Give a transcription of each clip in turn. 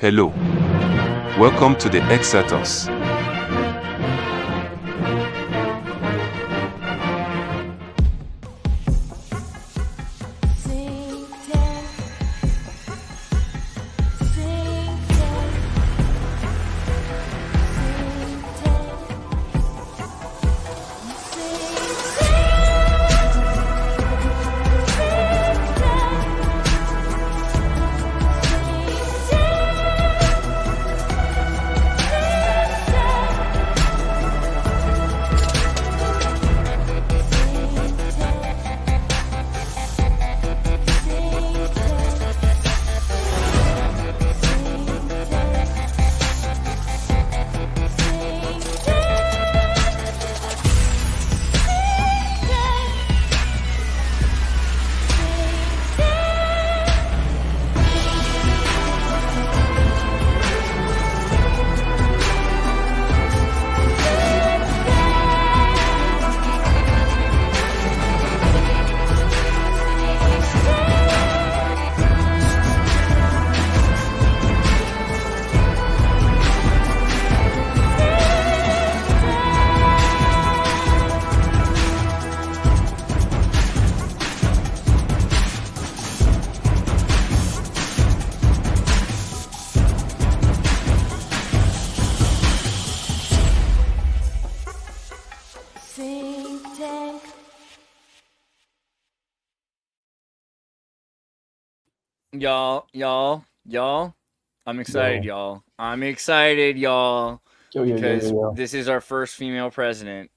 Hello. Welcome to the Xirtus. Y'all. I'm excited, y'all. I'm excited, y'all. Because this is our first female president.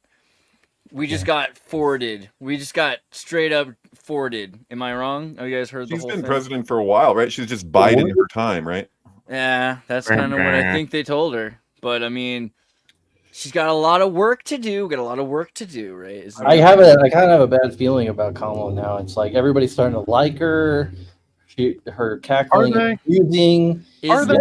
We just got forwarded. We just got straight up forwarded. Am I wrong? Have you guys heard the whole thing? She's been president for a while, right? She's just Biden in her time, right? Yeah, that's kind of what I think they told her. But I mean, she's got a lot of work to do. Right? I kind of have a bad feeling about Kamala now. It's like everybody's starting to like her. Her cackling, and using. Is they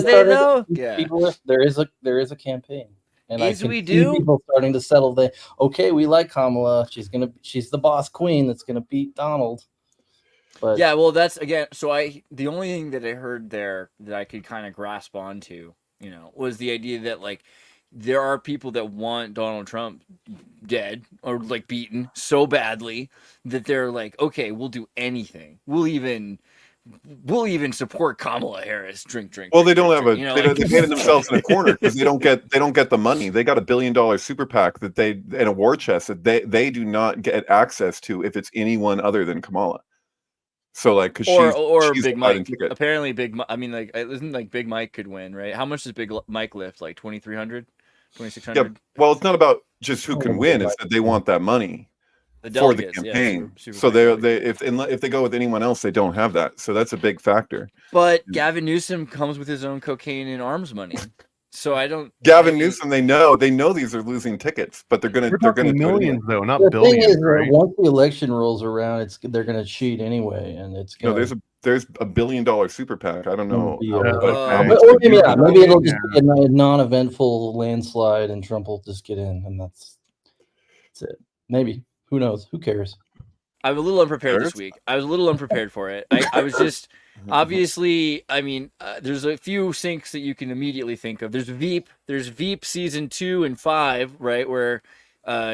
though? Yeah. There is a campaign, and I can see people starting to settle. Okay, we like Kamala. She's the boss queen that's gonna beat Donald. But yeah, well, that's again. So the only thing that I heard there that I could kind of grasp onto, was the idea that like there are people that want Donald Trump dead or like beaten so badly that they're like, okay, we'll do anything. We'll even support Kamala Harris. Drink. Well, they don't have they painted themselves in a corner because they don't get the money. They got $1 billion super PAC that they in a war chest that they do not get access to if it's anyone other than Kamala. So like, because she's Big Mike. Apparently, isn't like Big Mike could win, right? How much does Big Mike lift? Like 2,300, 2,600? Yeah. Well, it's not about just who can win; it's that they want that money for the campaign. Yeah, super so if they go with anyone else, they don't have that. So that's a big factor. But Gavin Newsom comes with his own cocaine and arms money. So I don't. Gavin Newsom, they know these are losing tickets, but they're gonna millions though, not billions. Thing is, right? Once the election rolls around, they're gonna cheat anyway, and it's gonna. No, there's $1 billion super PAC. I don't know. Maybe it'll just be a non-eventful landslide, and Trump will just get in, and that's it. Maybe. Who knows? Who cares? I'm a little unprepared this week. I was a little unprepared for it. I was just obviously. I mean, there's a few syncs that you can immediately think of. There's Veep. There's Veep season 2 and 5, right, where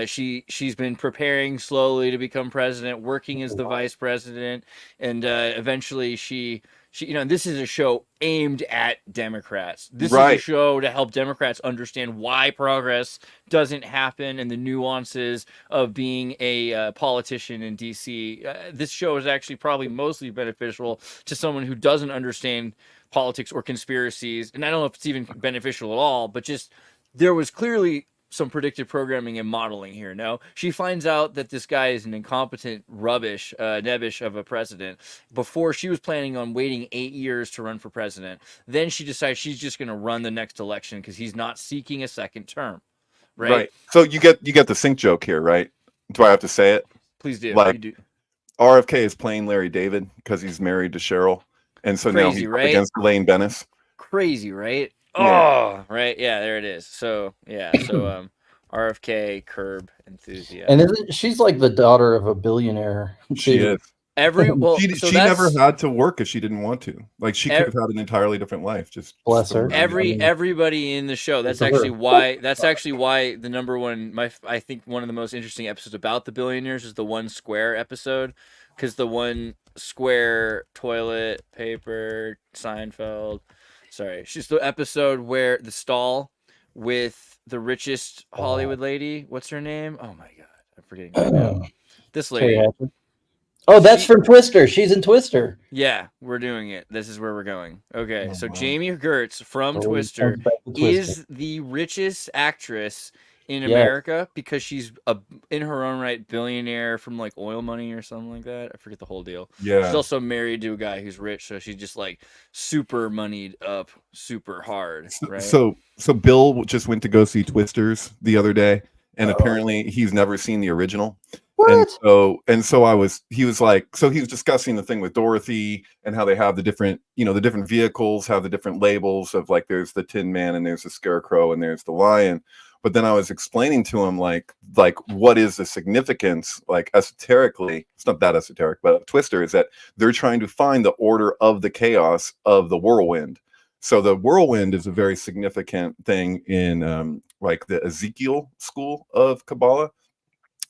she's been preparing slowly to become president, working as the vice president, and eventually she this is a show aimed at Democrats. This is a show to help Democrats understand why progress doesn't happen and the nuances of being a politician in DC. This show is actually probably mostly beneficial to someone who doesn't understand politics or conspiracies. And I don't know if it's even beneficial at all, but just there was clearly some predictive programming and modeling here. No, she finds out that this guy is an incompetent rubbish, nebbish of a president before she was planning on waiting 8 years to run for president. Then she decides she's just going to run the next election because he's not seeking a second term. Right. So you get the sync joke here, right? Do I have to say it? Please do. Like, you do. RFK is playing Larry David because he's married to Cheryl. And so now he's up against Elaine Bennis. Crazy, right? Yeah. Oh, right. Yeah, there it is. So, yeah. So, RFK, Curb Enthusiast. And she's like the daughter of a billionaire. She is. She never had to work if she didn't want to. Like she could have had an entirely different life. Just bless her. Everybody in the show. That's actually why the number one. I think one of the most interesting episodes about the Billionaires is the One Square episode, because the One Square toilet paper Seinfeld. Sorry, she's the episode where the stall with the richest Hollywood lady. What's her name? Oh my god, I'm forgetting right now. This lady. That's from Twister. She's in Twister. Yeah, we're doing it. This is where we're going. Okay, so Jamie Gertz from Twister is the richest actress in America because she's in her own right billionaire from like oil money or something like that. I forget the whole deal. Yeah. She's also married to a guy who's rich, so she's just like super moneyed up, super hard, right? So Bill just went to go see Twisters the other day, and apparently he's never seen the original. What? He was discussing the thing with Dorothy and how they have the different vehicles have the different labels of like there's the Tin Man and there's the Scarecrow and there's the Lion. But then I was explaining to him like what is the significance, like esoterically, it's not that esoteric, but Twister is that they're trying to find the order of the chaos of the whirlwind. So the whirlwind is a very significant thing in like the Ezekiel school of Kabbalah,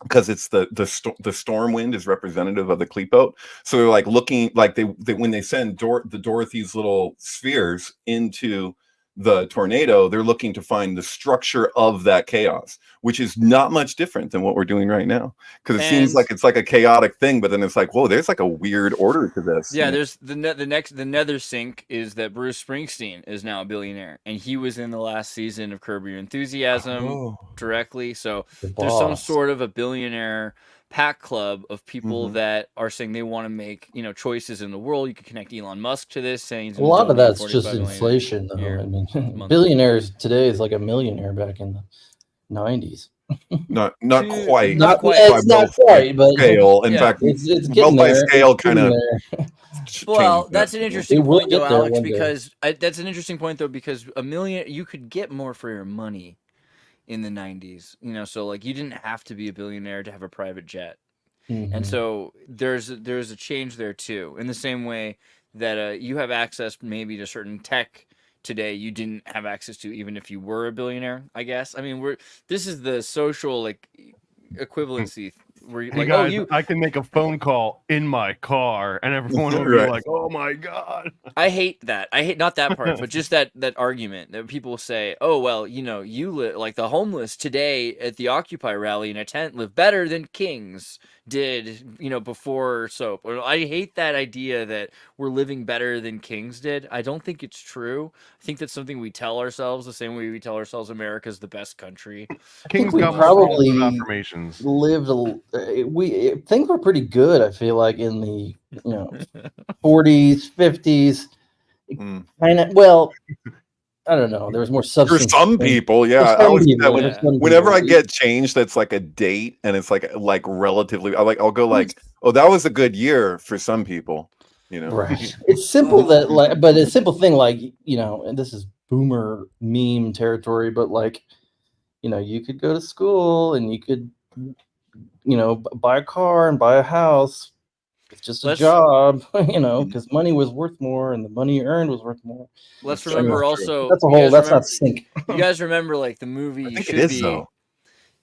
because it's the storm wind is representative of the Klipot. So they're like looking like they when they send the Dorothy's little spheres into the tornado, they're looking to find the structure of that chaos, which is not much different than what we're doing right now, because it seems like it's like a chaotic thing, but then it's like, whoa, there's like a weird order to this. Yeah, there's the nether sync is that Bruce Springsteen is now a billionaire, and he was in the last season of Curb Your Enthusiasm directly. So there's some sort of a billionaire pack club of people that are saying they want to make choices in the world. You could connect Elon Musk to this, saying a lot of that's just inflation, though. I mean, billionaires today is like a millionaire back in the 90s. Not quite. It's not quite, but scale. In fact, it's getting by there. scale kind of. Well, that's an interesting point, though, Alex. Because that's an interesting point, though, because you could get more for your money in the 90s. So like you didn't have to be a billionaire to have a private jet, and so there's a change there too. In the same way that you have access maybe to certain tech today you didn't have access to even if you were a billionaire, I guess. I mean, this is the social like equivalency where you're like, guys, I can make a phone call in my car and everyone will be like, oh my god. I hate that. I hate not that part, but just that argument that people say, oh well, you live like the homeless today at the Occupy rally in a tent live better than kings did, before soap. I hate that idea that we're living better than kings did. I don't think it's true. I think that's something we tell ourselves the same way we tell ourselves America's the best country. Kings got probably affirmations. Things were pretty good, I feel like, in the 40s, 50s. Kind of, well, I don't know. There was more substance. For some people, yeah. Whenever I get change that's like a date and it's like relatively, I'll go like, oh, that was a good year for some people, Right. It's simple but a simple thing like, and this is boomer meme territory, but like, you could go to school and you could, buy a car and buy a house. It's just a job, because money was worth more and the money you earned was worth more. Let's remember also that's not sync. You guys remember like the movie I think it is, though.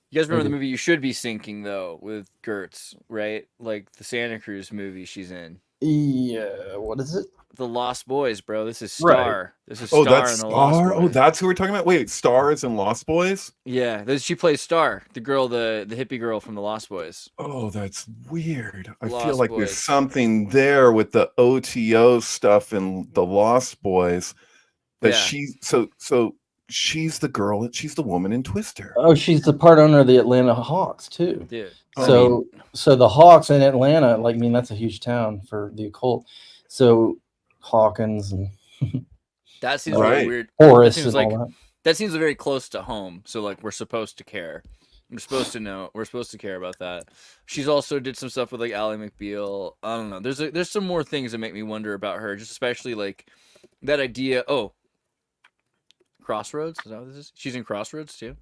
You guys remember the movie You Should Be Sinking, though, with Gertz, right? Like the Santa Cruz movie she's in. Yeah, what is it? The Lost Boys, bro. This is Star. Right. This is Star in the Lost Boys. Oh, that's who we're talking about? Wait, Star is in Lost Boys? Yeah, she plays Star, the girl, the hippie girl from the Lost Boys. Oh, that's weird. I Lost feel like Boys. there's something there with the OTO stuff in the Lost Boys. That she's the girl, she's the woman in Twister. Oh, she's the part owner of the Atlanta Hawks, too. Dude. So the Hawks in Atlanta, that's a huge town for the occult. So Hawkins and that seems really weird. Horace that seems very close to home. So like we're supposed to care. We're supposed to know. We're supposed to care about that. She's also did some stuff with like Ally McBeal. I don't know. There's some more things that make me wonder about her, just especially like that idea. Oh, Crossroads? Is that what this is? She's in Crossroads too.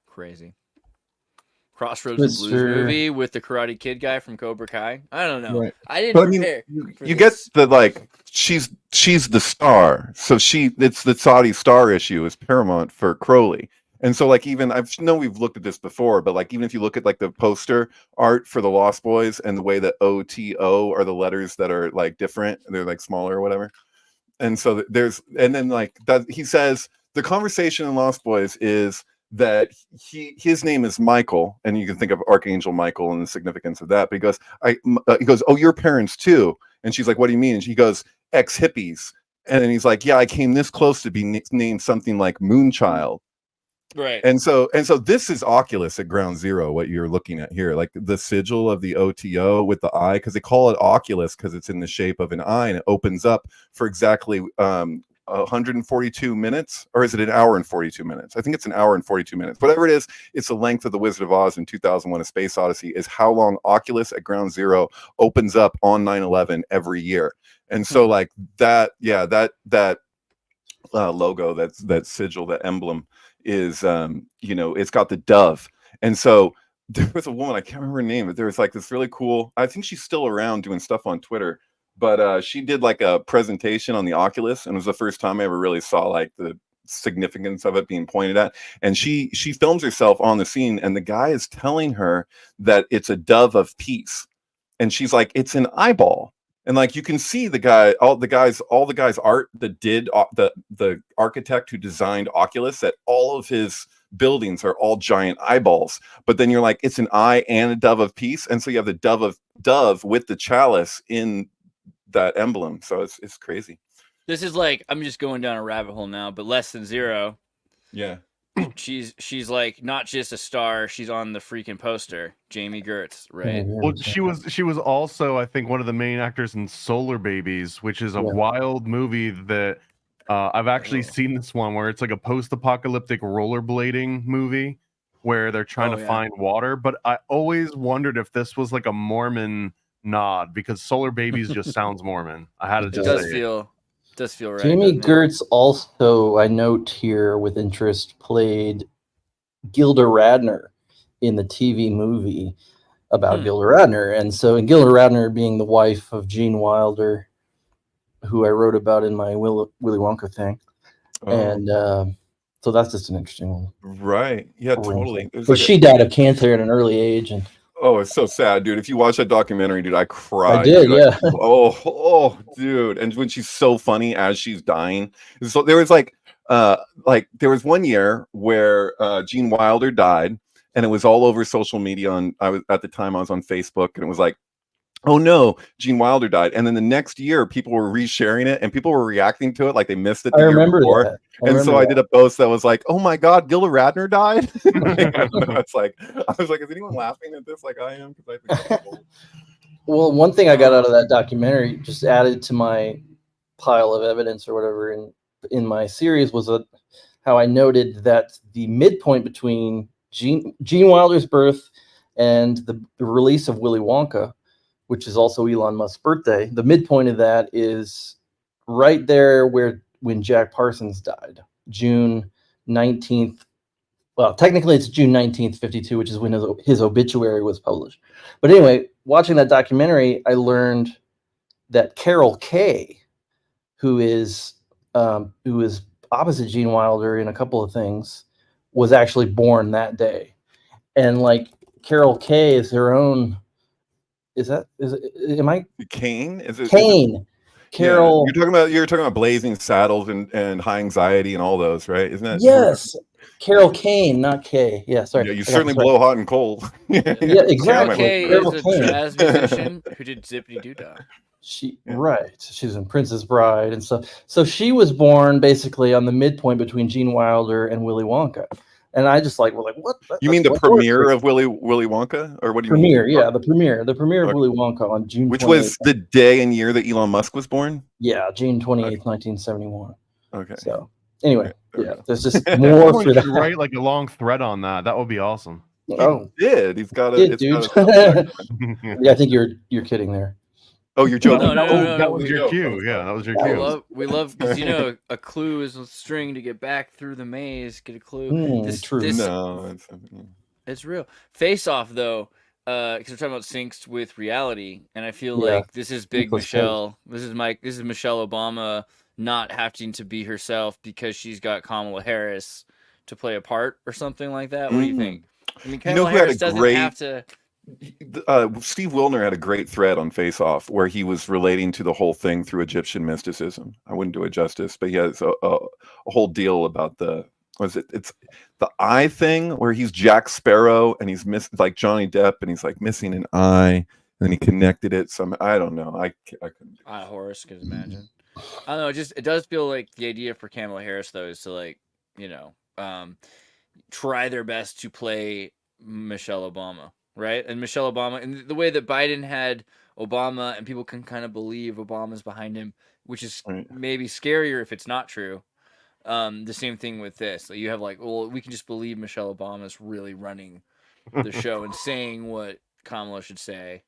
Crazy. Crossroads of Blues Twister. movie with the Karate Kid guy from Cobra Kai. I don't know. Right. I didn't But I mean, prepare. you get the like she's the star, so it's the Saudi star issue is paramount for Crowley. And so like even I know we've looked at this before, but like even if you look at like the poster art for the Lost Boys and the way that OTO are the letters that are like different, they're like smaller or whatever. And so and then like that he says the conversation in Lost Boys is that his name is Michael, and you can think of Archangel Michael and the significance of that. But he goes, oh, your parents too. And she's like, what do you mean? And he goes, ex-hippies. And then he's like, yeah, I came this close to be named something like Moonchild. Right. And so this is Oculus at ground zero, what you're looking at here, like the sigil of the OTO with the eye, because they call it Oculus because it's in the shape of an eye, and it opens up for exactly 142 minutes, or is it an hour and 42 minutes? I think it's an hour and 42 minutes. Whatever it is, it's the length of the Wizard of Oz in 2001: A Space Odyssey, is how long Oculus at ground zero opens up on 9/11 every year. And so like that logo, that sigil, that emblem is it's got the dove. And so there was a woman, I can't remember her name, but there was like this really cool, I think she's still around doing stuff on Twitter, but she did like a presentation on the Oculus, and it was the first time I ever really saw like the significance of it being pointed at. And she films herself on the scene, and the guy is telling her that it's a dove of peace, and she's like, it's an eyeball. And like you can see all the guys art that did the architect who designed Oculus, that all of his buildings are all giant eyeballs. But then you're like, it's an eye and a dove of peace, and so you have the dove with the chalice in that emblem. So it's crazy. This is like, I'm just going down a rabbit hole now, but Less Than Zero. Yeah. She's like not just a star, she's on the freaking poster. Jamie Gertz, right? Well, she was also, I think, one of the main actors in Solar Babies, which is a wild movie that I've actually seen this one where it's like a post-apocalyptic rollerblading movie where they're trying to find water. But I always wondered if this was like a Mormon nod, because Solar Babies just sounds Mormon. I had to just say it. Does feel right. Jamie Gertz also, I note here with interest, played Gilda Radner in the TV movie about Gilda Radner. And so, and Gilda Radner being the wife of Gene Wilder, who I wrote about in my Willy Wonka thing. And so that's just an interesting one. Right. Yeah, totally. But she died of cancer at an early age. And oh, it's so sad, dude. If you watch that documentary, dude, I cried. I did, dude. yeah. Oh, dude. And when she's so funny as she's dying. So there was there was one year where Gene Wilder died, and it was all over social media. At the time I was on Facebook, and it was like, oh no, Gene Wilder died. And then the next year, people were resharing it, and people were reacting to it like they missed it the year before. That. I did a post that was like, oh my God, Gilda Radner died. It's like, I was like, is anyone laughing at this like I am? Because I think it's cool. Well, one thing I got out of that documentary, just added to my pile of evidence or whatever in my series, was how I noted that the midpoint between Gene Wilder's birth and the release of Willy Wonka, which is also Elon Musk's birthday, the midpoint of that is right there when Jack Parsons died, June 19th. Well, technically it's June 19th, 52, which is when his obituary was published. But anyway, watching that documentary, I learned that Carol Kay, who is opposite Gene Wilder in a couple of things, was actually born that day. And like Carol Kay is her own. Am I Kane? Kane? Carol. Yeah, you're talking about Blazing Saddles and High Anxiety and all those, right? Isn't that? Yes, Carol Kane, not Kay. Yeah, sorry. Yeah, you certainly blow hot and cold. Yeah, exactly. Carol Kay is a jazz musician who did Zippity Doo Dah. Right. She's in Princess Bride and stuff. So she was born basically on the midpoint between Gene Wilder and Willy Wonka. And I just what? You mean the premiere of Willy Wonka, or what do you mean? Yeah, the premiere of Willy Wonka on June. Which was the day and year that Elon Musk was born. Yeah, June 28th, 1971. Okay. So anyway, yeah, there's just more for that. Write like a long thread on that. That would be awesome. Oh, he did. He's got dude. Yeah, I think you're kidding there. Oh, you're joking. No, that was your cue. Yeah, that was your cue. We love because a clue is a string to get back through the maze. Get a clue. True. It's real. Face Off though, because we're talking about syncs with reality, and I feel Yeah. like this is big Sync with Michelle. This is Michelle Obama not having to be herself because she's got Kamala Harris to play a part or something like that. What do you think? I mean, You know Kamala who had Harris a doesn't great- have to. Steve Wilner had a great thread on Face Off where he was relating to the whole thing through Egyptian mysticism. I wouldn't do it justice, but he has a whole deal about it's the eye thing where he's Jack Sparrow and he's like Johnny Depp and he's like missing an eye and then he connected it I don't know. I couldn't. Horace could imagine. I don't know. It does feel like the idea for Kamala Harris though is to like try their best to play Michelle Obama. Right. And Michelle Obama, and the way that Biden had Obama and people can kind of believe Obama's behind him, which is maybe scarier if it's not true. The same thing with this. Like you have like, well, we can just believe Michelle Obama's really running the show and saying what Kamala should say.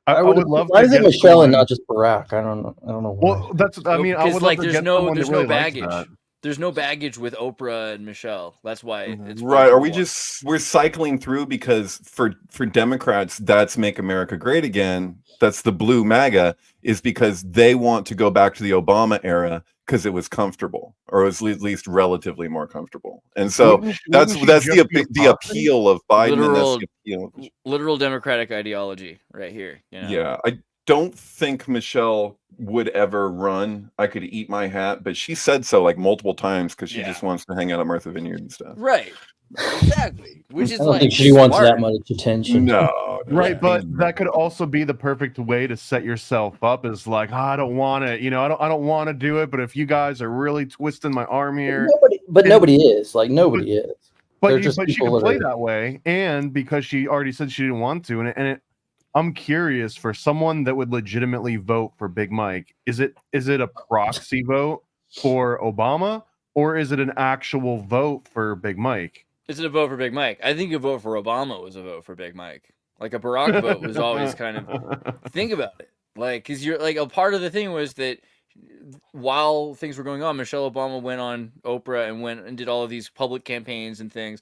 I would love Why to is it get Michelle someone- and not just Barack? I don't know why. Well, that's. I mean, I Because, would like, love to there's get no someone that really likes baggage. that. There's no baggage with Oprah and Michelle. That's why it's Right. Are we more. we're cycling through because for Democrats, that's Make America Great Again. That's the blue MAGA is because they want to go back to the Obama era because it was comfortable or it was at least relatively more comfortable. And so that's the appeal of Biden. And that's the appeal of literal Democratic ideology right here. You know? Yeah. I don't think Michelle would ever run. I could eat my hat, but she said so like multiple times because she just wants to hang out at Martha Vineyard and stuff. Right. Exactly. Which is I don't like think she wants smart. that much attention. No. Right, but that could also be the perfect way to set yourself up as like, I don't want to, I don't want to do it, but if you guys are really twisting my arm here, Nobody is. Like nobody is. But she could play that way, and because she already said she didn't want to, I'm curious for someone that would legitimately vote for Big Mike. Is it a proxy vote for Obama, or is it an actual vote for Big Mike? Is it a vote for Big Mike? I think a vote for Obama was a vote for Big Mike. Like a Barack vote was always kind of think about it. Like, because you're like a part of the thing was that while things were going on, Michelle Obama went on Oprah and went and did all of these public campaigns and things.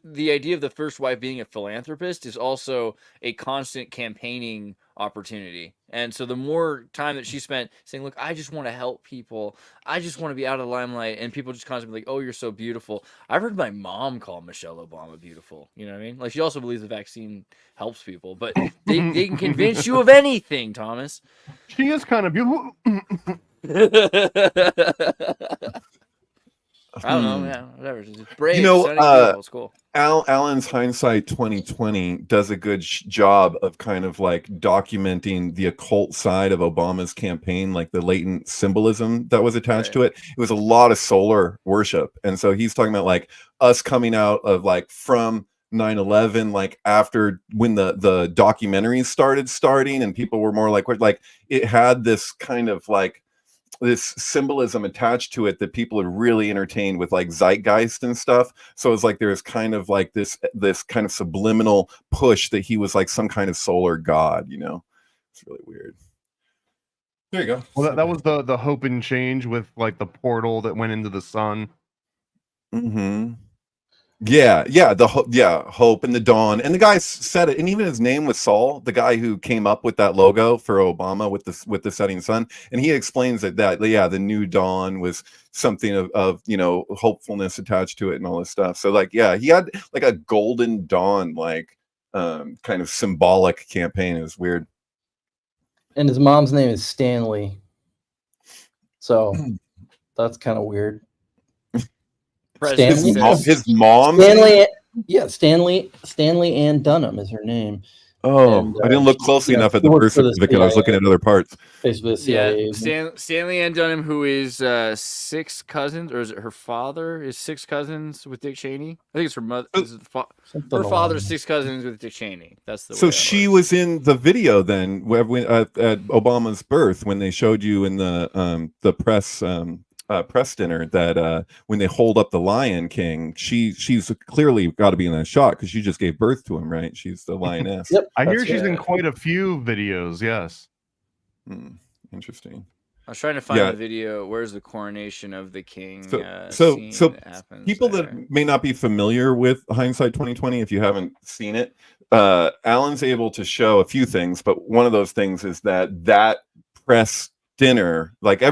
The idea of the first wife being a philanthropist is also a constant campaigning opportunity. And so the more time that she spent saying, look, I just want to help people. I just want to be out of the limelight. And people just constantly like, oh, you're so beautiful. I've heard my mom call Michelle Obama beautiful. You know what I mean? Like she also believes the vaccine helps people, but they can convince you of anything, Thomas. She is kind of beautiful. I don't know, yeah, whatever. It's brave, it's cool. Alan's Hindsight 2020 does a good job of kind of like documenting the occult side of Obama's campaign, like the latent symbolism that was attached to it. It was a lot of solar worship, and so he's talking about like us coming out of like from 9/11, like after when the documentaries starting and people were more like it had this kind of like this symbolism attached to it that people had really entertained with like zeitgeist and stuff. So it's like there's kind of like this kind of subliminal push that he was like some kind of solar god, It's really weird. There you go. Well, that was the hope and change with like the portal that went into the sun. Mm-hmm. Yeah, hope and the dawn. And the guy said it, and even his name was Saul, the guy who came up with that logo for Obama with the setting sun. And he explains that the new dawn was something of hopefulness attached to it and all this stuff. So like, yeah, he had like a golden dawn, like kind of symbolic campaign. It was weird. And his mom's name is Stanley. So that's kind of weird. His mom. Stanley. Yeah, Stanley Ann Dunham is her name. Oh, and, I didn't look closely enough at the birth certificate. I was looking at other parts. Yeah, Stanley Ann Dunham, who is six cousins, or is it her father is six cousins with Dick Cheney? I think it's her mother. Her father's six cousins with Dick Cheney. That's the. So she was in the video then at Obama's birth when they showed you in the press dinner that when they hold up the Lion King, she's clearly got to be in that shot because she just gave birth to him, right? She's the lioness. Yep, I hear she's in quite a few videos. Yes. Interesting. I was trying to find Yeah. the video. Where's the coronation of the king So scene that happens people there? that may not be familiar with Hindsight 2020, if you haven't seen it, Alan's able to show a few things, but one of those things is that press dinner, like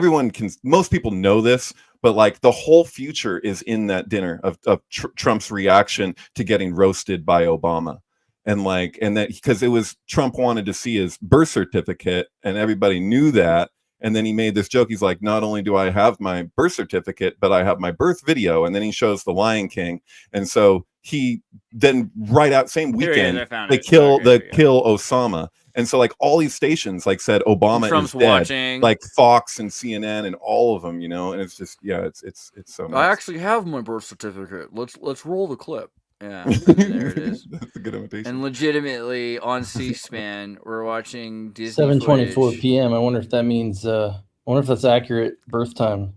most people know this, but like the whole future is in that dinner of Trump's reaction to getting roasted by Obama. And that because it was Trump wanted to see his birth certificate and everybody knew that. And then he made this joke. He's like, not only do I have my birth certificate, but I have my birth video. And then he shows The Lion King. And so he then right out same weekend, they kill Osama. And so like all these stations like said Obama Trump's is dead, watching, like Fox and CNN and all of them, you know, and it's just it's so nuts. I actually have my birth certificate. Let's roll the clip. Yeah, there it is. That's a good imitation. And legitimately on C-SPAN, we're watching Disney 7:24 p.m. I wonder if that means. I wonder if that's accurate birth time.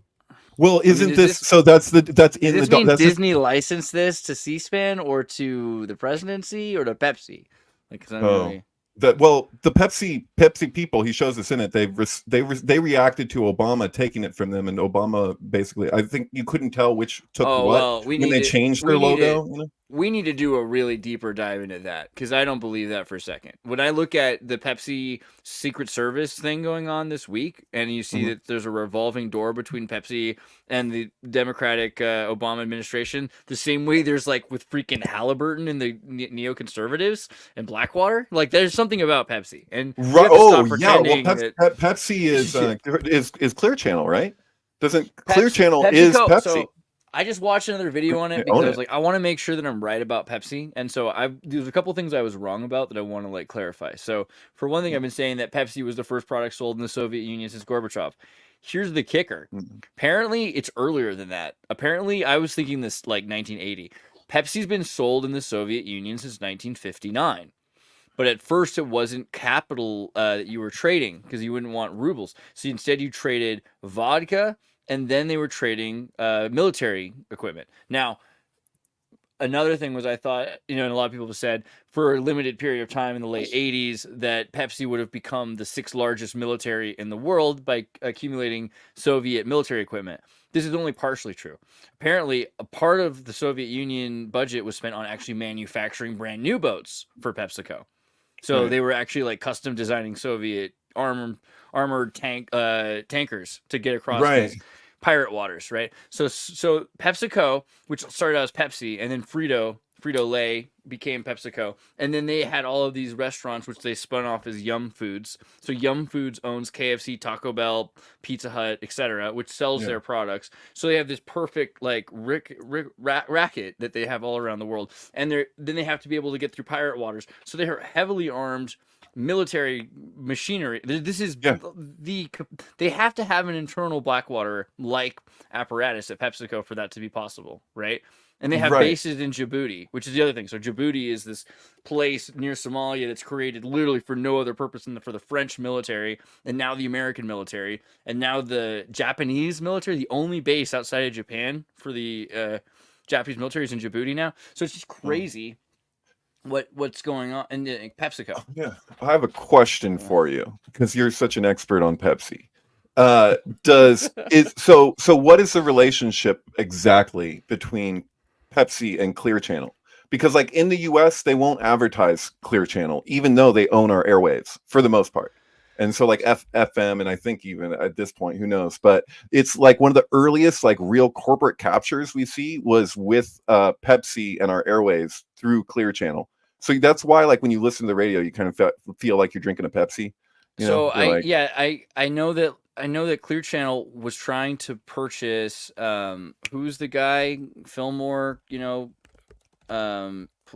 Well, isn't this so? That's in the. Disney licensed this to C-SPAN or to the presidency or to Pepsi? Like, the Pepsi people, he shows us in it. They reacted to Obama taking it from them, and Obama basically, I think you couldn't tell which took what when they changed their logo. You know? We need to do a really deeper dive into that because I don't believe that for a second. When I look at the Pepsi Secret Service thing going on this week, and you see that there's a revolving door between Pepsi and the Democratic Obama administration, the same way there's like with freaking Halliburton and the neoconservatives and Blackwater, like there's something about Pepsi. And Pepsi is Clear Channel, right? Clear Channel is Pepsi. So, I just watched another video on it because I was like, I want to make sure that I'm right about Pepsi. And so there's a couple things I was wrong about that I want to like clarify. So for one thing, I've been saying that Pepsi was the first product sold in the Soviet Union since Gorbachev. Here's the kicker. Apparently it's earlier than that. Apparently I was thinking this like 1980. Pepsi's been sold in the Soviet Union since 1959. But at first it wasn't capital that you were trading because you wouldn't want rubles. So instead you traded vodka, and then they were trading military equipment. Now, another thing was I thought, and a lot of people have said for a limited period of time in the late 80s that Pepsi would have become the 6th largest military in the world by accumulating Soviet military equipment. This is only partially true. Apparently, a part of the Soviet Union budget was spent on actually manufacturing brand new boats for PepsiCo. So they were actually like custom designing Soviet armored tankers to get across these pirate waters, right? So PepsiCo, which started out as Pepsi, and then Frito-Lay became PepsiCo, and then they had all of these restaurants which they spun off as Yum Foods. So Yum Foods owns KFC, Taco Bell, Pizza Hut, etc., which sells their products. So they have this perfect like racket that they have all around the world, and then they have to be able to get through pirate waters. So they are heavily armed military machinery. This is they have to have an internal Blackwater like apparatus at PepsiCo for that to be possible, right? And they have bases in Djibouti, which is the other thing. So Djibouti is this place near Somalia that's created literally for no other purpose than for the French military, and now the American military, and now the Japanese military. The only base outside of Japan for the Japanese military is in Djibouti now. So it's just crazy what's going on in PepsiCo. Yeah, I have a question for you because you're such an expert on Pepsi. So what is the relationship exactly between Pepsi and Clear Channel? Because like in the US they won't advertise Clear Channel even though they own our airwaves for the most part. And so like FM, and I think even at this point, who knows, but it's like one of the earliest like real corporate captures we see was with Pepsi and our airwaves through Clear Channel. So that's why like when you listen to the radio, you kind of feel like you're drinking a Pepsi. I know that Clear Channel was trying to purchase who's the guy, Fillmore,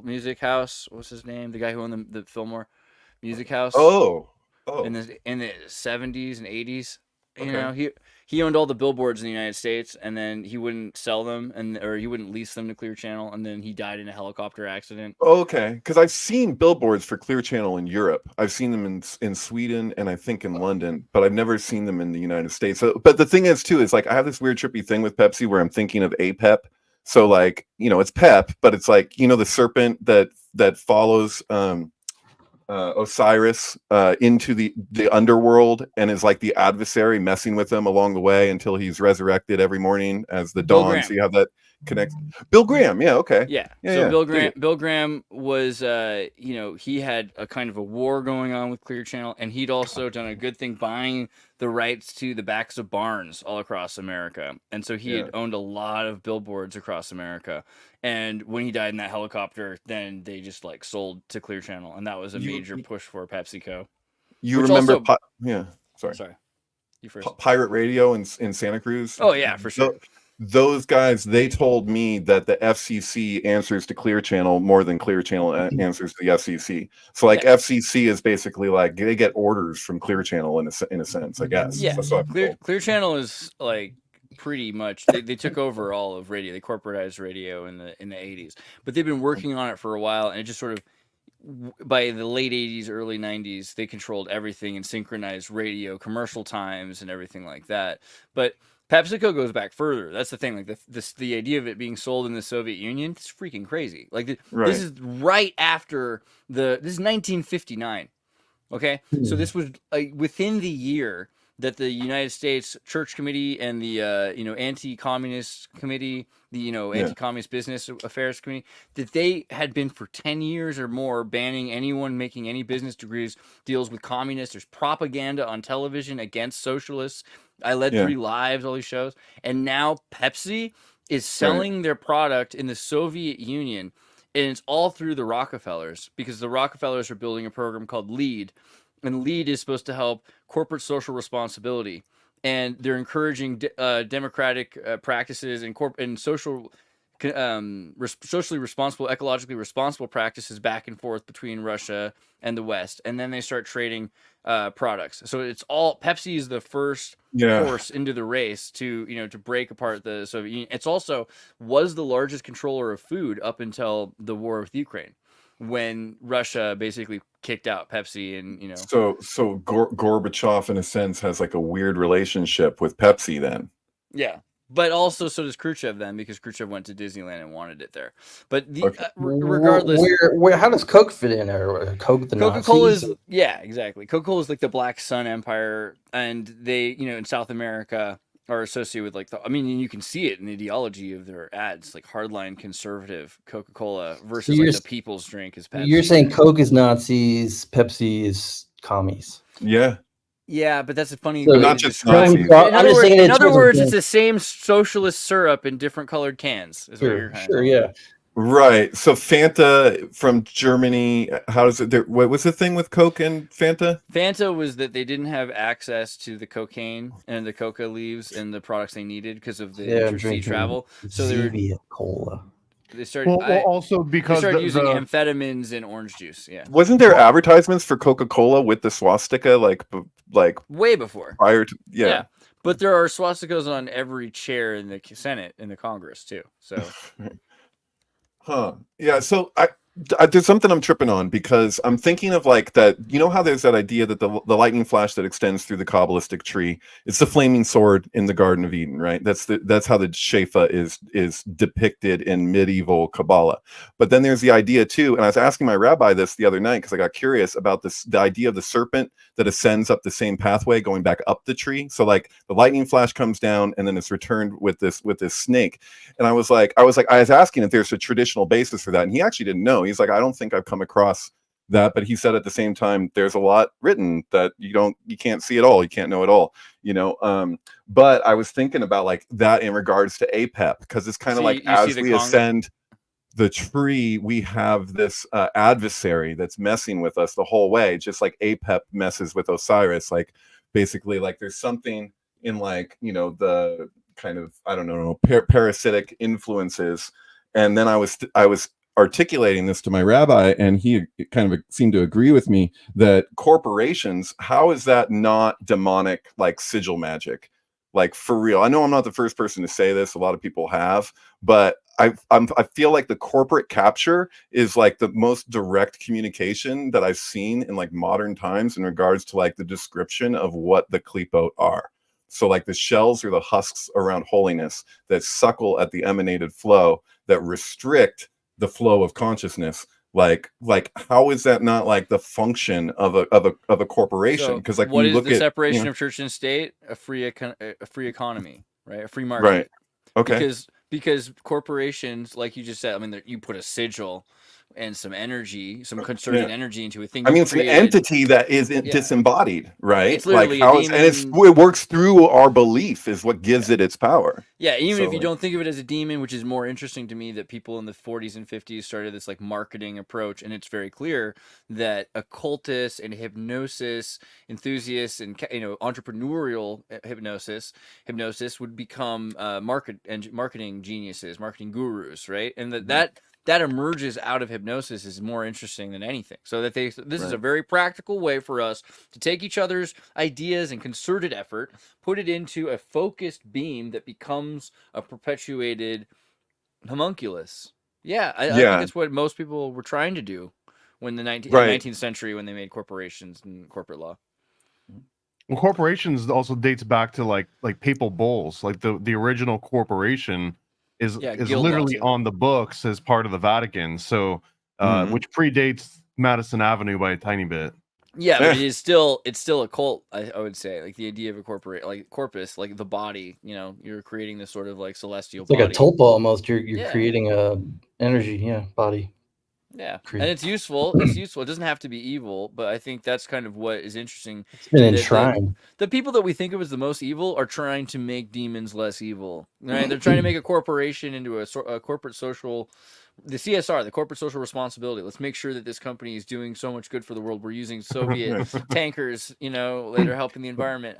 Music House. What's his name? The guy who owned the Fillmore Music House. In the 70s and 80s. Okay. He owned all the billboards in the United States, and then he wouldn't sell them, or he wouldn't lease them to Clear Channel, and then he died in a helicopter accident. Okay, because I've seen billboards for Clear Channel in Europe. I've seen them in Sweden and I think in London, but I've never seen them in the United States. So, but the thing is too is like I have this weird trippy thing with Pepsi where I'm thinking of APEP. So like it's Pep, but it's like the serpent that follows Osiris into the underworld and is like the adversary, messing with them along the way until he's resurrected every morning as the dawn. Graham. So you have that connect. Bill Graham, yeah, okay, Yeah. yeah, So yeah. Bill Graham was, he had a kind of a war going on with Clear Channel, and he'd also done a good thing buying the rights to the backs of barns all across America, and so he had owned a lot of billboards across America. And when he died in that helicopter, then they just like sold to Clear Channel, and that was a major push for PepsiCo. You remember? Sorry. You first. Pirate Radio in Santa Cruz. Oh yeah, for sure. Those guys, they told me that the FCC answers to Clear Channel more than Clear Channel answers to the FCC. So like FCC is basically like they get orders from Clear Channel in a sense, I guess. Yeah, Clear Channel is like pretty much they took over all of radio. They corporatized radio in the 80s, but they've been working on it for a while, and it just sort of by the late 80s, early 90s, they controlled everything and synchronized radio, commercial times, and everything like that. But PepsiCo goes back further. That's the thing. Like the idea of it being sold in the Soviet Union, it's freaking crazy. Like this is right after this is 1959. Okay, so this was within the year that the United States Church Committee and the Anti-Communist Committee, the Anti-Communist Business Affairs Committee, that they had been for 10 years or more banning anyone making any business deals with communists. There's propaganda on television against socialists. I Led 3 Lives, all these shows. And now Pepsi is selling their product in the Soviet Union, and it's all through the Rockefellers, because the Rockefellers are building a program called LEAD, and LEAD is supposed to help corporate social responsibility, and they're encouraging democratic practices and socially responsible, ecologically responsible practices back and forth between Russia and the West, and then they start trading products. So it's all Pepsi is the first horse into the race to break apart the Soviet Union. It's also was the largest controller of food up until the war with Ukraine, when Russia basically kicked out Pepsi, and So Gorbachev, in a sense, has like a weird relationship with Pepsi then. Yeah, but also so does Khrushchev then, because Khrushchev went to Disneyland and wanted it there. But regardless, where how does Coke fit in, or Coke the Coca-Cola Nazis? is exactly. Coca-Cola is like the Black Sun Empire, and they in South America are associated with you can see it in the ideology of their ads, like hardline conservative Coca-Cola versus the people's drink is Pepsi. You're saying Coke is Nazis, Pepsi is commies. Yeah, but that's a funny. So not just Nazis. In other words, it's the same socialist syrup in different colored cans. Is what you're kind of Right. So Fanta from Germany, how does it? What was the thing with Coke and Fanta? Fanta was that they didn't have access to the cocaine and the coca leaves and the products they needed because of the intersea travel. So they started using amphetamines in orange juice. Yeah. Wasn't there advertisements for Coca-Cola with the swastika like way before? Prior to yeah. But there are swastikas on every chair in the Senate and the Congress too. So. Yeah. So there's something I'm tripping on, because I'm thinking of like that. You know how there's that idea that the lightning flash that extends through the Kabbalistic tree, it's the flaming sword in the Garden of Eden, right? That's how the Shefa is depicted in medieval Kabbalah. But then there's the idea too, and I was asking my rabbi this the other night because I got curious about the idea of the serpent that ascends up the same pathway going back up the tree. So like the lightning flash comes down and then it's returned with this snake. And I was asking if there's a traditional basis for that, and he actually didn't know. He's like, I don't think I've come across that, but he said at the same time, there's a lot written that you can't see it all, you can't know it all, But I was thinking about like that in regards to APEP, because it's kind of like as we ascend the tree, we have this adversary that's messing with us the whole way, just like APEP messes with Osiris. Like basically, like there's something in like the kind of parasitic influences, and then I was articulating this to my rabbi, and he kind of seemed to agree with me that corporations, how is that not demonic, like sigil magic, like for real? I know I'm not the first person to say this, a lot of people have, but I feel like the corporate capture is like the most direct communication that I've seen in like modern times in regards to like the description of what the klipot are. So like the shells or the husks around holiness that suckle at the emanated flow, that restrict the flow of consciousness. Like how is that not like the function of a corporation? So Because like what you is look the at separation of church and state? A free economy, right? A free market. right. Okay. Because corporations, like you just said, I mean, you put a sigil and some energy, some Yeah. concerted energy into a thing. I mean, You it's an created. entity that is Yeah. disembodied, right? It's literally a how it's, and demon. it works through our belief is what gives it its power. Yeah, even So, if you like, don't think of it as a demon, which is more interesting to me, that people in the 40s and 50s started this like marketing approach, and it's very clear that occultists and hypnosis enthusiasts and entrepreneurial hypnosis would become marketing geniuses, marketing gurus, right? And that emerges out of hypnosis is more interesting than anything. So that this is a very practical way for us to take each other's ideas and concerted effort, put it into a focused beam that becomes a perpetuated homunculus. Yeah, I think it's what most people were trying to do when in the 19th century when they made corporations and corporate law. Well, corporations also dates back to like papal bulls. Like the original corporation is literally on the books as part of the Vatican. So which predates Madison Avenue by a tiny bit. Yeah, but it's still a cult. I would say, like the idea of a corpus, like the body. You're creating this sort of like celestial. It's like a tulpa almost. You're creating a energy, body. Yeah, and it's useful. It's useful. It doesn't have to be evil, but I think that's kind of what is interesting. It's been enshrined. The people that we think of as the most evil are trying to make demons less evil. Right? They're trying to make a corporation into a corporate social, the CSR, the corporate social responsibility. Let's make sure that this company is doing so much good for the world. We're using Soviet tankers, that are helping the environment.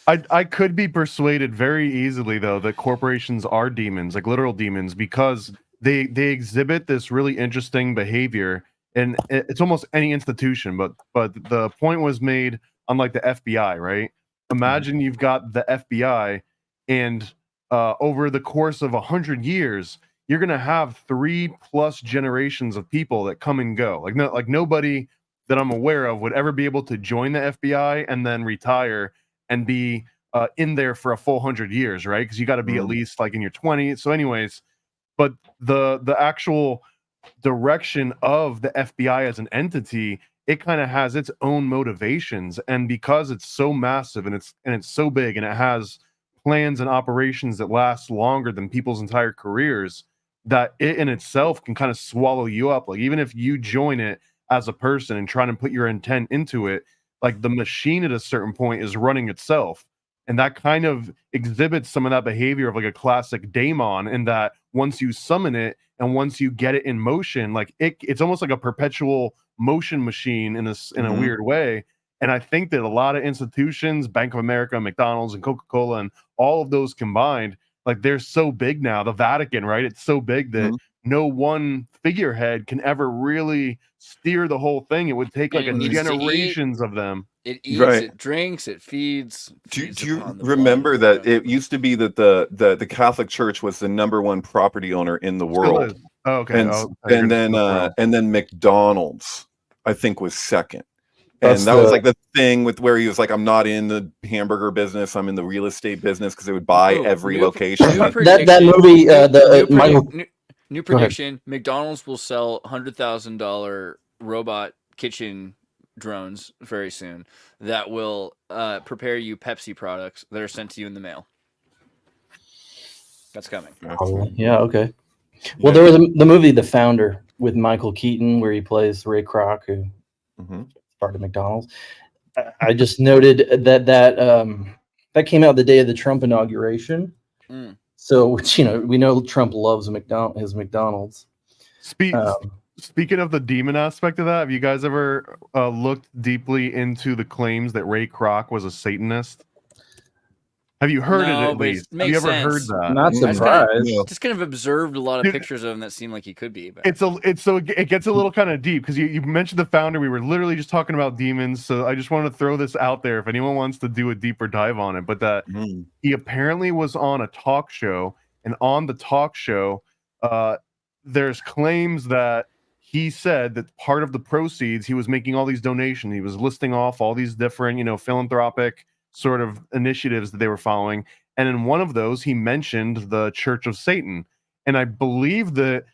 I could be persuaded very easily, though, that corporations are demons, like literal demons, because they exhibit this really interesting behavior, and it's almost any institution. But the point was made on like the FBI, right? Imagine you've got the FBI, and over the course of 100 years, you're gonna have 3+ generations of people that come and go. Like nobody that I'm aware of would ever be able to join the FBI and then retire and be in there for a full 100 years, right? Because you got to be at least like in your 20s. So, anyways, but the actual direction of the FBI as an entity, it kind of has its own motivations, and because it's so massive and it's so big and it has plans and operations that last longer than people's entire careers, that it in itself can kind of swallow you up. Like even if you join it as a person and try to put your intent into it, like the machine at a certain point is running itself. And that kind of exhibits some of that behavior of like a classic daemon, in that once you summon it and once you get it in motion, like it's almost like a perpetual motion machine in a weird way. And I think that a lot of institutions, Bank of America, McDonald's, and Coca-Cola, and all of those combined, like they're so big now. The Vatican, right? It's so big that no one figurehead can ever really steer the whole thing. It would take like generations of them. It eats, it drinks, it feeds. Do you remember that it used to be that the Catholic Church was the #1 property owner in the world? Oh, okay. And then McDonald's, I think, was second. And that was like the thing with where he was like, I'm not in the hamburger business, I'm in the real estate business, because they would buy every location. That movie, new prediction: McDonald's will sell $100,000 robot kitchen drones very soon that will prepare you Pepsi products that are sent to you in the mail. That's coming. Yeah. Okay. Well, there was the movie The Founder with Michael Keaton where he plays Ray Kroc, who started McDonald's. I just noted that came out the day of the Trump inauguration. So we know Trump loves his McDonald's. Speaking of the demon aspect of that, have you guys ever looked deeply into the claims that Ray Kroc was a Satanist? Have you heard it at least? Have you ever heard that? Not surprised. Just kind of observed a lot of pictures of him that seemed like he could be. But. It gets a little kind of deep because you mentioned The Founder. We were literally just talking about demons, so I just want to throw this out there if anyone wants to do a deeper dive on it. But that he apparently was on a talk show, and on the talk show, there's claims that he said that part of the proceeds, he was making all these donations. He was listing off all these different, philanthropic sort of initiatives that they were following. And in one of those, he mentioned the Church of Satan. And I believe that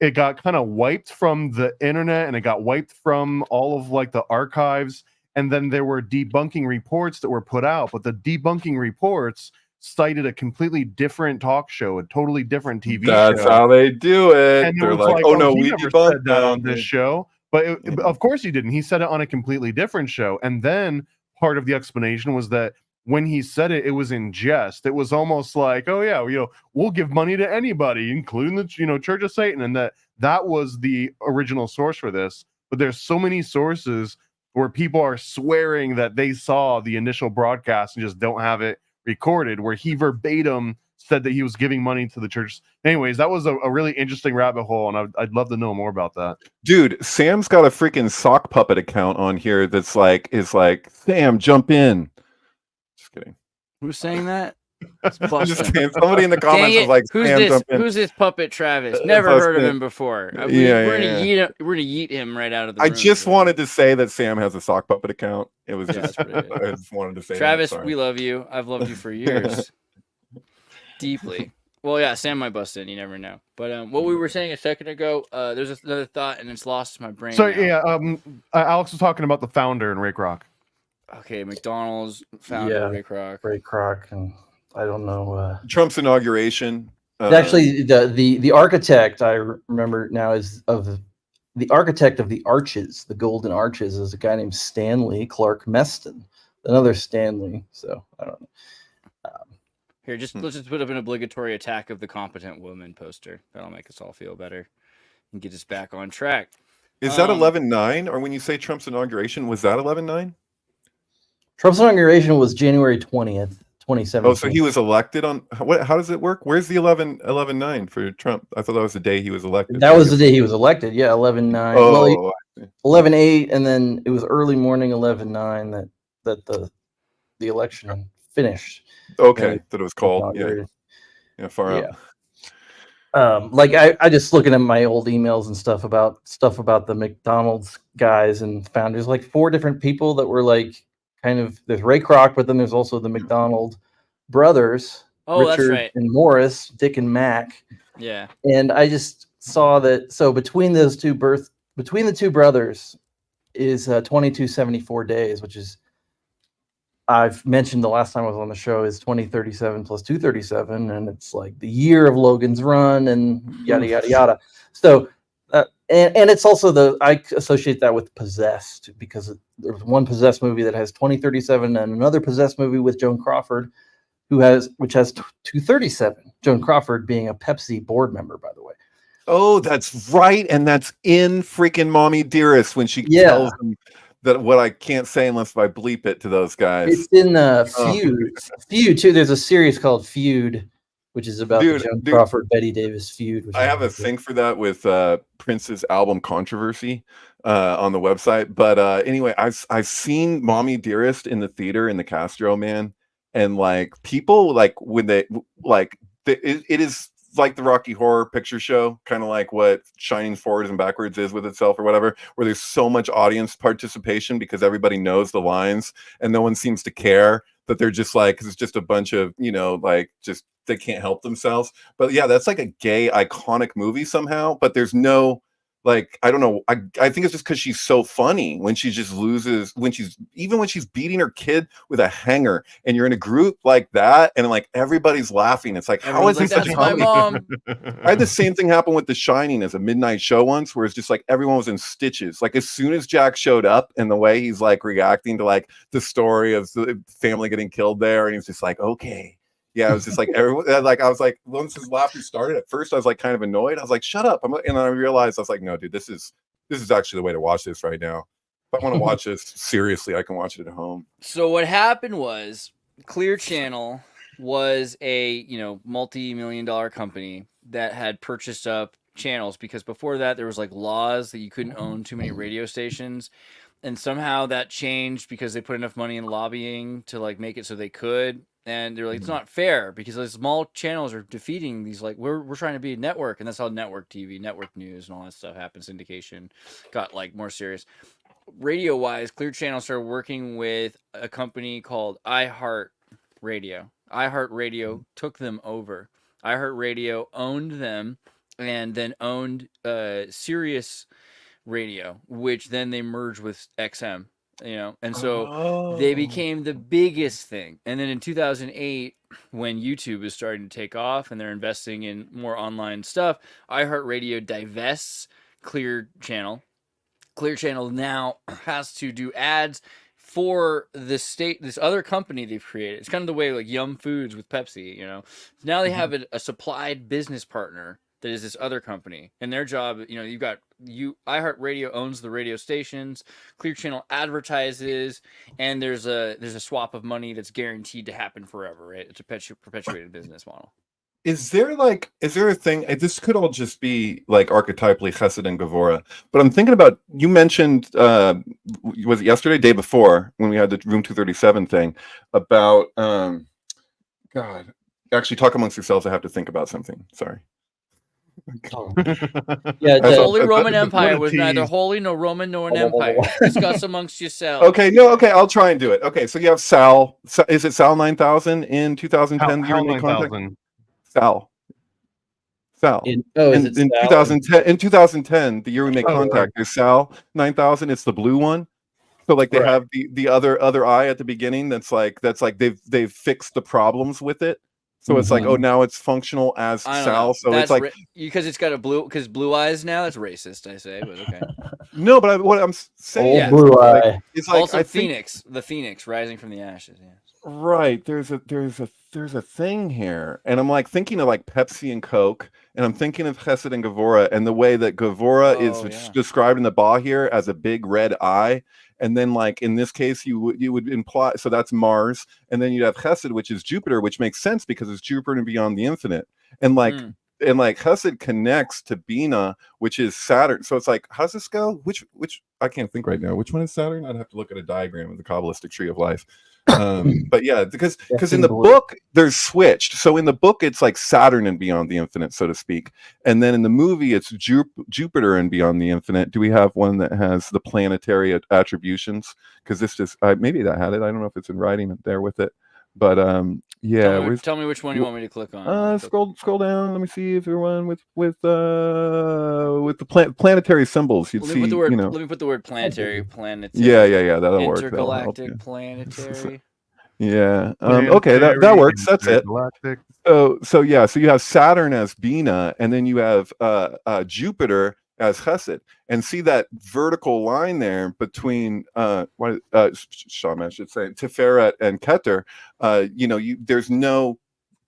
it got kind of wiped from the internet and it got wiped from all of like the archives. And then there were debunking reports that were put out, but the debunking reports cited a completely different talk show, a totally different TV That's show. how they do it. And it They're was like, like, oh no, he we never debunked said that on them. this show. But Yeah. of course he didn't. He said it on a completely different show. And then part of the explanation was that when he said it, it was in jest. It was almost like, oh yeah, we'll give money to anybody, including the Church of Satan, and that was the original source for this. But there's so many sources where people are swearing that they saw the initial broadcast and just don't have it recorded, where he verbatim said that he was giving money to the church. Anyways, that was a really interesting rabbit hole, and I'd love to know more about that. Dude, Sam's got a freaking sock puppet account on here that's like, Sam, jump in. Just kidding. Who's saying that? I'm just kidding. Somebody in the comments was like, who's Sam, this? jump in. Who's this puppet Travis? Never Busted. heard of him before. We're gonna yeet him right out of the room. I just wanted to say that Sam has a sock puppet account. It was Yeah, just, that's pretty good. I just wanted to say Travis, that. we love you. I've loved you for years. Deeply. Well, yeah, Sam might bust in. You never know. But what we were saying a second ago, there's another thought, and it's lost my brain. So now. yeah, Alex was talking about the founder and Ray Kroc. Okay, McDonald's founder Ray Kroc. Ray Kroc, and I don't know. Trump's inauguration. Actually, the architect I remember now is of the architect of the arches, the golden arches, is a guy named Stanley Clark Meston, another Stanley. So I don't know. Here, let's just put up an obligatory attack of the competent woman poster. That'll make us all feel better and get us back on track. Is that 11/9? Or when you say Trump's inauguration, was that 11/9? Trump's inauguration was January 20th, 2017. Oh, so he was elected on what? How does it work? Where's the 11/9 for Trump? I thought that was the day he was elected. That was the day he was elected. Yeah, 11/9. Oh, well, 11/8, and then it was early morning 11/9 that the election finished. Okay, that it was called. Yeah, far out. Like I just looking at my old emails and stuff about the McDonald's guys and founders, like 4 different people that were like kind of, there's Ray Kroc, but then there's also the McDonald brothers, Richard that's right. and Morris, Dick and Mac. Yeah. And I just saw that, so between the two brothers is 2274 days, which is, I've mentioned the last time I was on the show, is 2037 plus 237, and it's like the year of Logan's Run and yada yada yada. So, and it's also I associate that with Possessed, because there's one Possessed movie that has 2037 and another Possessed movie with Joan Crawford, which has 237. Joan Crawford being a Pepsi board member, by the way. Oh, that's right, and that's in freaking Mommy Dearest when she tells them that what I can't say unless I bleep it to those guys. It's in Feud too. There's a series called Feud, which is about the Joan Crawford Betty Davis feud. I have a thing for that with Prince's album Controversy on the website. But anyway, I've seen Mommy Dearest in the theater in the Castro, man, and like people like when they like it is like the Rocky Horror Picture Show, kind of like what Shining Forwards and Backwards is with itself or whatever, where there's so much audience participation because everybody knows the lines and no one seems to care, that they're just like, because it's just a bunch of, like just they can't help themselves. But yeah, that's like a gay iconic movie somehow, but there's no, like, I don't know. I think it's just because she's so funny when she just loses, when she's beating her kid with a hanger, and you're in a group like that, and like everybody's laughing. It's like, how is it such a comedy? I had the same thing happen with The Shining as a midnight show once, where it's just like everyone was in stitches. Like as soon as Jack showed up and the way he's like reacting to like the story of the family getting killed there, and he was just like, okay. Yeah, it was just like everyone. Like I was like, once his laughter started, at first I was like kind of annoyed. I was like, "Shut up!" And then I realized I was like, "No, dude, this is actually the way to watch this right now. If I want to watch this seriously, I can watch it at home." So what happened was, Clear Channel was a multi-million-dollar company that had purchased up channels, because before that there was like laws that you couldn't own too many radio stations, and somehow that changed because they put enough money in lobbying to like make it so they could. And they're like, it's not fair because those small channels are defeating these. Like, we're trying to be a network, and that's how network TV, network news, and all that stuff happens. Syndication got like more serious. Radio wise, Clear Channel started working with a company called iHeartRadio. iHeartRadio took them over. iHeartRadio owned them, and then owned Sirius Radio, which then they merged with XM. And so they became the biggest thing. And then in 2008, when YouTube is starting to take off and they're investing in more online stuff, iHeartRadio divests Clear Channel. Clear Channel now has to do ads for this other company they've created. It's kind of the way like Yum Foods with Pepsi, Now they have a supplied business partner that is this other company, and their job, iHeartRadio owns the radio stations, Clear Channel advertises, and there's a swap of money that's guaranteed to happen forever, right? It's a perpetuated business model. Is there a thing? This could all just be like archetypally Chesed and Gevurah, but I'm thinking about, you mentioned, was it yesterday, day before, when we had the Room 237 thing about, God, actually talk amongst yourselves. I have to think about something. Sorry. Yeah, The Holy Roman Empire was neither holy nor Roman nor an empire. Discuss amongst yourselves. Okay, I'll try and do it. Okay, so you have Sal. Is it Sal 9000 in 2010? Hal 9000. Sal. In 2010, the year we make contact, there's Sal 9000. It's the blue one. So like they have the other eye at the beginning. That's like they've fixed the problems with it. So it's like, now it's functional as Sal. So that's it's like because it's got blue eyes now. That's racist, I say, but okay. No, but what I'm saying blue eye. It's like also the phoenix rising from the ashes. Yeah. Right. There's a thing here, and I'm like thinking of like Pepsi and Coke, and I'm thinking of Chesed and Gevurah, and the way that Gevurah is described in the Ba here as a big red eye. And then, like in this case, you would imply, so that's Mars, and then you'd have Chesed, which is Jupiter, which makes sense because it's Jupiter and beyond the infinite, and like Chesed connects to Bina, which is Saturn. So it's like, how does this go? Which I can't think right now. Which one is Saturn? I'd have to look at a diagram of the Kabbalistic tree of life. But yeah, because in the book there's switched. So in the book it's like Saturn and beyond the infinite, so to speak, and then in the movie it's Jupiter and beyond the infinite. Do we have one that has the planetary attributions? Because this just maybe that had it. I don't know if it's in writing there with it, but tell me which one you want me to click on. Scroll down. Let me see if there one with the planetary symbols. You'd see. Let me put the word planetary. Yeah. That'll work. Intergalactic, planetary. Yeah. Okay. That works. That's it. So you have Saturn as Bina, and then you have Jupiter as Chesed, and see that vertical line there between Shama, I should say, Tiferet and Keter. There's no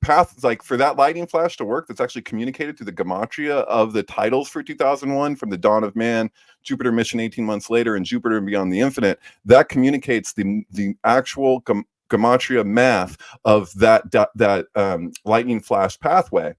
path like for that lightning flash to work that's actually communicated through the gematria of the titles for 2001, from the dawn of man, Jupiter mission 18 months later, and Jupiter and beyond the infinite. That communicates the actual gematria math of that lightning flash pathway.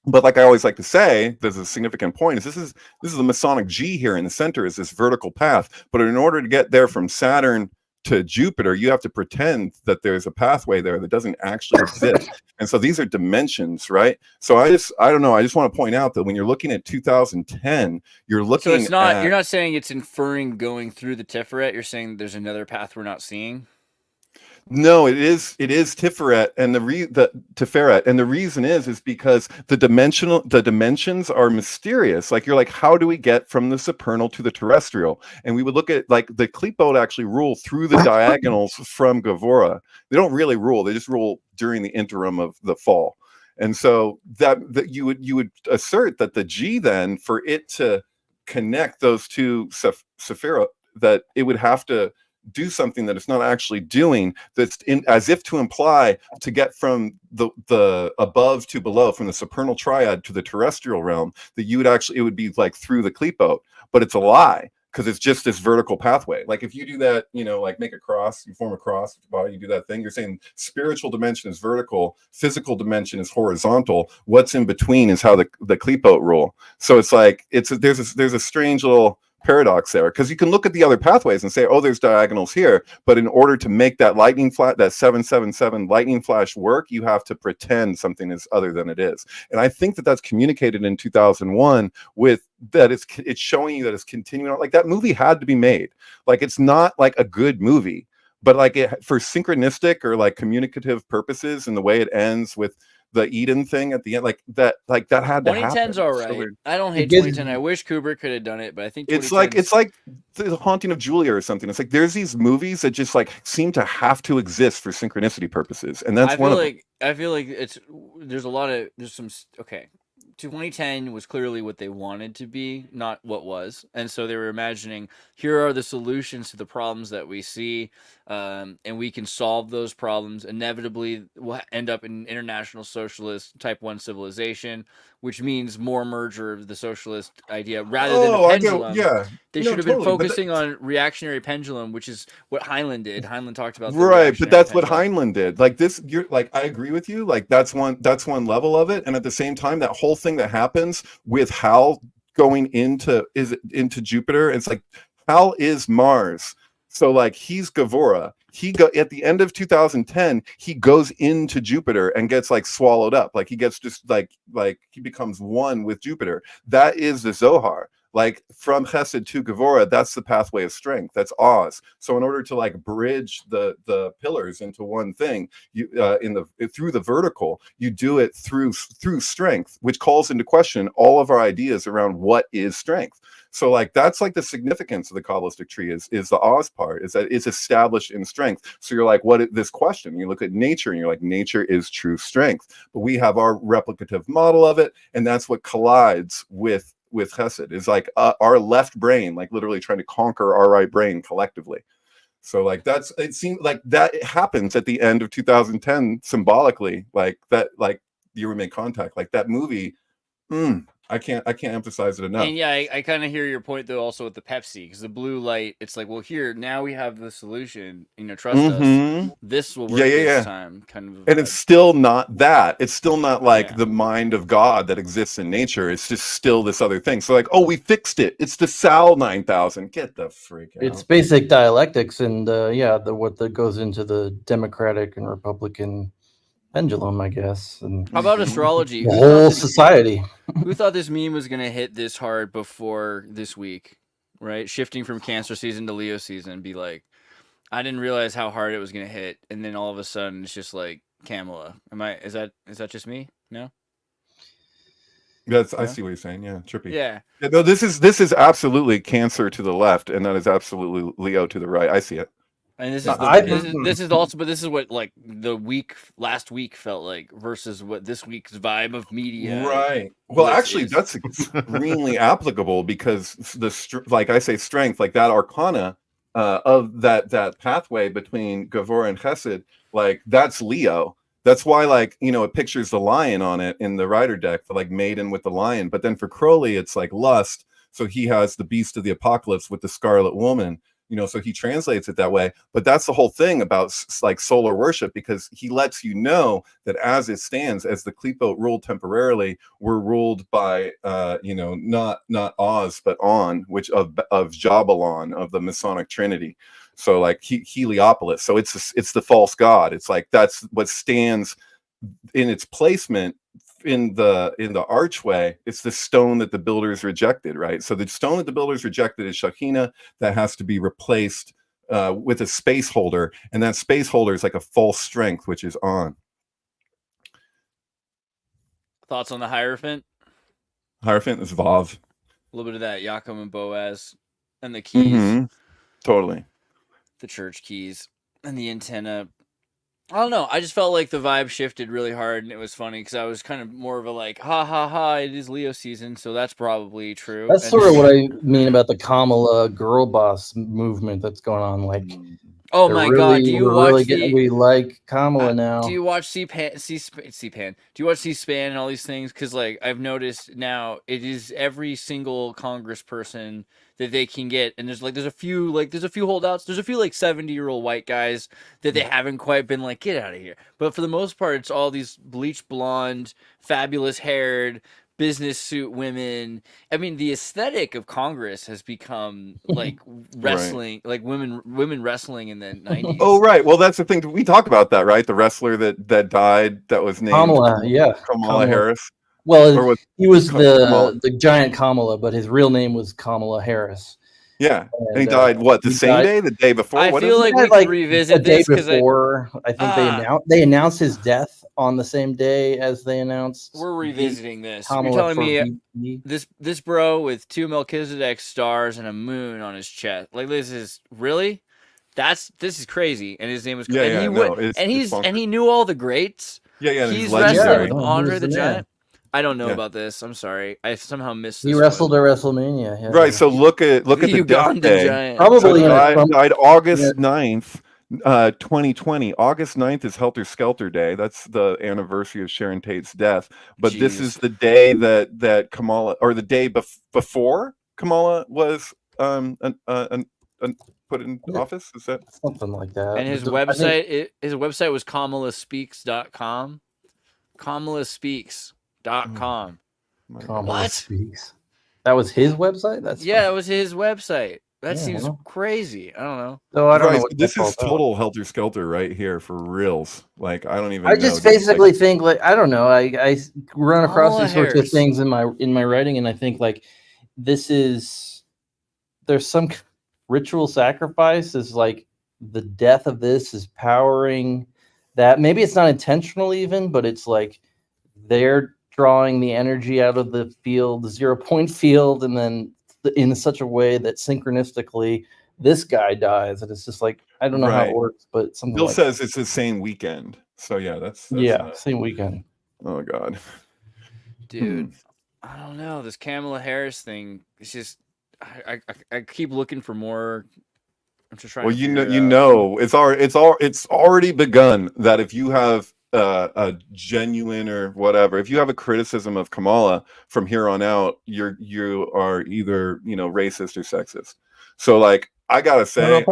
But like I always like to say, there's a significant point. This is the Masonic G here in the center, is this vertical path. But in order to get there from Saturn to Jupiter, you have to pretend that there's a pathway there that doesn't actually exist. And so these are dimensions, right? So I don't know. I just want to point out that when you're looking at 2010, you're looking. So it's not. You're not saying it's inferring going through the Tiferet. You're saying there's another path we're not seeing. No, it is Tiferet, and the Tiferet, and the reason is because the dimensions are mysterious. Like you're like, how do we get from the supernal to the terrestrial? And we would look at like the Klipot actually rule through the diagonals from Gevurah. They don't really rule; they just rule during the interim of the fall. And so that you would assert that the G then, for it to connect those two Sephirot, that it would have to do something that it's not actually doing, that's as if to imply to get from the above to below, from the supernal triad to the terrestrial realm, that it would be like through the Klipot, but it's a lie, because it's just this vertical pathway. Like if you do that, like make a cross, you form a cross with your body, you do that thing, you're saying spiritual dimension is vertical, physical dimension is horizontal, what's in between is how the Klipot rule. So it's like there's a strange little paradox there, because you can look at the other pathways and say, oh, there's diagonals here, but in order to make that lightning flash, that 777 lightning flash work, you have to pretend something is other than it is. And I think that that's communicated in 2001 with that it's showing you that it's continuing on. Like that movie had to be made. Like it's not like a good movie, but like for synchronistic or like communicative purposes, and the way it ends with the Eden thing at the end, like that had to happen. 2010's all right. So I don't hate gives- 2010. I wish Kubrick could have done it, but I think it's 2010's like the Haunting of Julia or something. It's like there's these movies that just like seem to have to exist for synchronicity purposes, and that's one of them. I feel like there's some okay. 2010 was clearly what they wanted to be, not what was, and so they were imagining here are the solutions to the problems that we see, and we can solve those problems. Inevitably, we'll end up in international socialist type 1 civilization, which means more merger of the socialist idea rather than a pendulum. They should have been focusing on reactionary pendulum, which is what Heinlein did. Heinlein talked about right, but that's pendulum. what Heinlein did. Like this, you're like, I agree with you. Like that's one level of it, and at the same time, that whole thing that happens with Hal going into Jupiter, it's like Hal is Mars, so like he's Gavora. At the end of 2010, he goes into Jupiter and gets like swallowed up. Like he gets just like he becomes one with Jupiter. That is the Zohar. Like from Chesed to Gevurah, that's the pathway of strength. That's Oz. So in order to like bridge the pillars into one thing, you through the vertical, you do it through strength, which calls into question all of our ideas around what is strength. So like that's like the significance of the Kabbalistic tree is the Oz part, is that it's established in strength. So you're like, what is this question? You look at nature and you're like, nature is true strength. But we have our replicative model of it, and that's what collides with Chesed, is like our left brain, like literally trying to conquer our right brain collectively. So like it seems like that happens at the end of 2010 symbolically, like that, like you remain contact, like that movie. I can't emphasize it enough. And yeah, I kind of hear your point though, also with the Pepsi, because the blue light, it's like, well, here now we have the solution. Trust us. This will work this time. Kind of, and it's still not that. It's still not like the mind of God that exists in nature. It's just still this other thing. So like, oh, we fixed it. It's the Sal 9000. Get the freak out. It's basic dialectics, and what that goes into the Democratic and Republican pendulum, I guess. And how about astrology? The whole society. Who thought this meme was going to hit this hard before this week, right? Shifting from Cancer season to Leo season, be like, I didn't realize how hard it was going to hit, and then all of a sudden it's just like Kamala. Is that just me? No. I see what you're saying. Yeah, trippy. Yeah. No, this is absolutely Cancer to the left, and that is absolutely Leo to the right. I see it. And this is also, but this is what like last week felt like versus what this week's vibe of media. Right. Well, actually, that's extremely applicable because like I say, strength, like that arcana of that pathway between Gavor and Chesed, like that's Leo. That's why, like, it pictures the lion on it in the rider deck, like maiden with the lion. But then for Crowley, it's like lust. So he has the beast of the apocalypse with the scarlet woman. So he translates it that way. But that's the whole thing about like solar worship, because he lets you know that as it stands, as the Klipot ruled temporarily, we're ruled by, not Oz, but On, which of Jabalon, of the Masonic Trinity. So like Heliopolis. So it's the false god. It's like that's what stands in its placement in the archway. It's the stone that the builders rejected, right? So the stone that the builders rejected is Shekhinah, that has to be replaced with a space holder, and that space holder is like a false strength, which is On. Thoughts on the Hierophant? Hierophant is Vav. A little bit of that Yaakov and Boaz, and the keys. Totally. The church keys and the antenna. I don't know. I just felt like the vibe shifted really hard, and it was funny because I was kind of more of a like, ha ha ha, it is Leo season, so that's probably true. That's sort of what I mean about the Kamala girl boss movement that's going on. Like, oh my god, do you watch we like Kamala now? Do you watch C-SPAN? Do you watch C-SPAN and all these things? Because like I've noticed now, it is every single congressperson that they can get, and there's a few holdouts. There's a few like 70-year-old white guys that they haven't quite been like, get out of here. But for the most part, it's all these bleach blonde, fabulous haired business suit women. I mean, the aesthetic of Congress has become like wrestling, like women wrestling in the 90s. Oh, right. Well, that's the thing. We talk about that, right? The wrestler that died, that was named Kamala Harris. Well, he was the giant Kamala, but his real name was Kamala Harris. Yeah, and he died what, the same day, the day before? I What feel is like it? we could revisit a day this because before. I think they announced his death on the same day as they announced. we're revisiting this. You're Kamala telling me VP. this bro with 2 Melchizedek stars and a moon on his chest. Like, this is really, this is crazy. And his name was and he knew all the greats. Yeah, he's legendary. wrestling with Andre the Giant. I don't know about this. I'm sorry. I somehow missed this. He wrestled at WrestleMania. Yeah. Right. So look at the Ugandan death day. Giant. Probably died August 9th, 2020. August 9th is Helter Skelter Day. That's the anniversary of Sharon Tate's death. But this is the day that Kamala, or the day before Kamala was put in office. Is that something like that? And his website was kamalaspeaks.com. kamalaspeaks.com. Kamala Speaks. That was his website? That was his website. That seems crazy. I don't know. So I don't know. This is total Helter Skelter right here for reals. Like, I don't even. I just basically think, like, I don't know. I run across these sorts of things in my writing, and I think, like, there's some ritual sacrifice is like the death of this is powering that. Maybe it's not intentional even, but it's like they're drawing the energy out of the field, the 0 point field, and then in such a way that synchronistically this guy dies. And it's just like, I don't know how it works, but something Bill says it's the same weekend. So yeah, that's same weekend. Oh God. Dude, I don't know. This Kamala Harris thing, it's just I keep looking for more. I'm just trying it's already begun that if you have a genuine or whatever, if you have a criticism of Kamala from here on out, you are either racist or sexist. So like, I gotta say,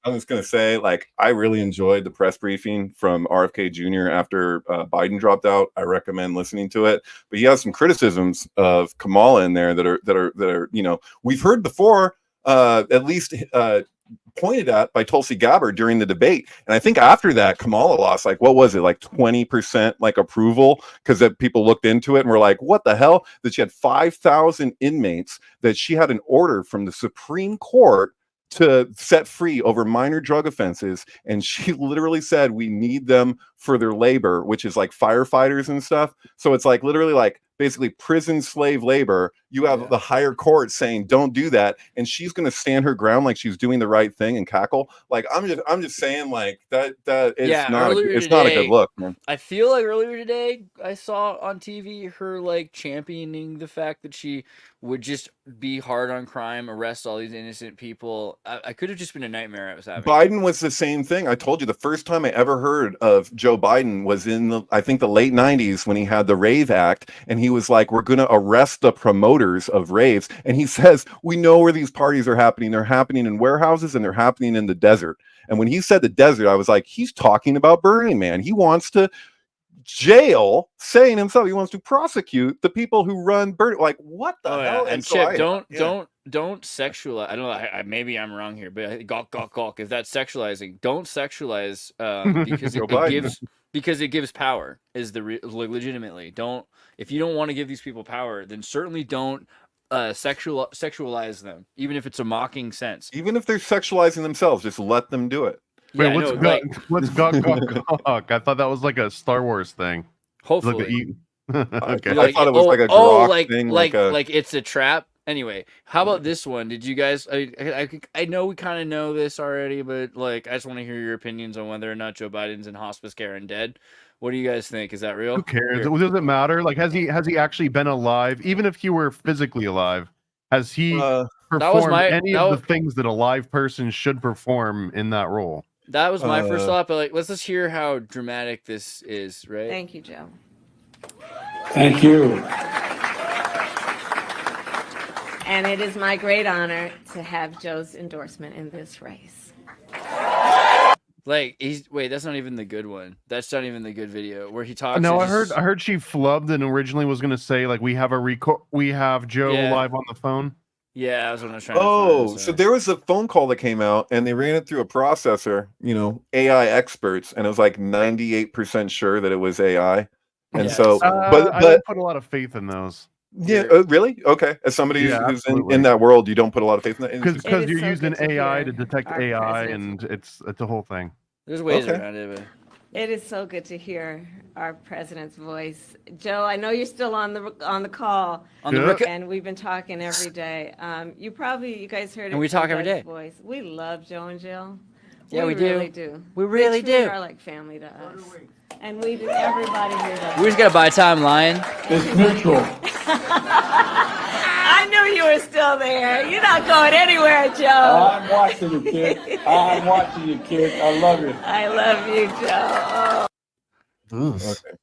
I'm just gonna say, like, I really enjoyed the press briefing from RFK Jr. after Biden dropped out. I recommend listening to it. But he has some criticisms of Kamala in there that are we've heard before, at least pointed at by Tulsi Gabbard during the debate. And I think after that, Kamala lost, like, what was it, like 20% like approval, because that people looked into it and were like, what the hell? That she had 5,000 inmates that she had an order from the Supreme Court to set free over minor drug offenses, and she literally said we need them for their labor, which is like firefighters and stuff. So it's like literally like basically prison slave labor. You have the higher court saying don't do that, and she's going to stand her ground like she's doing the right thing and cackle. Like, I'm just saying, like, that is not a good look, man. I feel like earlier today I saw on TV her like championing the fact that she would just be hard on crime, arrest all these innocent people. I could have just been a nightmare I was having. Biden was the same thing. I told you the first time I ever heard of Joe Biden was in I think the late 90s when he had the Rave Act, and he was like, we're going to arrest the promoters of raves. And he says, we know where these parties are happening. They're happening in warehouses and they're happening in the desert. And when he said the desert, I was like, he's talking about Burning Man. He wants to jail, saying himself, he wants to prosecute the people who run Burning. Like, what the hell? And so Chip, don't sexualize. I don't know. Maybe I'm wrong here, but gawk. If that's sexualizing, don't sexualize because it gives power. Is legitimately don't. If you don't want to give these people power, then certainly don't sexualize them, even if it's a mocking sense. Even if they're sexualizing themselves, just let them do it. Wait, what's gawk? I thought that was like a Star Wars thing. Hopefully. Okay. I thought it was like a grok thing, like it's a trap. Anyway, how about this one? Did you guys? I know we kind of know this already, but like, I just want to hear your opinions on whether or not Joe Biden's in hospice care and dead. What do you guys think? Is that real? Who cares? Does it matter? Like, has he actually been alive? Even if he were physically alive, has he performed any of the things that a live person should perform in that role? That was my first thought, but like, let's just hear how dramatic this is, right? Thank you, Joe. Thank you. And it is my great honor to have Joe's endorsement in this race. Like, that's not even the good one. That's not even the good video where he talks. No, I heard she flubbed and originally was going to say like we have Joe live on the phone. Yeah, that's what I was trying to find. So there was a phone call that came out and they ran it through a processor, AI experts, and it was like 98% sure that it was AI. And so, I don't put a lot of faith in those. Yeah, really? Okay. As somebody Yeah, who's absolutely. in that world, you don't put a lot of faith in that. Because It is you're so using good to AI hear to detect our AI, president. and it's a whole thing. There's ways Okay. around it. But... It is so good to hear our president's voice. Joe, I know you're still on the call, On the Yeah. record, and we've been talking every day. You guys heard it. And we from talk every Doug's day. Voice. We love Joe and Jill. Yeah, we do. really do. We really they truly do. are like family to us. And we do. Everybody here does. we just gotta buy time, Lion. It's neutral. I knew you were still there. You're not going anywhere, Joe. I'm watching you, kid. I'm watching you, kid. I love you. I love you, Joe. Ooh. Okay.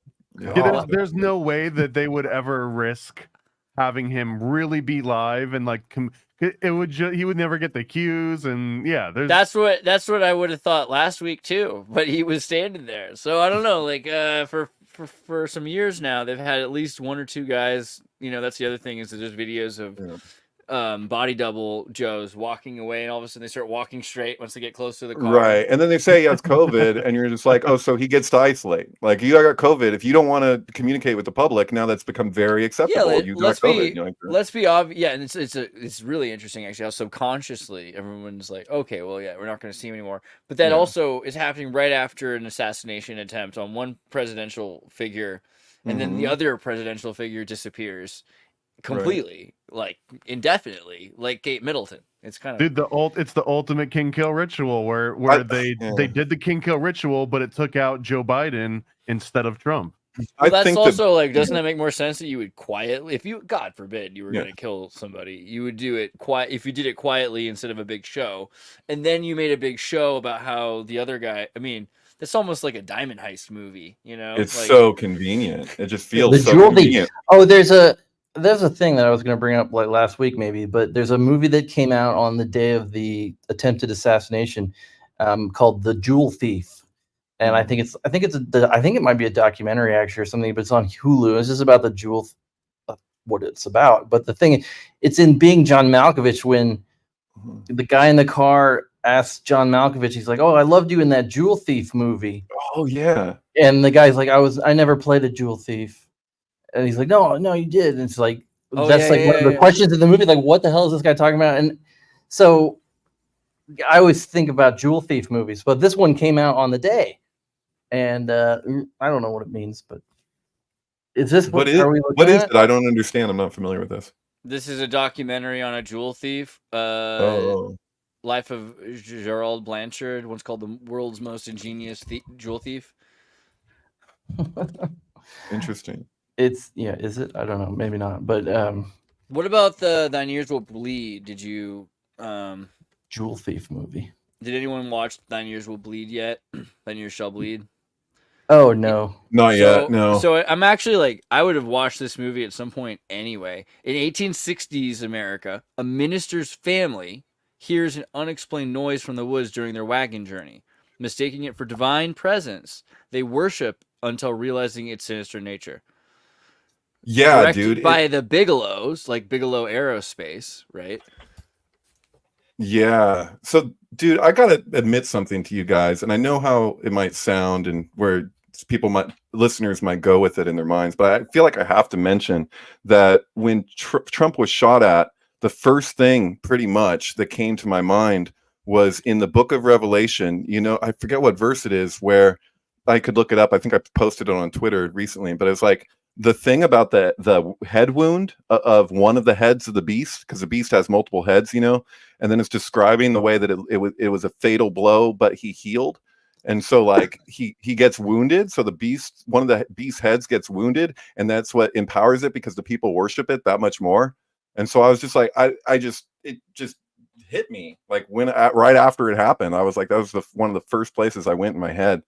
Yeah, there's no way that they would ever risk having him really be live and like it would he would never get the cues, and yeah, there's That's what I would have thought last week too. But he was standing there, so I don't know. Like for some years now, they've had at least one or two guys. You know, that's the other thing is that there's videos of body double Joes walking away, and all of a sudden they start walking straight once they get close to the car. Right. And then they say he has COVID, and you're just like, oh, so he gets to isolate. Like, you got COVID. If you don't want to communicate with the public, now that's become very acceptable. Yeah, You got COVID. You're like, let's be obvious. Yeah, and it's really interesting actually how subconsciously everyone's like, okay, well, yeah, we're not going to see him anymore. But that also is happening right after an assassination attempt on one presidential figure, and then the other presidential figure disappears completely, like indefinitely, like Kate Middleton. It's kind of it's the ultimate king kill ritual where they did the king kill ritual, but it took out Joe Biden instead of Trump. Well, that's also like, doesn't that make more sense that you would quietly, if you, God forbid, you were going to kill somebody, you would do it quiet. If you did it quietly instead of a big show, and then you made a big show about how the other guy. I mean, that's almost like a diamond heist movie, you know? it's like, so convenient. It just feels The so jewel convenient. thief. Oh, there's a thing that I was going to bring up like last week maybe, but there's a movie that came out on the day of the attempted assassination called The Jewel Thief. And I think it might be a documentary actually or something, but it's on Hulu. It's just about the jewel, what it's about. But the thing, it's in Being John Malkovich when the guy in the car asks John Malkovich, he's like, "Oh, I loved you in that Jewel Thief movie." Oh yeah. And the guy's like, I never played a jewel thief. And he's like, no, you did. And it's like, one of the questions in the movie, like, what the hell is this guy talking about? And so I always think about jewel thief movies, but this one came out on the day. And I don't know what it means, but is this what is it? I don't understand. I'm not familiar with this. This is a documentary on a jewel thief. Life of Gerald Blanchard, once called the world's most ingenious jewel thief. Interesting. Is it? I don't know. Maybe not. But what about the 9 Years Will Bleed? Did you jewel thief movie? Did anyone watch 9 Years Will Bleed yet? 9 Years Shall Bleed. Oh no, not yet. No. So I'm actually like, I would have watched this movie at some point anyway. In 1860s America, a minister's family hears an unexplained noise from the woods during their wagon journey. Mistaking it for divine presence, they worship until realizing its sinister nature. Yeah, Directed dude. by the Bigelows, like Bigelow Aerospace, right? Yeah. So, dude, I gotta admit something to you guys, and I know how it might sound and where listeners might go with it in their minds, but I feel like I have to mention that when Trump was shot at, the first thing pretty much that came to my mind was in the book of Revelation. You know, I forget what verse it is, where I could look it up. I think I posted it on Twitter recently, but it's like the thing about the head wound of one of the heads of the beast, because the beast has multiple heads, you know, and then it's describing the way that it was a fatal blow, but he healed. And so like he gets wounded. So one of the beast's heads gets wounded, and that's what empowers it because the people worship it that much more. And so I was just like, it just hit me like right after it happened. I was like, that was one of the first places I went in my head.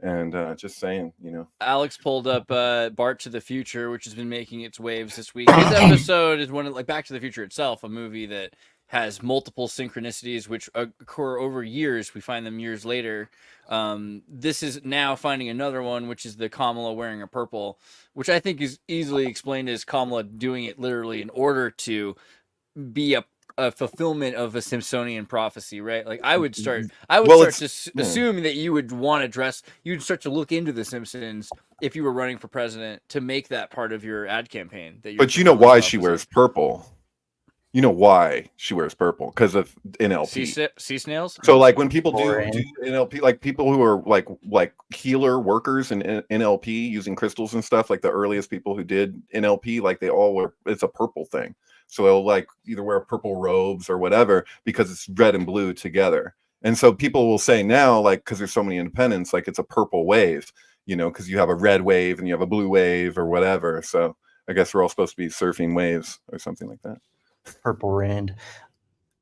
And just saying, you know. Alex pulled up Bart to the Future, which has been making its waves this week. His episode is one of, like, Back to the Future itself, a movie that has multiple synchronicities, which occur over years. We find them years later. This is now finding another one, which is the Kamala wearing a purple, which I think is easily explained as Kamala doing it literally in order to be a fulfillment of a Simpsonian prophecy, right? Like I would start to assume that you would want to dress. You'd start to look into the Simpsons if you were running for president to make that part of your ad campaign. But you know why she wears purple? You know why she wears purple? Because of NLP. Sea snails. So like when people do NLP, like people who are like healer workers in NLP using crystals and stuff, like the earliest people who did NLP, like they all wear, it's a purple thing. So they'll like either wear purple robes or whatever because it's red and blue together. And so people will say now, like, because there's so many independents, like it's a purple wave, you know, because you have a red wave and you have a blue wave or whatever. So I guess we're all supposed to be surfing waves or something like that. Purple rain.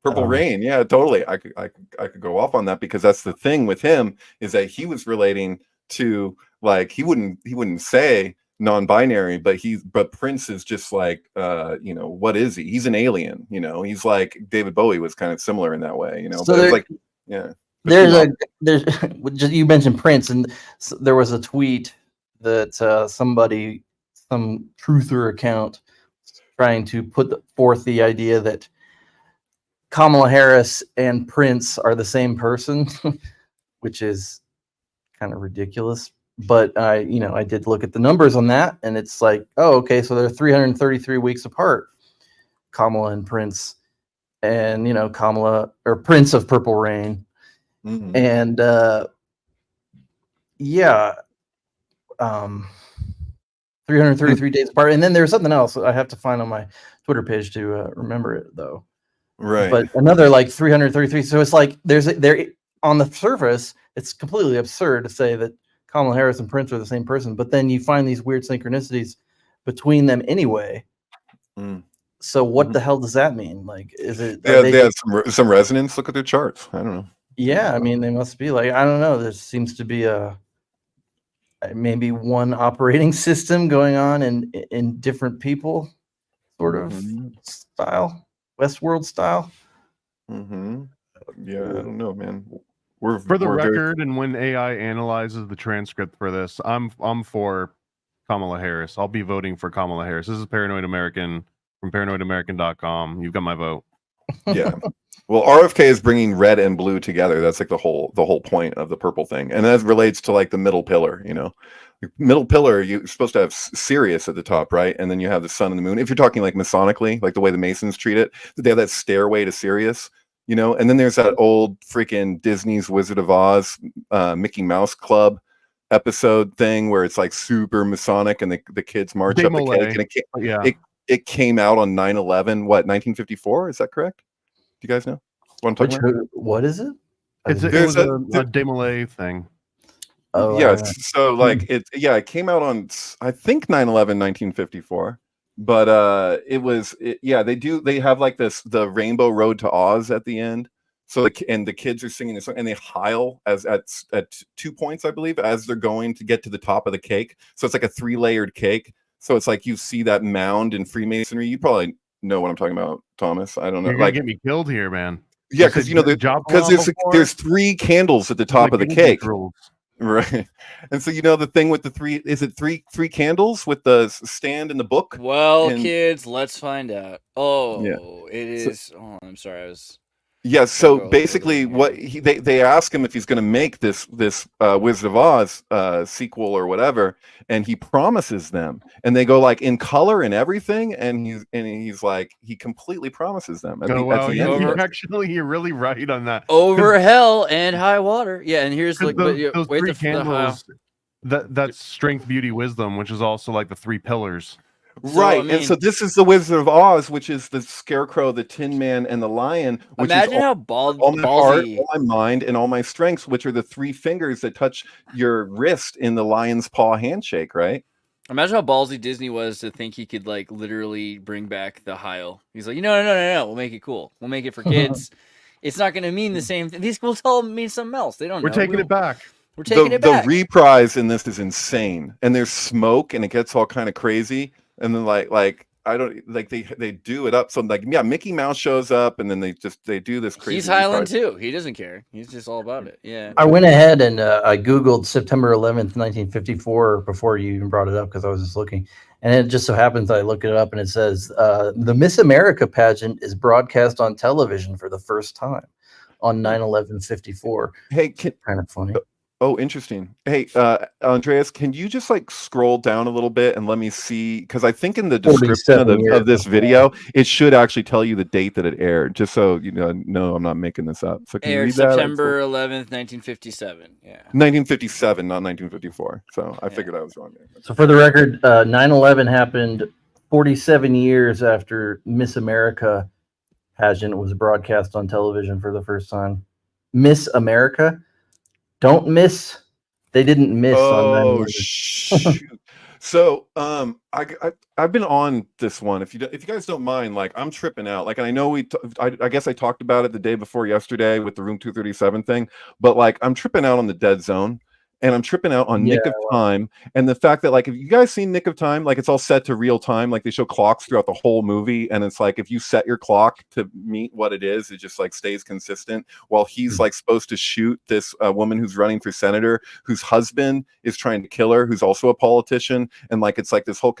Rain, yeah, totally. I could go off on that because that's the thing with him is that he was relating to like he wouldn't say non-binary, but Prince is just like you know, what is he? He's an alien, you know. He's like David Bowie was kind of similar in that way, you know. So but it's like yeah. There's you mentioned Prince, and there was a tweet that some truther account trying to put forth the idea that Kamala Harris and Prince are the same person, which is kind of ridiculous. But I did look at the numbers on that, and it's like, oh, okay, so they're 333 weeks apart, Kamala and Prince, and Kamala or Prince of Purple Rain, and 333 days apart. And then there's something else I have to find on my Twitter page to remember it though. Right. But another like 333. So it's like there on the surface, it's completely absurd to say that Kamala Harris and Prince are the same person, but then you find these weird synchronicities between them anyway. So what the hell does that mean? Like, is it? They have some resonance. Look at their charts. I don't know. Yeah, I mean, they must be like, I don't know. There seems to be maybe one operating system going on in different people, sort of style, Westworld style. Yeah, I don't know, man. For the record, and when AI analyzes the transcript for this, I'm for Kamala Harris. I'll be voting for Kamala Harris. This is Paranoid American from paranoidamerican.com. You've got my vote. Yeah. Well, RFK is bringing red and blue together. That's like the whole point of the purple thing, and that relates to like the middle pillar. You know, the middle pillar, you're supposed to have Sirius at the top, right? And then you have the sun and the moon. If you're talking like Masonically, like the way the Masons treat it, they have that stairway to Sirius. You know, and then there's that old freaking Disney's Wizard of Oz, Mickey Mouse Club episode thing where it's like super Masonic and the kids march up the cake. And it came out on 9/11. What, 1954? Is that correct? Do you guys know what I'm talking about? What is it? It was a Desmoulins thing. Oh, yes. So like it came out on I think 9/11, 1954. But they have like the Rainbow Road to Oz at the end. So the kids are singing this song and they heil at 2 points, I believe, as they're going to get to the top of the cake. So it's like a 3-layered cake. So it's like you see that mound in Freemasonry. You probably know what I'm talking about, Thomas. I don't know. You're gonna get me killed here, man. Yeah, because there's 3 candles at the top of the cake. Right. And so the thing with the three candles with the stand in the book? Well, kids, let's find out. It is. I'm sorry. Yeah, so basically what they ask him if he's going to make this Wizard of Oz sequel or whatever, and he promises them, and they go like in color and everything, and he's like he completely promises them. You're really right on that. Over hell and high water. Yeah, and here's like those 3 candles. That's strength, beauty, wisdom, which is also like the 3 pillars. Right, and so this is the Wizard of Oz, which is the Scarecrow, the Tin Man, and the Lion. Which imagine is how all my heart, all my mind, and all my strengths, which are the 3 fingers that touch your wrist in the lion's paw handshake. Right. Imagine how ballsy Disney was to think he could like literally bring back the Heil. He's like, no, we'll make it cool. We'll make it for kids. It's not going to mean the same thing. These will tell them mean something else. They don't know. We're taking it back. We're taking it back. The reprise in this is insane, and there's smoke, and it gets all kind of crazy. And then like I don't like they do it up. So like Mickey Mouse shows up, and then they do this crazy. He's Highland too. He doesn't care. He's just all about it. Yeah. I went ahead and I googled September 11th, 1954 before you even brought it up because I was just looking, And it just so happens I look it up and it says the Miss America pageant is broadcast on television for the first time on 9/11/54. Hey, Kind of funny. oh, interesting. Hey, Andreas, can you just like scroll down a little bit and let me see? Because I think in the description of this video, it should actually tell you the date that it aired, just so you know. No, I'm not making this up. So can you Aired read that? September 11th, 1957. Yeah. 1957, not 1954. So I figured I was wrong there. So for the record, 9/11 happened 47 years after Miss America pageant was broadcast on television for the first time. Miss America. Don't miss. They didn't miss on 9/11. Shoot. So I've been on this one. If you guys don't mind, like I'm tripping out. Like, and I know I guess I talked about it the day before yesterday with the Room 237 thing, but like I'm tripping out on the Dead Zone. And I'm tripping out on Nick of Time and the fact that, like, if you guys seen Nick of Time, like it's all set to real time, like they show clocks throughout the whole movie, and it's like if you set your clock to meet what it is, it just like stays consistent. While he's like supposed to shoot this woman who's running for senator, whose husband is trying to kill her, who's also a politician, and like it's like this whole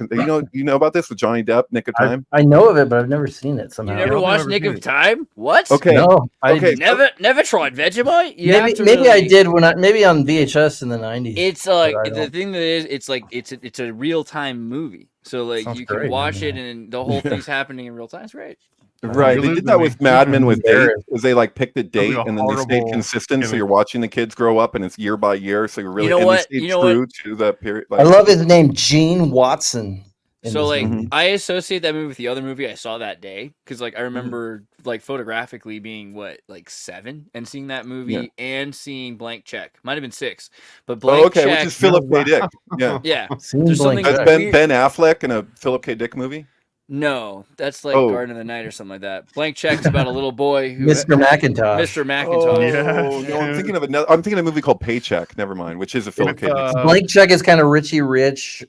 you know about this with Johnny Depp, Nick of Time. I know of it, but I've never seen it somehow. You never watched Nick of Time? What? Okay. No, okay. Never tried Vegemite? Maybe I did maybe on VHS in the 90s. It's like the thing that is, it's like it's a real time movie. So like you can watch it and the whole thing's happening in real time. It's great. Right, they did that with Mad Men with date, because they like picked a date and then they stayed consistent. So you're watching the kids grow up, and it's year by year. So you're really true to the period. Like, I love his name, Gene Watson. So like I associate that movie with the other movie I saw that day, because like I remember like photographically being like 7 and seeing that movie and seeing Blank Check. Might have been 6, but Blank Check, which is Philip K. Dick. Yeah. There's something Ben Affleck in a Philip K. Dick movie. No, that's like Garden of the Night or something like that. Blank Check's about a little boy who Mr. McIntosh. Mr. McIntosh. Oh, no, I'm thinking of another. I'm thinking of a movie called Paycheck. Never mind, which is a Philip K. Dick. Blank Check is kind of Richie Rich.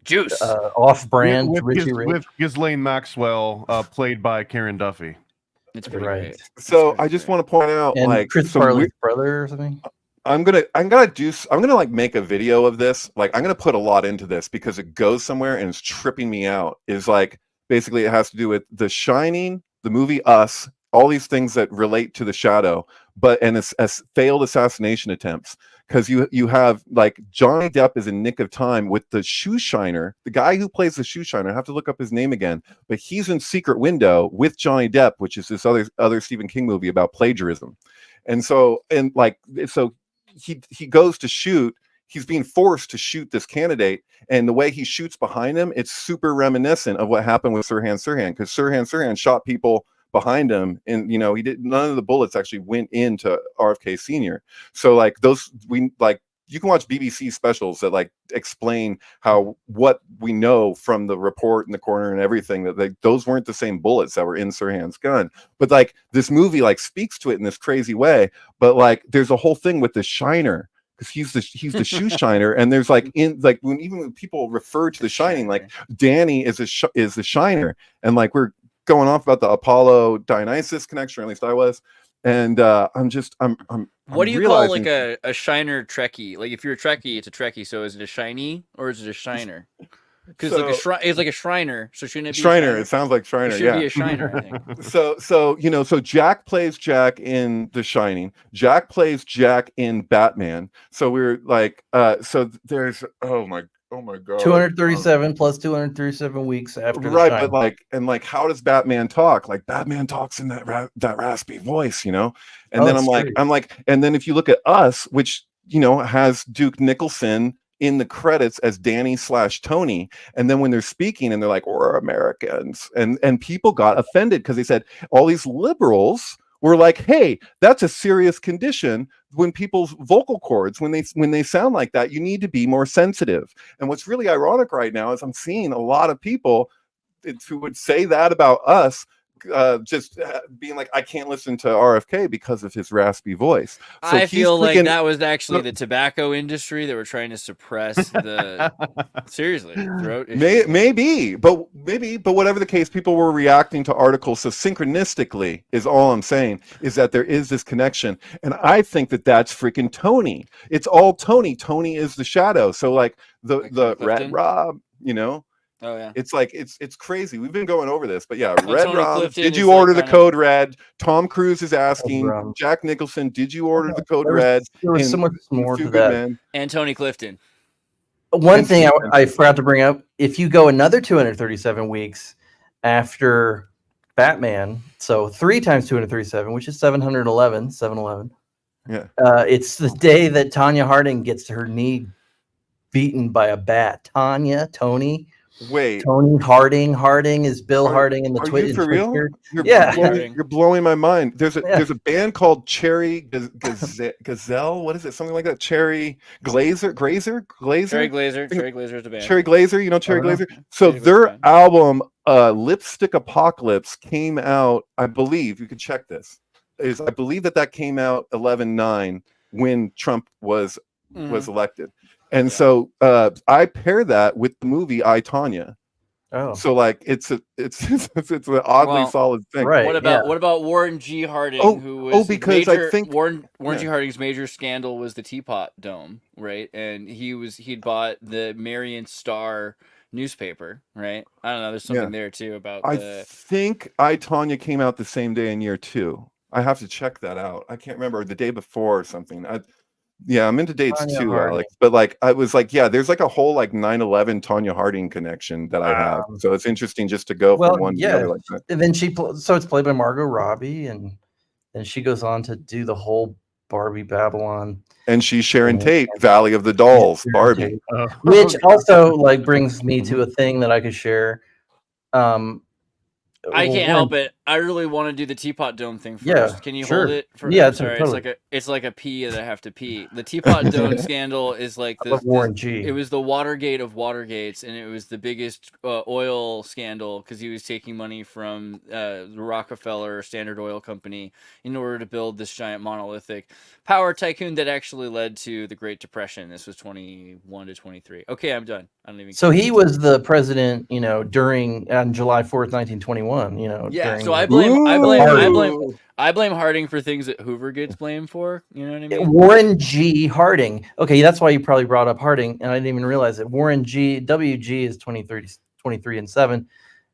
Juice. Off-brand Richie Rich. With Ghislaine Maxwell, played by Karen Duffy. It's pretty great. So I just want to point out, and like, Chris Farley's brother or something. I'm gonna like make a video of this. Like, I'm gonna put a lot into this because it goes somewhere and it's tripping me out. Is like basically it has to do with The Shining, the movie Us, all these things that relate to the shadow, and it's as failed assassination attempts. Because you have like Johnny Depp is in Nick of Time with the shoe shiner, the guy who plays the shoe shiner. I have to look up his name again, but he's in Secret Window with Johnny Depp, which is this other Stephen King movie about plagiarism. And so he goes to shoot. He's being forced to shoot this candidate, and the way he shoots behind him, it's super reminiscent of what happened with Sirhan Sirhan, because Sirhan shot people behind him, and you know none of the bullets actually went into RFK Sr. So like you can watch BBC specials that like explain what we know from the report in the corner and everything, that those weren't the same bullets that were in Sirhan's gun. But like this movie like speaks to it in this crazy way. But like there's a whole thing with the shiner, because he's the shoe shiner, and there's like when people refer to The Shining, like Danny is the shiner, and like we're going off about the Apollo Dionysus connection, or at least I was, and I'm what do you call like a shiner Trekkie? Like if you're a Trekkie, it's a Trekkie. So is it a shiny or is it a shiner? Because it's like a Shriner, so shouldn't it be Shriner? It sounds like Shriner. It should be a Shiner, I think. So Jack plays Jack in The Shining. Jack plays Jack in Batman. So we're like, so there's oh my god, 237 plus 237 weeks after. Right, but like, how does Batman talk? Like Batman talks in that raspy voice, you know. And then I'm like, and then if you look at Us, which has Duke Nicholson in the credits as Danny/Tony, and then when they're speaking and they're like, we're Americans, and people got offended because they said all these liberals were like, hey, that's a serious condition when people's vocal cords, when they sound like that, you need to be more sensitive. And what's really ironic right now is I'm seeing a lot of people who would say that about Us, just being like, I can't listen to RFK because of his raspy voice. So I feel like that was actually the tobacco industry that were trying to suppress the seriously throat issues. Maybe, but whatever the case, people were reacting to articles. So synchronistically is all I'm saying, is that there is this connection, and I think that that's freaking Tony. It's all Tony. Tony is the shadow. So like the Rat Rob, Oh yeah. It's like it's crazy. We've been going over this, but yeah, And Red Tony Rum. Clifton Did is you like order the kind of- code red? Tom Cruise is asking. Rum. Jack Nicholson, did you order the code There was- red? there was so in much more Few to Good that. Men? And Tony Clifton. One And thing Steve I Benson. forgot to bring up: if you go another 237 weeks after Batman, so 3 times 237, which is 711, 711. Yeah. It's the day that Tanya Harding gets her knee beaten by a bat. Tony Wait, Harding is Bill Are- Harding in the are you for real? Twitter. You're Yeah. you're blowing my mind. There's Yeah. a band called Cherry Gazelle. What is it? Something like that. Cherry Glazer. Cherry Glazer is a band. Cherry Glazer. You know Cherry I don't know. Glazer. So Cherry Glazer their band. album, Lipstick Apocalypse, came out. I believe you can check this. I believe that came out 11/9 when Trump was elected, and so I pair that with the movie I, Tonya. Oh, So like it's an oddly Well, solid thing. right. What about Warren G. Harding, Oh, who was because I major, think- Warren G. yeah. Harding's major scandal was the Teapot Dome, right? And he'd bought the Marion Star newspaper, right? I don't know. There's something there too about I the. think I, Tonya came out the same day in year 2. I have to check that out. I can't remember, the day before or something. I'm into dates Tonya too, Harding. Alex. But like I was like, yeah, there's like a whole like 9/11 Tonya Harding connection that I have. So it's interesting just to go from one to the other like that. And then so it's played by Margot Robbie, and then she goes on to do the whole Barbie Babylon, And she's Sharon Yeah. Tate, Valley of the Dolls, Sharon Barbie. Tate. Oh, which God. also like brings me to a thing that I could share. I well, can't one- help it. I really want to do the Teapot Dome thing first. Yeah, Can you sure. hold it? For, Yeah, I'm sorry. totally. It's like a pee that I have to pee. The Teapot Dome scandal is like I love Warren G. It was the Watergate of Watergates, and it was the biggest oil scandal because he was taking money from the Rockefeller Standard Oil Company in order to build this giant monolithic power tycoon that actually led to the Great Depression. This was 21 to 23. Okay, I'm done. I don't even. So he was the president, on July 4th, 1921. Yeah, during so I the- blame Harding for things that Hoover gets blamed for. You know what I mean? Warren G. Harding. Okay, that's why you probably brought up Harding, and I didn't even realize it. Warren G. WG is 23 and 7.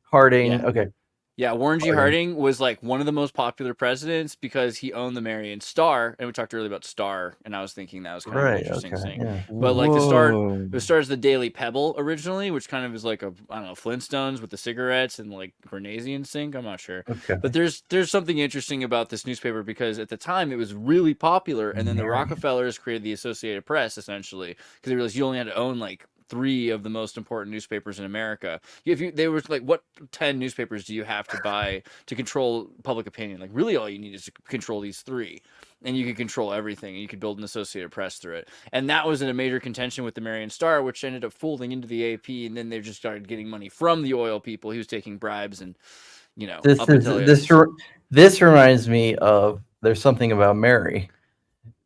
Harding. Yeah. Okay. Yeah, Warren G. Harding was like one of the most popular presidents because he owned the Marion Star, and we talked earlier about Star, and I was thinking that was kind of an interesting thing. Yeah. But like the Star is the Daily Pebble originally, which kind of is like Flintstones with the cigarettes and like Bernaysian sink. I'm not sure. Okay. But there's something interesting about this newspaper because at the time it was really popular, and then the Rockefellers created the Associated Press essentially because they realized you only had to own like 3 of the most important newspapers in America. They were like, what 10 newspapers do you have to buy to control public opinion? Like, really, all you need is to control these 3, and you can control everything. And you could build an Associated Press through it, and that was in a major contention with the Marion Star, which ended up folding into the AP, and then they just started getting money from the oil people. He was taking bribes, and This reminds me of There's Something About Mary.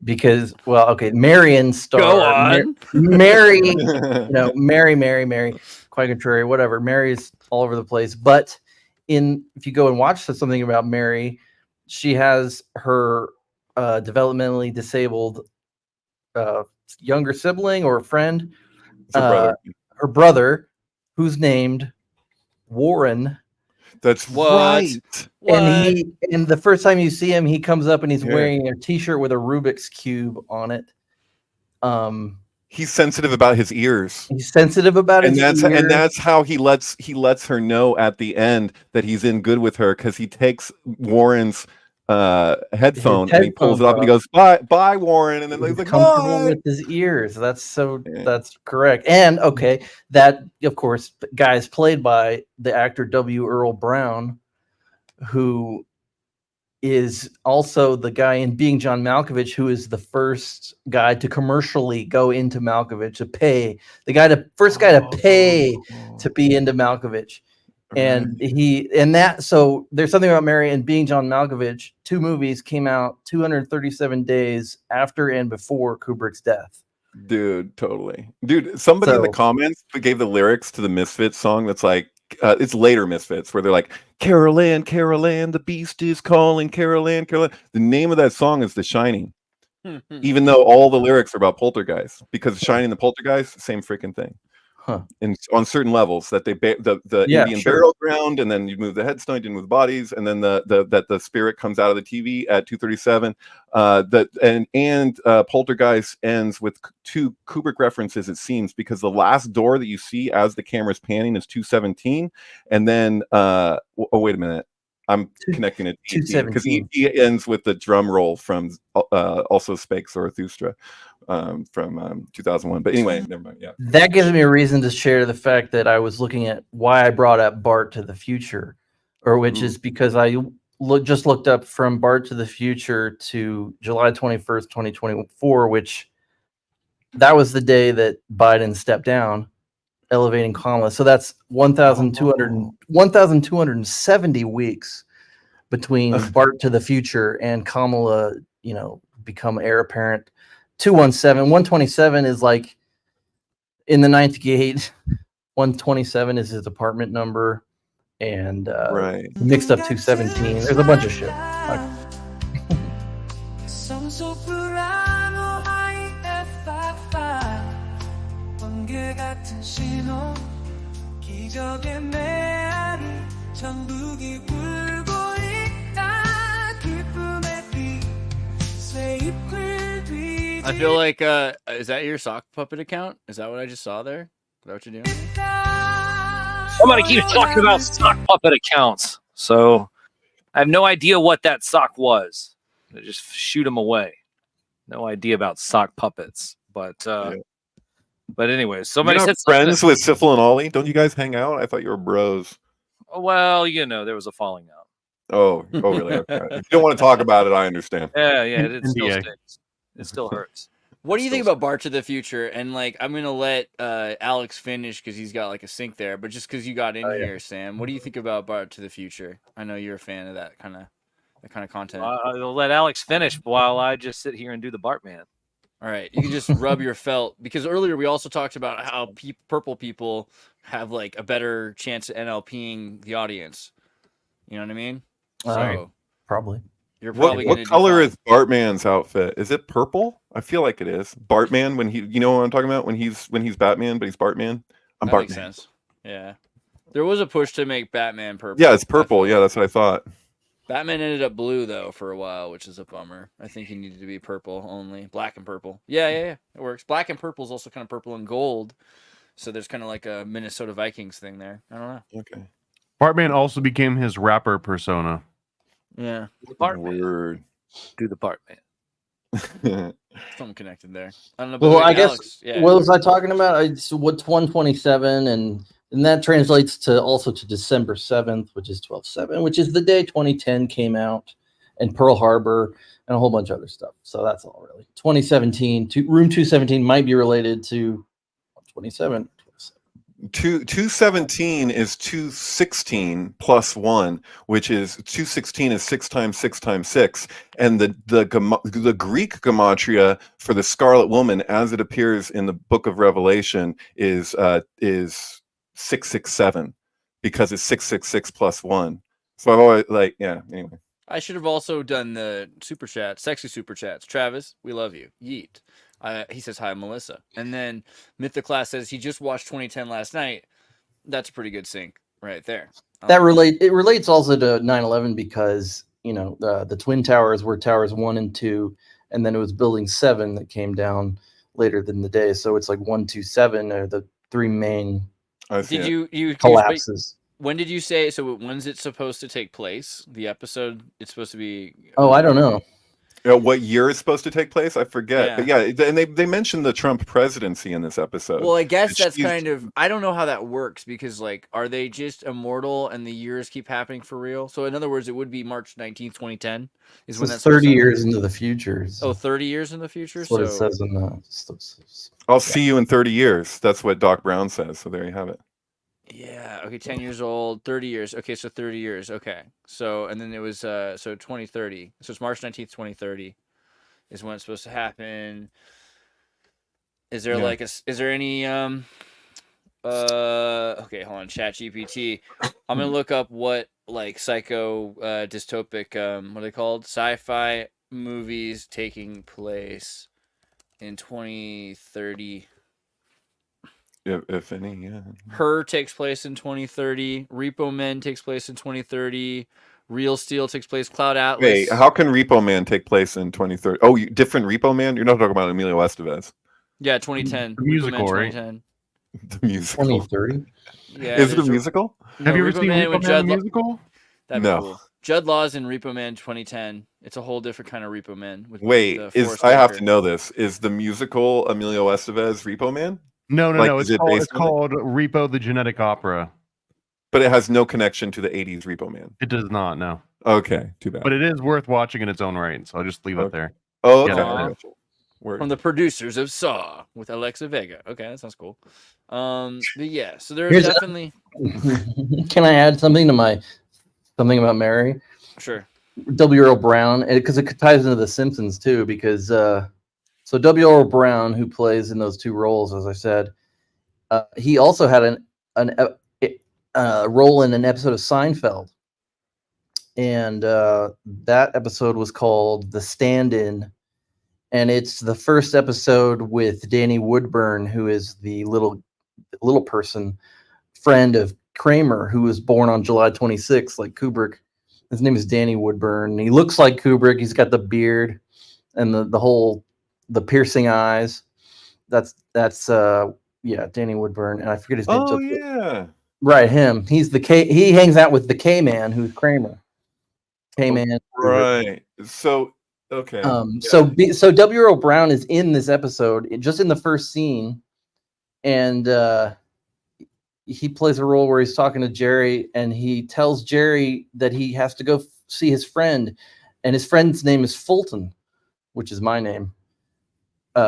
Because Marion Star. Go on. Mary, Mary, quite contrary, whatever. Mary's all over the place. But if you go and watch Something About Mary, she has her developmentally disabled younger sibling or friend, Her brother, who's named Warren. That's What? right. And the first time you see him, he comes up and he's Yeah. wearing a T-shirt with a Rubik's cube on it. He's sensitive about his ears. He's sensitive about And his that's ears. and that's how he lets her know at the end that he's in good with her because he takes Warren's headphone and he pulls it up and he goes, bye Warren, and then he's like, comfortable bye. with his ears. That's correct. And that of course guy is played by the actor W. Earl Brown, who is also the guy in Being John Malkovich, who is the first guy to commercially go into Malkovich, to pay first guy to pay to be into Malkovich. And so There's Something About Mary and Being John Malkovich, 2 movies came out 237 days after and before Kubrick's death. Dude, totally. Dude, somebody in the comments gave the lyrics to the Misfits song that's like, it's later Misfits where they're like, Carol Ann, the beast is calling, Carol Ann. The name of that song is The Shining. Even though all the lyrics are about poltergeists, because Shining and the Poltergeist, same freaking thing. on certain levels that the Yeah, Indian sure. burial ground, and then you move the headstone, you move bodies, and then the spirit comes out of the TV at 2:37. Poltergeist ends with two Kubrick references, it seems, because the last door that you see as the camera's panning is 217, and then wait a minute. I'm connecting it to ET because ET ends with the drum roll from also Spake Zarathustra from 2001. But anyway, never mind. Yeah, that gives me a reason to share the fact that I was looking at why I brought up Bart to the Future, or which is because I just looked up from Bart to the Future to July 21st, 2024, which that was the day that Biden stepped down, elevating Kamala. So that's 1,270 weeks between Bart to the Future and Kamala, become heir apparent. 217, 127 is like in the ninth gate. 127 is his apartment number, and right. Mixed up 217. There's a bunch of shit. I feel like is that your sock puppet account? Is that what I just saw there? Is that what you're doing? Somebody keeps talking about sock puppet accounts, so I have no idea what that sock was. I just shoot them away. No idea about sock puppets, but anyway, somebody said friends with Syphil and Ollie. Don't you guys hang out? I thought you were bros. Well, there was a falling out. Oh, really? Okay. If you don't want to talk about it, I understand. Yeah, it still stinks. It still hurts. What do you think about Bart to the Future? And I'm gonna let Alex finish because he's got a sync there. But just because you got in here, Sam, what do you think about Bart to the Future? I know you're a fan of that kind of content. I'll let Alex finish while I just sit here and do the Bartman. All right, you can just rub your felt, because earlier we also talked about how purple people have a better chance at NLPing the audience. You know what I mean? So probably. You're probably what color is Bartman's outfit? Is it purple? I feel like it is. Bartman, when you know what I'm talking about, when he's Batman, but he's Bartman. That Bartman. Makes sense. Yeah, there was a push to make Batman purple. Yeah, it's purple. Yeah, that's what I thought. Batman ended up blue though for a while, which is a bummer. I think he needed to be purple only, black and purple. Yeah, it works. Black and purple is also kind of purple and gold, so there's kind of like a Minnesota Vikings thing there. I don't know. Okay. Bartman also became his rapper persona. Yeah. Word. Do the Bartman. Something connected there. I don't know. Well, I guess. Alex, yeah. What was I talking about? What's 127, and that translates to December 7th, which is 12/7, which is the day 2010 came out, and Pearl Harbor, and a whole bunch of other stuff. So that's all really. 2017, Room 217 might be related to 127. 217 is 216 plus 1, which is 216 is 6 times 6 times 6, and the Greek gematria for the Scarlet Woman, as it appears in the Book of Revelation, is 667, because it's 666 plus 1. So I've always anyway. I should have also done the super chat, sexy super chats. Travis, we love you. Yeet. He says hi, Melissa. And then Mythoclass says he just watched 2010 last night. That's a pretty good sync right there. It relates also to 9/11 because the Twin Towers were towers 1 and 2, and then it was building 7 that came down later in the day. So it's like 1, 2, 7 are the three main collapses. When did you say? So when's it supposed to take place? The episode it's supposed to be. Oh, I don't know. What year is supposed to take place? I forget. But and they mentioned the Trump presidency in this episode. Well, I guess that's kind of, I don't know how that works, because are they just immortal and the years keep happening for real? So in other words, it would be March 19th, 2010 is when that's 30 years into the future. Oh, 30 years in the future? That's what it says in the... I'll see you in 30 years. That's what Doc Brown says. So there you have it. Yeah. Okay. 10 years old, 30 years. Okay. So 30 years. Okay. So, and then it was, so 2030. So it's March 19th, 2030 is when it's supposed to happen. Is there is there any, okay, hold on. Chat GPT. I'm going to look up what psycho, dystopic, what are they called? Sci-fi movies taking place in 2030. if any, yeah. Her takes place in 2030. Repo Men takes place in 2030. Real Steel takes place. Cloud Atlas. Wait, how can Repo Man take place in 2030? Oh, different Repo Man? You're not talking about Emilio Estevez. Yeah, 2010. The Repo musical, Man right? 2010. The musical. 2030. Yeah, Is it a there's musical? No, Have you ever Repo seen Man Repo with Man Judd the Law- musical? That'd be No. cool. Judd Law's in Repo Man 2010. It's a whole different kind of Repo Man. Wait, Forrest I have Whitaker. to know this. Is the musical Emilio Estevez Repo Man? No. Like, It's is it called based on it? Repo the Genetic Opera. But it has no connection to the 80s Repo Man. It does not, no. Okay, too bad. But it is worth watching in its own right, so I'll just leave it there. Oh, okay. Yeah, I gotcha. Word. From the producers of Saw with Alexa Vega. Okay, that sounds cool. But yeah, so there's Here's definitely Can I add something to something about Mary? sure. W. Earl Brown, because it ties into The Simpsons too. Because so W. Earl Brown, who plays in those two roles, as I said, he also had a role in an episode of Seinfeld, and that episode was called "The Stand-In," and it's the first episode with Danny Woodburn, who is the little person friend of Kramer, who was born on July 26th, like Kubrick. His name is Danny Woodburn. He looks like Kubrick. He's got the beard and the piercing eyes. That's Danny Woodburn, and I forget his name. Oh yeah, right, him. He's the K. He hangs out with the K Man, who's Kramer. K Man. right. So okay. So W. Earl Brown is in this episode, just in the first scene, and he plays a role where he's talking to Jerry, and he tells Jerry that he has to go see his friend, and his friend's name is Fulton, which is my name,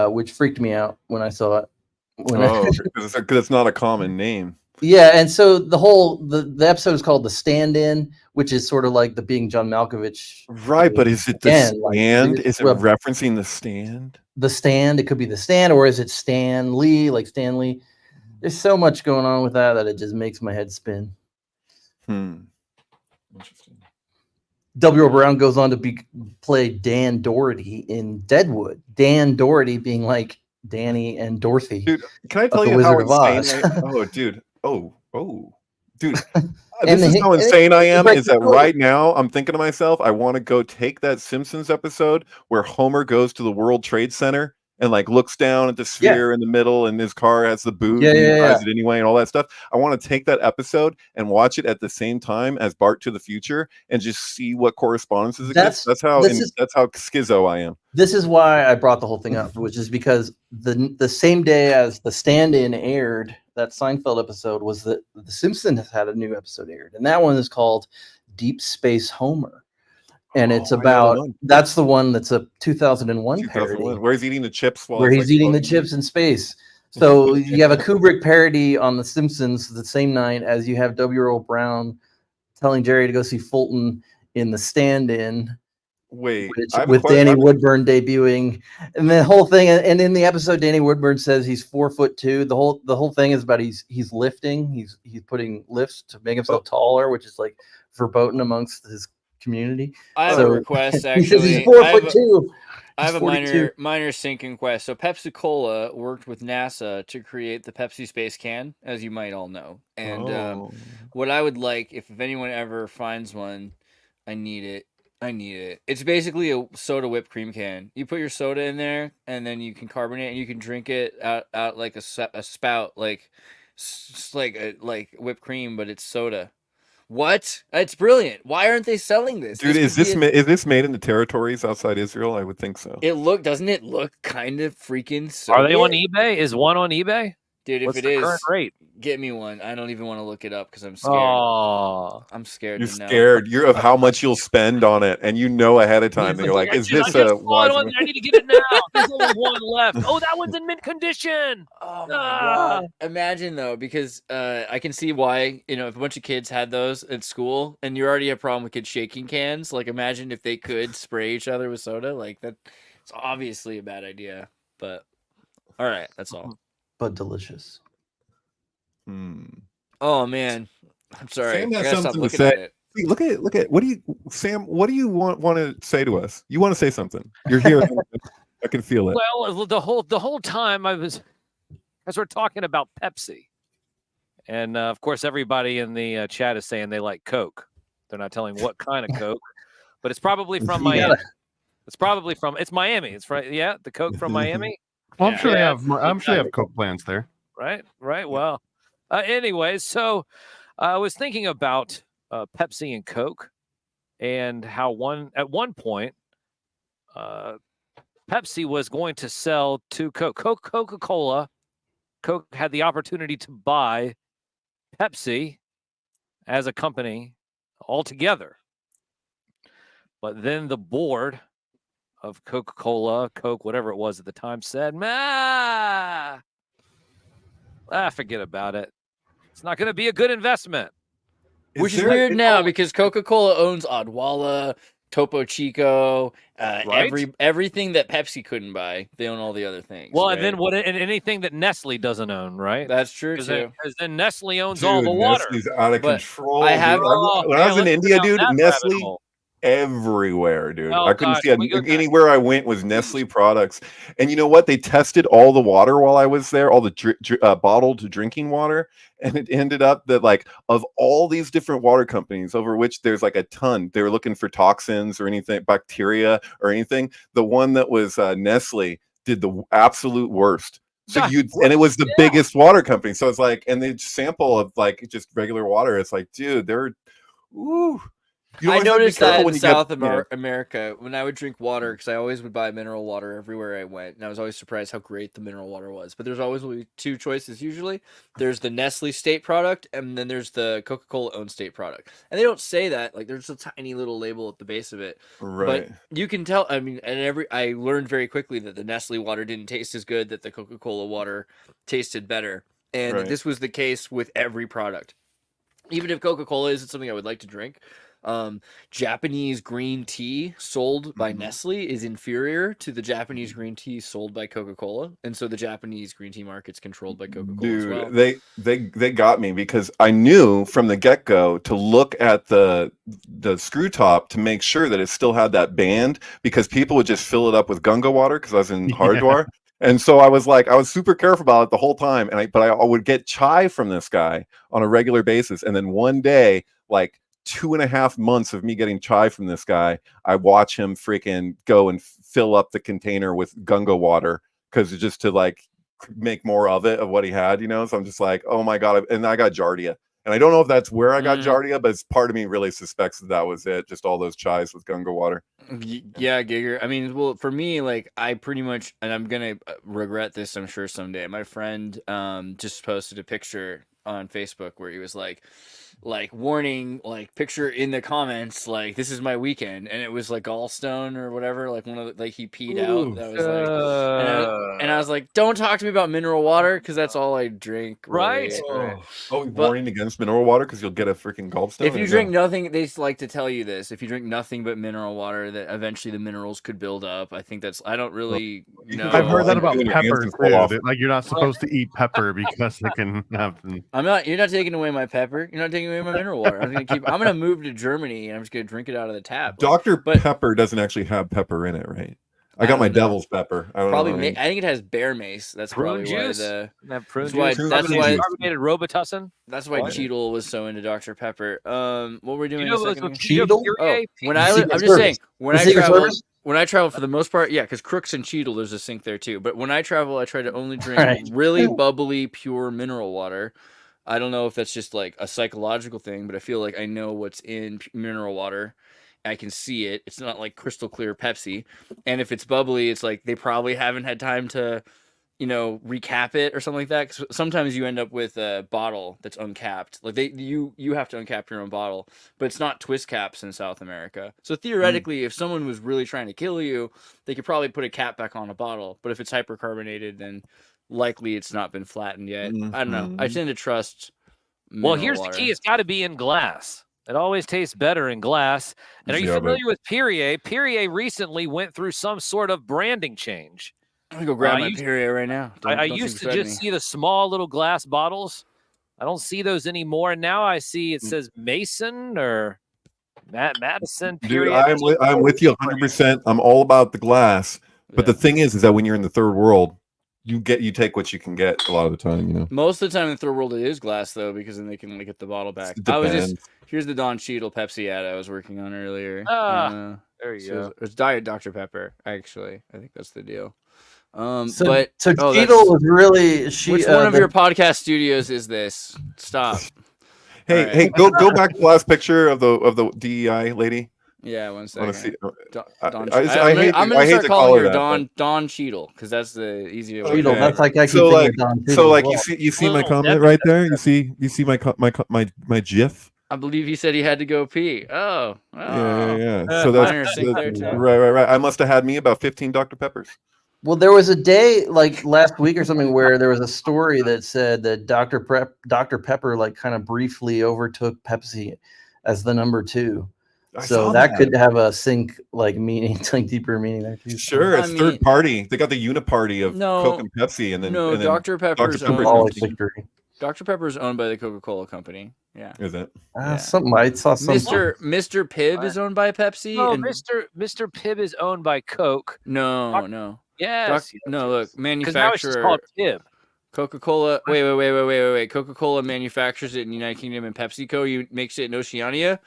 which freaked me out when I saw it. Because it's not a common name. Yeah, and so the episode is called "The Stand-In," which is sort of like the being John Malkovich. Right, but is it the stand? Is it referencing the stand? The Stand. It could be the Stand, or is it Stan Lee, like Stan Lee? There's so much going on with that it just makes my head spin. Interesting. W. Earl Brown goes on to play Dan Doherty in Deadwood. Dan Doherty being like Danny and Dorothy. Dude, can I tell you how insane dude. This is how insane I am, is that right now I'm thinking to myself, I want to go take that Simpsons episode where Homer goes to the World Trade Center and like looks down at the sphere in the middle, and his car has the boot and he drives it anyway and all that stuff. I want to take that episode and watch it at the same time as Bart to the Future and just see what correspondences it gets. That's how schizo I am. This is why I brought the whole thing up, which is because the same day as The Stand-In aired, that Seinfeld episode, was that The Simpsons had a new episode aired, and that one is called Deep Space Homer. And it's that's the one that's a 2001 parody. Where he's eating the chips where he's eating the chips in space. So you have a Kubrick parody on The Simpsons the same night as you have W. Earl Brown telling Jerry to go see Fulton in The Stand-In. Wait, with Danny Woodburn debuting, and the whole thing, and in the episode, Danny Woodburn says he's 4'2". The whole thing is about he's lifting, he's putting lifts to make himself taller, which is like verboten amongst his community. I have a request, actually. He says he's 4'2". I have a minor sinking quest. So Pepsi Cola worked with NASA to create the Pepsi Space Can, as you might all know. And what I would like, if anyone ever finds one, I need it. It's basically a soda whipped cream can. You put your soda in there, and then you can carbonate, and you can drink it out like a spout, like whipped cream, but it's soda. What? It's brilliant. Why aren't they selling this? Dude, is this made in the territories outside Israel? I would think so. Doesn't it look kind of freaking Soviet? Are they on eBay? Is one on eBay? Dude, What's if it is, rate? Get me one. I don't even want to look it up because I'm scared. Oh, I'm scared. You're scared. You're of how much you'll spend on it, and you know ahead of time. And you're like, "Is this a wise one? I need to get it now. There's only one left. Oh, that one's in mint condition." Oh my god! Imagine though, because I can see why. If a bunch of kids had those at school, and you already have a problem with kids shaking cans. Like, imagine if they could spray each other with soda. Like that. It's obviously a bad idea. But all right, that's all. But delicious. Oh man, I'm sorry. Sam I has gotta stop something to looking say. at it. Look at what do you, Sam? What do you want to say to us? You want to say something? You're here. I can feel it. Well, the whole time I was as we're talking about Pepsi. And of course, everybody in the chat is saying they like Coke. They're not telling what kind of Coke, but it's probably from Miami. It's Miami. It's right. Yeah, the Coke from Miami. Well, I'm sure they have Coke plants there. Right. Well, anyways, so I was thinking about Pepsi and Coke, and how at one point, Pepsi was going to sell to Coca-Cola. Coke had the opportunity to buy Pepsi as a company altogether. But then the board of Coca-Cola, Coke, whatever it was at the time, said, forget about it. It's not going to be a good investment. Which is weird now because Coca-Cola owns Odwalla, Topo Chico, everything that Pepsi couldn't buy. They own all the other things. Well, right? and then and anything that Nestle doesn't own, right? That's true too. Because then Nestle owns all the water. Nestle's out of control. I have. When I was in India, dude, Nestle everywhere, dude. I couldn't see anywhere I went was Nestle products. And you know what? They tested all the water while I was there, all the bottled drinking water, and it ended up that like of all these different water companies, over which there's like a ton, they were looking for toxins or anything, bacteria or anything. The one that was Nestle did the absolute worst. So and it was the biggest water company. So it's like, and the sample of like just regular water, it's like, dude, they're I noticed that in South America when I would drink water, because I always would buy mineral water everywhere I went, and I was always surprised how great the mineral water was. But there's always only two choices usually. There's the Nestle state product, and then there's the Coca-Cola owned state product. And they don't say that, like there's a tiny little label at the base of it. Right. But you can tell, I mean, and I learned very quickly that the Nestle water didn't taste as good, that the Coca-Cola water tasted better. And this was the case with every product. Even if Coca-Cola isn't something I would like to drink, Japanese green tea sold by Nestle is inferior to the Japanese green tea sold by Coca-Cola, and so the Japanese green tea market's controlled by Coca-Cola as well. They got me because I knew from the get-go to look at the screw top to make sure that it still had that band, because people would just fill it up with gunga water because I was in Haridwar. And so I was super careful about it the whole time. But I would get chai from this guy on a regular basis. And then one day, like 2.5 months of me getting chai from this guy, I watch him freaking go and fill up the container with gunga water, because just to like make more of it, of what he had, you know? So I'm just like, oh my God. And I got Giardia. And I don't know if that's where I got Giardia, but it's part of me really suspects that was it. Just all those chais with gunga water. Yeah, Giger. I mean, well, for me, like I pretty much, and I'm going to regret this, I'm sure someday. My friend just posted a picture on Facebook where he was like warning, like picture in the comments, like this is my weekend, and it was like gallstone or whatever, like one of the, like he peed out. That was like, and I was like, don't talk to me about mineral water because that's all I drink. Right. Warning against mineral water because you'll get a freaking gallstone. If you drink nothing, they like to tell you this. If you drink nothing but mineral water, that eventually the minerals could build up. I think that's. I don't really know. I've heard that about pepper too. Like you're not supposed to eat pepper because it can happen. You're not taking away my pepper. You're not taking away my mineral water. I'm gonna move to Germany and I'm just gonna drink it out of the tap. Dr. Pepper doesn't actually have pepper in it, right? I got my devil's pepper. I think it has bear mace. That's prune probably juice. Why That's why carbonated Robitussin. That's why Cheadle was so into Dr. Pepper. What were we doing? Cheadle? When I'm just saying, when I travel, for the most part, yeah, because Crooks and Cheadle, there's a sink there too. But when I travel, I try to only drink really bubbly, pure mineral water. I don't know if that's just like a psychological thing, but I feel like I know what's in mineral water. I can see it. It's not like crystal clear Pepsi. And if it's bubbly, it's like they probably haven't had time to, recap it or something like that. Because sometimes you end up with a bottle that's uncapped. Like you have to uncap your own bottle, but it's not twist caps in South America. So theoretically, if someone was really trying to kill you, they could probably put a cap back on a bottle. But if it's hypercarbonated, then likely it's not been flattened yet. I don't know. I tend to trust. Well, here's the key: it's got to be in glass. It always tastes better in glass. And are you familiar with Perrier? Perrier recently went through some sort of branding change. I'm gonna go grab my Perrier right now. I used to just see the small little glass bottles. I don't see those anymore. And now I see it says Mason or Madison. Dude, I'm with you 100%. I'm all about the glass. But the thing is that when you're in the third world, you take what you can get a lot of the time, you know. Most of the time in the third world it is glass though, because then they can like, get the bottle back. Here's the Don Cheadle Pepsi ad I was working on earlier. There you go. It's Diet Dr. Pepper, actually. I think that's the deal. So Cheadle was really which one of your podcast studios is this? Stop. Hey, go back to the last picture of the DEI lady. Yeah, one second. See, I'm I hate gonna to start call calling her her that, Don Cheadle because that's the easier way. Cheadle. That's like I keep so thinking Don Cheadle so like as well. you see my comment right there. You see my GIF. I believe he said he had to go pee. Oh. Yeah. So that's right. I must have had me about 15 Dr. Peppers. Well, there was a day like last week or something where there was a story that said that Dr. Pepper like kind of briefly overtook Pepsi as the number 2. So that could have a sync like meaning, like deeper meaning there too. Sure, it's third party. They got the uniparty of Coke and Pepsi, and then Dr. Pepper's Dr. Pepper's owned by the Coca-Cola Company. Yeah, is it? Something I saw. Mr. Pibb is owned by Pepsi. No, Mr. Pibb is owned by Coke. No. Yes. No, look, manufacturer. Now it's just called Pibb. Coca-Cola. Wait. Coca-Cola manufactures it in the United Kingdom, and PepsiCo makes it in Oceania.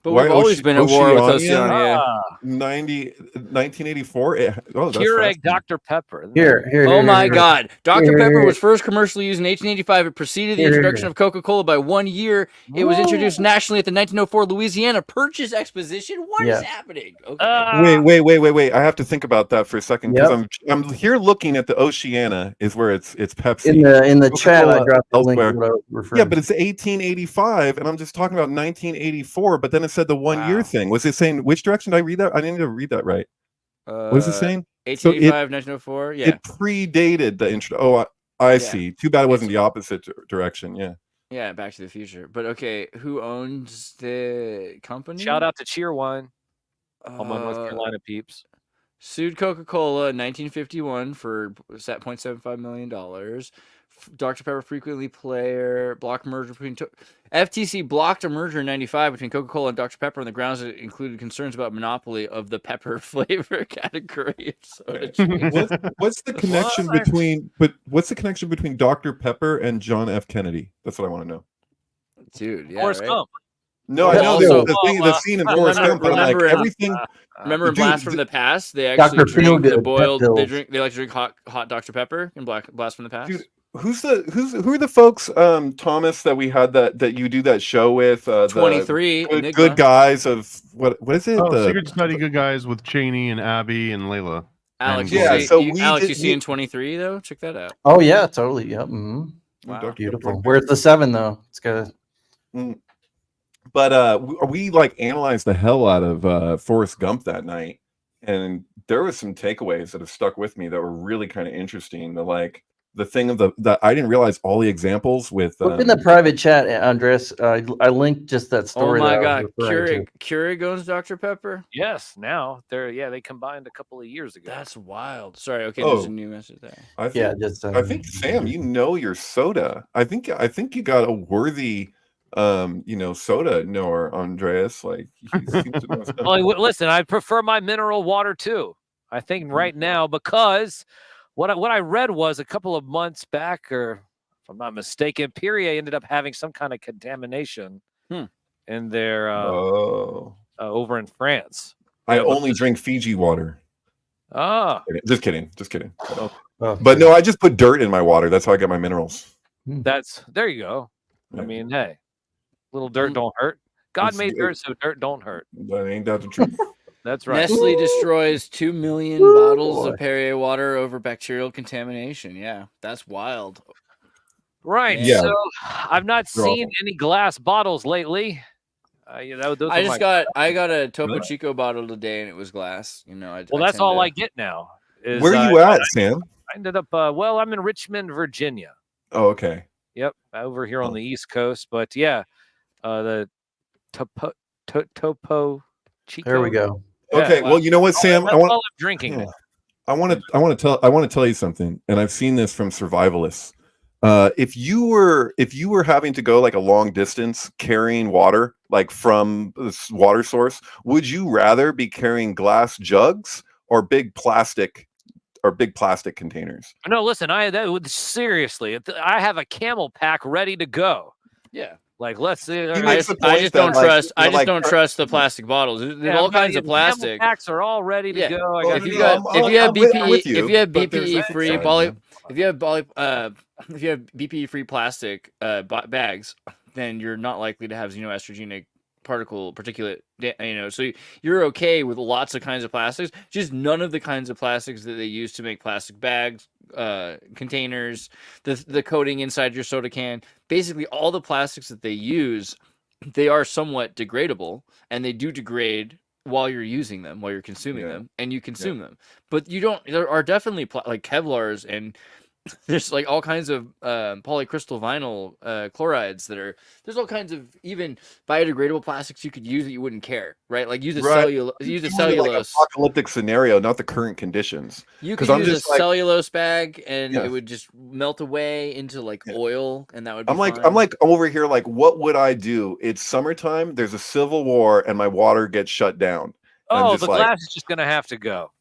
But we've always been at war with Oceania. 1984. Keurig Dr. Pepper. Here. Oh my God. Dr. Pepper was first commercially used in 1885. It preceded the introduction of Coca-Cola by 1 year. It was introduced nationally at the 1904 Louisiana Purchase Exposition. What is happening? Okay. Wait. I have to think about that for a second because I'm here looking at the Oceania is where it's Pepsi. In the chat, I dropped the link. Yeah, but it's 1885, and I'm just talking about 1984. But then it said the 1 year thing. Was it saying which direction did I read that? I didn't need to read that right. What is it saying? 1885, 1904. Yeah, it predated the intro. Oh, I see. Too bad it wasn't the opposite direction. Yeah, Back to the Future. But okay, who owns the company? Shout out to Cheerwine, all my North Carolina peeps. Sued Coca-Cola in 1951 for $0.75 million. Dr. Pepper frequently blocked merger between FTC blocked a merger in 95 between Coca-Cola and Dr. Pepper on the grounds that it included concerns about monopoly of the pepper flavor category of soda. What's the connection between Dr. Pepper and John F. Kennedy? That's what I want to know. Dude, yeah. Forrest Gump. No, I know the scene in Forrest Gump, but like everything. Remember in Blast from the Past? They actually drink the boiled. They like to drink hot Dr. Pepper in Blast from the Past. Dude, who are the folks, Thomas, that we had that you do that show with? 23 good guys of what is it? Secret Study Good Guys with Cheney and Abby and Layla. Alex, you see in 23 though? Check that out. Oh yeah, totally. Yep. Mm-hmm. Wow. Beautiful. Where's the 7 though? It's good. But we like analyzed the hell out of Forrest Gump that night, and there was some takeaways that have stuck with me that were really kind of interesting. The thing of the I didn't realize all the examples with. Look in the private chat, Andreas. I linked just that story. Oh my God, Keurig owns Dr. Pepper. Yes, now they combined a couple of years ago. That's wild. Sorry. Okay, there's a new message there. I think Sam, you know your soda. I think you got a worthy. Soda knower, Andreas. Like, he seems to know stuff. Well, listen, I prefer my mineral water too. I think right now, because what I read was a couple of months back, or if I'm not mistaken, Perrier ended up having some kind of contamination in their over in France. I only drink Fiji water. Just kidding. Oh. But no, I just put dirt in my water. That's how I get my minerals. There you go. I mean, hey. Little dirt don't hurt. God made dirt, so dirt don't hurt. That ain't that the truth. That's right. Nestle destroys 2 million bottles of Perrier water over bacterial contamination. Yeah, that's wild. Right. Yeah. So I've not seen any glass bottles lately. I got a Topo Chico bottle today, and it was glass. That's all I get now. Where are you at, Sam? I ended up. I'm in Richmond, Virginia. Oh, okay. Yep, over here on the East Coast. But yeah. The Topo Chico. There we go. Okay, well, you know what, Sam? I'm drinking. Yeah. I want to tell you something, and I've seen this from survivalists. If you were having to go like a long distance carrying water, like from this water source, would you rather be carrying glass jugs or big plastic are big plastic containers. No, listen, seriously, I have a camel pack ready to go. Yeah. Like, let's see. He I makes just, the I point just that, don't like, trust. I you're just like- don't trust the plastic bottles. There's all kinds of plastic. Camel packs are all ready to Yeah. go. I Well, got If you no, got, I'm if you have with BPE, you, if you have but there's- BPE free sorry, poly, man. if you have BPE free plastic bags, then you're not likely to have xenoestrogenic particulate, so you're okay with lots of kinds of plastics, just none of the kinds of plastics that they use to make plastic bags, containers, the coating inside your soda can. Basically all the plastics that they use, they are somewhat degradable, and they do degrade while you're using them, while you're consuming them, and you consume them. But you don't. There are definitely like Kevlars, and there's like all kinds of polycrystal vinyl chlorides that are. There's all kinds of even biodegradable plastics you could use that you wouldn't care, right? Like use a Right. use a Like cellulose. apocalyptic scenario, not the current conditions. You 'Cause could I'm use a just like- cellulose bag, and Yeah. it would just melt away into like Yeah. oil, and that would be I'm fine. like over here, like, what would I do? It's summertime, there's a civil war, and my water gets shut down. I'm Oh, just the like- glass is just gonna have to go.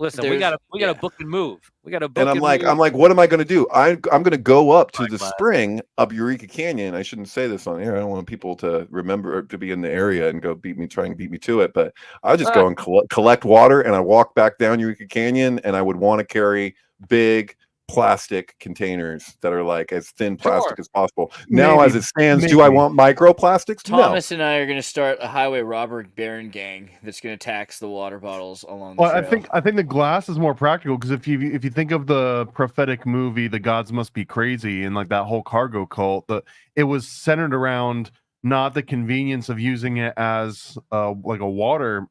Listen, we There's- gotta yeah. book and move. We gotta book And I'm like, move. what am I going to do? I'm going to go up to Like the that. spring up Eureka Canyon. I shouldn't say this on here. I don't want people to remember to be in the area and go try and beat me to it. But I just go and collect water, and I walk back down Eureka Canyon, and I would want to carry big plastic containers that are like as thin plastic Sure. as possible. Now, Maybe. as it stands, do I Maybe. want microplastics? Thomas and I are going to start a highway robber baron gang that's going to tax the water bottles along the Well, trail. I think the glass is more practical because if you think of the prophetic movie, The Gods Must Be Crazy, and like that whole cargo cult, it was centered around not the convenience of using it as like a water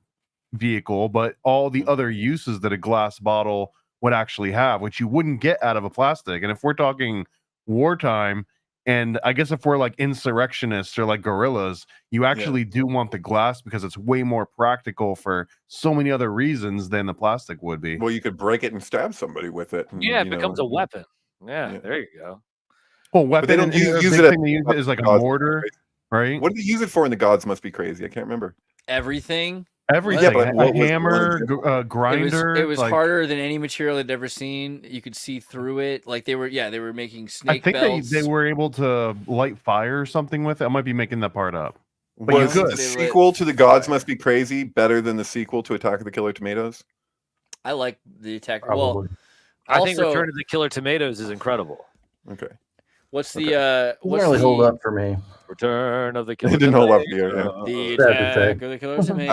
vehicle, but all the other uses that a glass bottle would actually have, which you wouldn't get out of a plastic. And if we're talking wartime, and I guess if we're like insurrectionists or like guerrillas, you actually do want the glass because it's way more practical for so many other reasons than the plastic would be. Well, you could break it and stab somebody with it. And, Yeah, it you know, becomes a weapon. Yeah, Yeah. there you go. Well, weapon they don't and use the it big as- thing they use it is like a Gods Must Be mortar, Crazy. right? What do they use it for in The Gods Must Be Crazy? I can't remember. Everything. Everything, Yeah, but a what was hammer, one grinder. It was like, harder than any material I'd ever seen. You could see through it. Like they were making I snake think belts. they were able to light fire or something with it. I might be making that part up. But Was you the could. They lit sequel to The Gods fire. Must Be Crazy better than the sequel to Attack of the Killer Tomatoes? I like the attack. Probably. Well, I think also, Return of the Killer Tomatoes is incredible. Okay. what's okay. the Doesn't what's really the hold up for me. Return of the Killer It didn't hold up Tomatoes. here. Yeah. the Sad to attack say. of the killer tomatoes?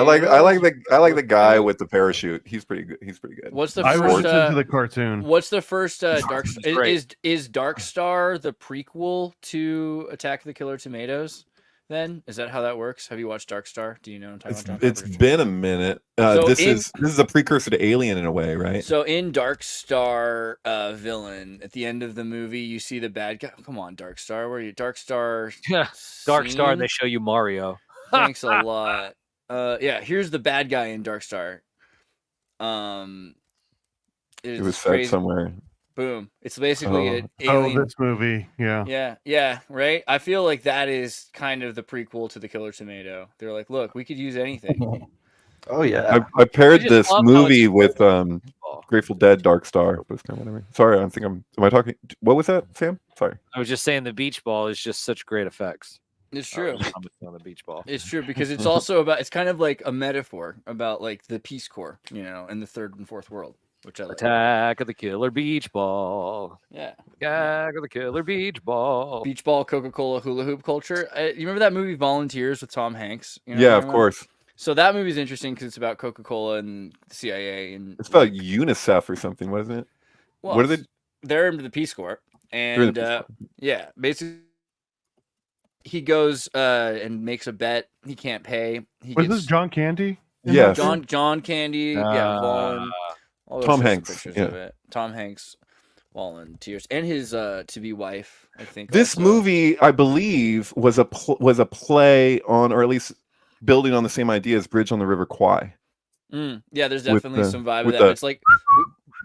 I like the guy with the parachute. He's pretty good. He's pretty good. What's the I first? listened to the cartoon. What's the first Dark? It's great. Is Dark Star the prequel to Attack of the Killer Tomatoes? Then is that how that works? Have you watched Dark Star? Do you know what I'm talking about? It's been a minute. So This in- is a precursor to Alien in a way, right? So in Dark Star villain, at the end of the movie, you see the bad guy. Come on, Dark Star. Where are you? Dark Star. Dark Star, and scene? they show you Mario. Thanks a lot. Yeah, here's the bad guy in Dark Star. It was said crazy. somewhere. Boom. It's basically an Oh, alien. this movie. Yeah. Yeah, right. I feel like that is kind of the prequel to the Killer Tomato. They're like, look, we could use anything. Oh yeah. I paired just this love how movie it's- with Oh. Grateful Dead, Dark Star. But it's kind of whatever. Sorry, am I talking? What was that, Sam? Sorry. I was just saying the beach ball is just such great effects. It's true. On the beach ball. It's true because it's also about. It's kind of like a metaphor about like the Peace Corps, in the third and fourth world, which I like. Attack of the Killer Beach Ball. Yeah. Attack of the Killer Beach Ball. Beach ball, Coca-Cola, hula hoop culture. You remember that movie Volunteers with Tom Hanks? You know Yeah, what I'm of talking about? course. So that movie's interesting because it's about Coca-Cola and the CIA and It's about UNICEF or something, wasn't it? well, what are they? they're into the Peace Corps, They're in and the Peace Corps. yeah, basically he goes and makes a bet he can't pay. He Was gets this John Candy? Yes. John Candy, yeah, Wallen, all those Tom sorts of Hanks, pictures yeah. of it. Tom Hanks, Wallen, tears, and his to-be wife, I think. This also. movie, I believe, was a play on, or at least building on the same idea as Bridge on the River Kwai. Yeah, there's with definitely the- some vibe of with that. the- It's like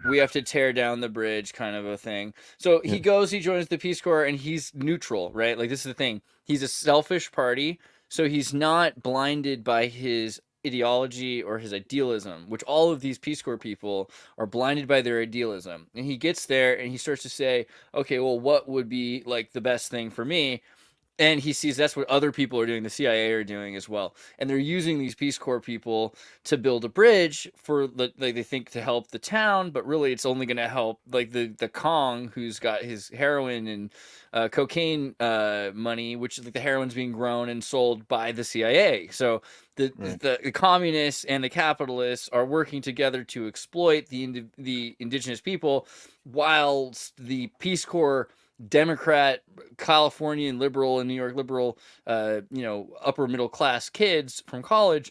we have to tear down the bridge, kind of a thing. So he joins the Peace Corps, and he's neutral, right? Like this is the thing. He's a selfish party, so he's not blinded by his ideology or his idealism, which all of these Peace Corps people are blinded by their idealism. And he gets there and he starts to say, okay, well, what would be like the best thing for me? And he sees that's what other people are doing. The CIA are doing as well. And they're using these Peace Corps people to build a bridge for they think to help the town, but really it's only going to help like the Kong who's got his heroin and cocaine money, which is like the heroin's being grown and sold by the CIA. So the communists and the capitalists are working together to exploit the indigenous people, whilst the Peace Corps Democrat, Californian liberal, and New York liberal, upper middle class kids from college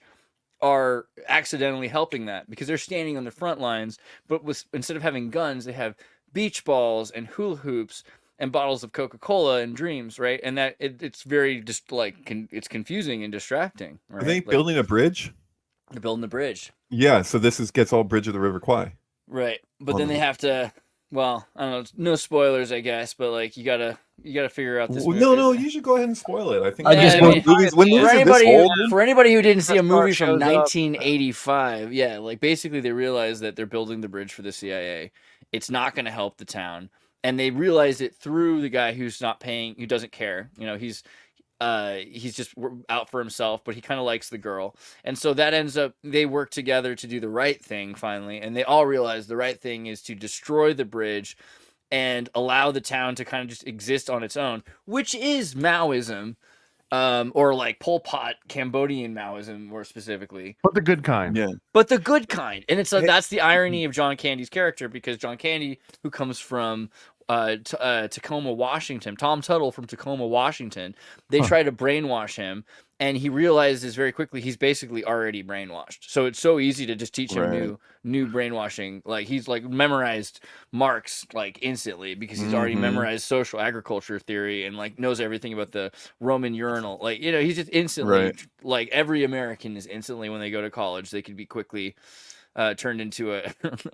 are accidentally helping that because they're standing on the front lines. But instead of having guns, they have beach balls and hula hoops and bottles of Coca-Cola and dreams, right? And that it's very just like it's confusing and distracting. Right? Are they like, building a bridge? They're building the bridge. Yeah, so this gets all Bridge of the River Kwai. Right, but then they have to. Well, I don't know. No spoilers, I guess, but like you gotta figure out this. Well, no, you should go ahead and spoil it. I think for anybody who didn't see a movie from 1985, yeah, like basically they realize that they're building the bridge for the CIA. It's not going to help the town, and they realize it through the guy who's not paying, who doesn't care. He's just out for himself, but he kind of likes the girl. And so that ends up, they work together to do the right thing finally. And they all realize the right thing is to destroy the bridge and allow the town to kind of just exist on its own, which is Maoism, or like Pol Pot, Cambodian Maoism more specifically. But the good kind. Yeah. But the good kind. And that's the irony of John Candy's character, because John Candy, who comes from Tacoma, Washington, Tom Tuttle from Tacoma, Washington, they try to brainwash him, and he realizes very quickly he's basically already brainwashed. So it's so easy to just teach him new brainwashing. Like he's like memorized Marx like instantly because he's already memorized social agriculture theory and like knows everything about the Roman urinal. Like, he's just instantly like every American is instantly, when they go to college, they can be quickly turned into a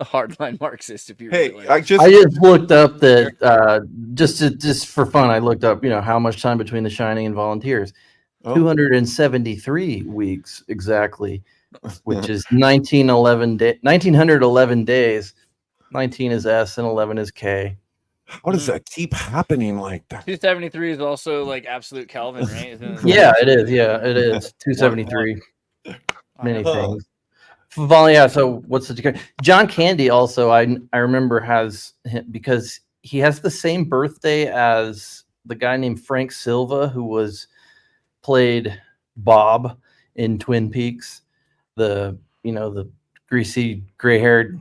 hardline Marxist. If you I just looked up that just for fun. I looked up how much time between The Shining and Volunteers. 273 weeks exactly, which is 1911 days. 19 is S and 11 is K. How does that keep happening like that? 273 is also like absolute Kelvin, right? Yeah, it is. Yeah, it is. 273. Many things. Yeah. So what's the John Candy? Also, I remember has him because he has the same birthday as the guy named Frank Silva, who played Bob in Twin Peaks, the greasy gray-haired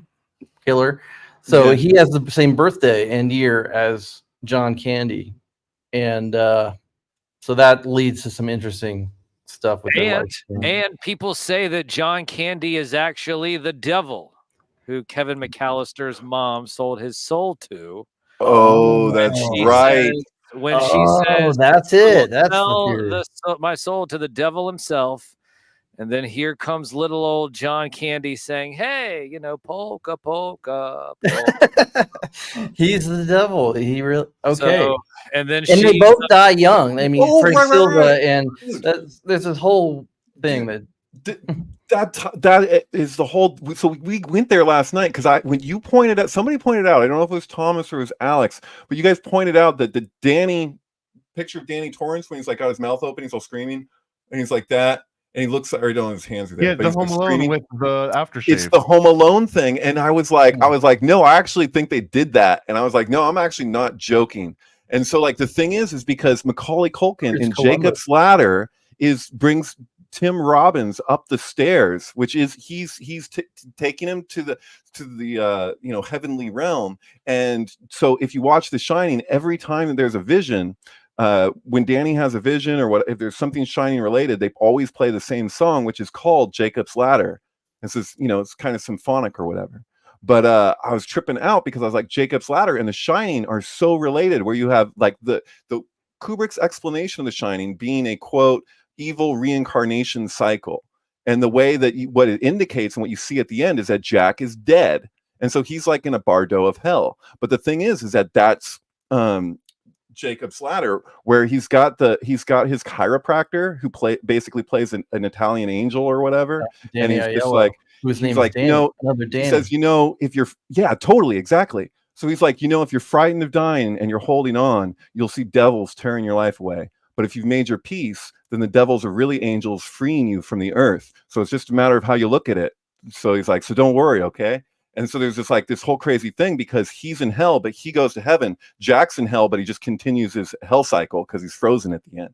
killer. So he has the same birthday and year as John Candy, and so that leads to some interesting stuff with and people say that John Candy is actually the devil who Kevin McAllister's mom sold his soul to. Oh, that's right. When she says, that's it. That's my soul to the devil himself. And then here comes little old John Candy saying, hey, polka, polka, polka. He's the devil. He really, okay. So, and they both die young. I mean, Frank Silva and there's this whole thing that is the whole. So we went there last night because when you pointed out, somebody pointed out, I don't know if it was Thomas or it was Alex, but you guys pointed out that the picture of Danny Torrance when he's like got his mouth open, he's all screaming, and he's like that. And he looks, or his hands are there. Yeah, the Home Alone with the aftershave. It's the Home Alone thing, and I was like, no, I actually think they did that, and I was like, no, I'm actually not joking. And so, like, the thing is because Macaulay Culkin in Jacob's Ladder brings Tim Robbins up the stairs, which is he's taking him to the heavenly realm. And so, if you watch The Shining, every time that there's a vision. When Danny has a vision or if there's something Shining related, they always play the same song, which is called Jacob's Ladder. This is, it's kind of symphonic or whatever. But I was tripping out because I was like, Jacob's Ladder and The Shining are so related, where you have like the Kubrick's explanation of The Shining being a quote evil reincarnation cycle, and the way that what it indicates and what you see at the end is that Jack is dead, and so he's like in a bardo of hell. But the thing is that that's Jacob's Ladder, where he's got his chiropractor who basically plays an Italian angel or whatever, and he's just like, whose name he's like, is Danny. you know, Another Danny. he says, you know, if you're totally exactly. So he's like, you know, if you're frightened of dying and you're holding on, you'll see devils tearing your life away. But if you've made your peace, then the devils are really angels freeing you from the earth. So it's just a matter of how you look at it. So he's like, so don't worry, okay? And so there's this whole crazy thing because he's in hell, but he goes to heaven. Jack's in hell, but he just continues his hell cycle because he's frozen at the end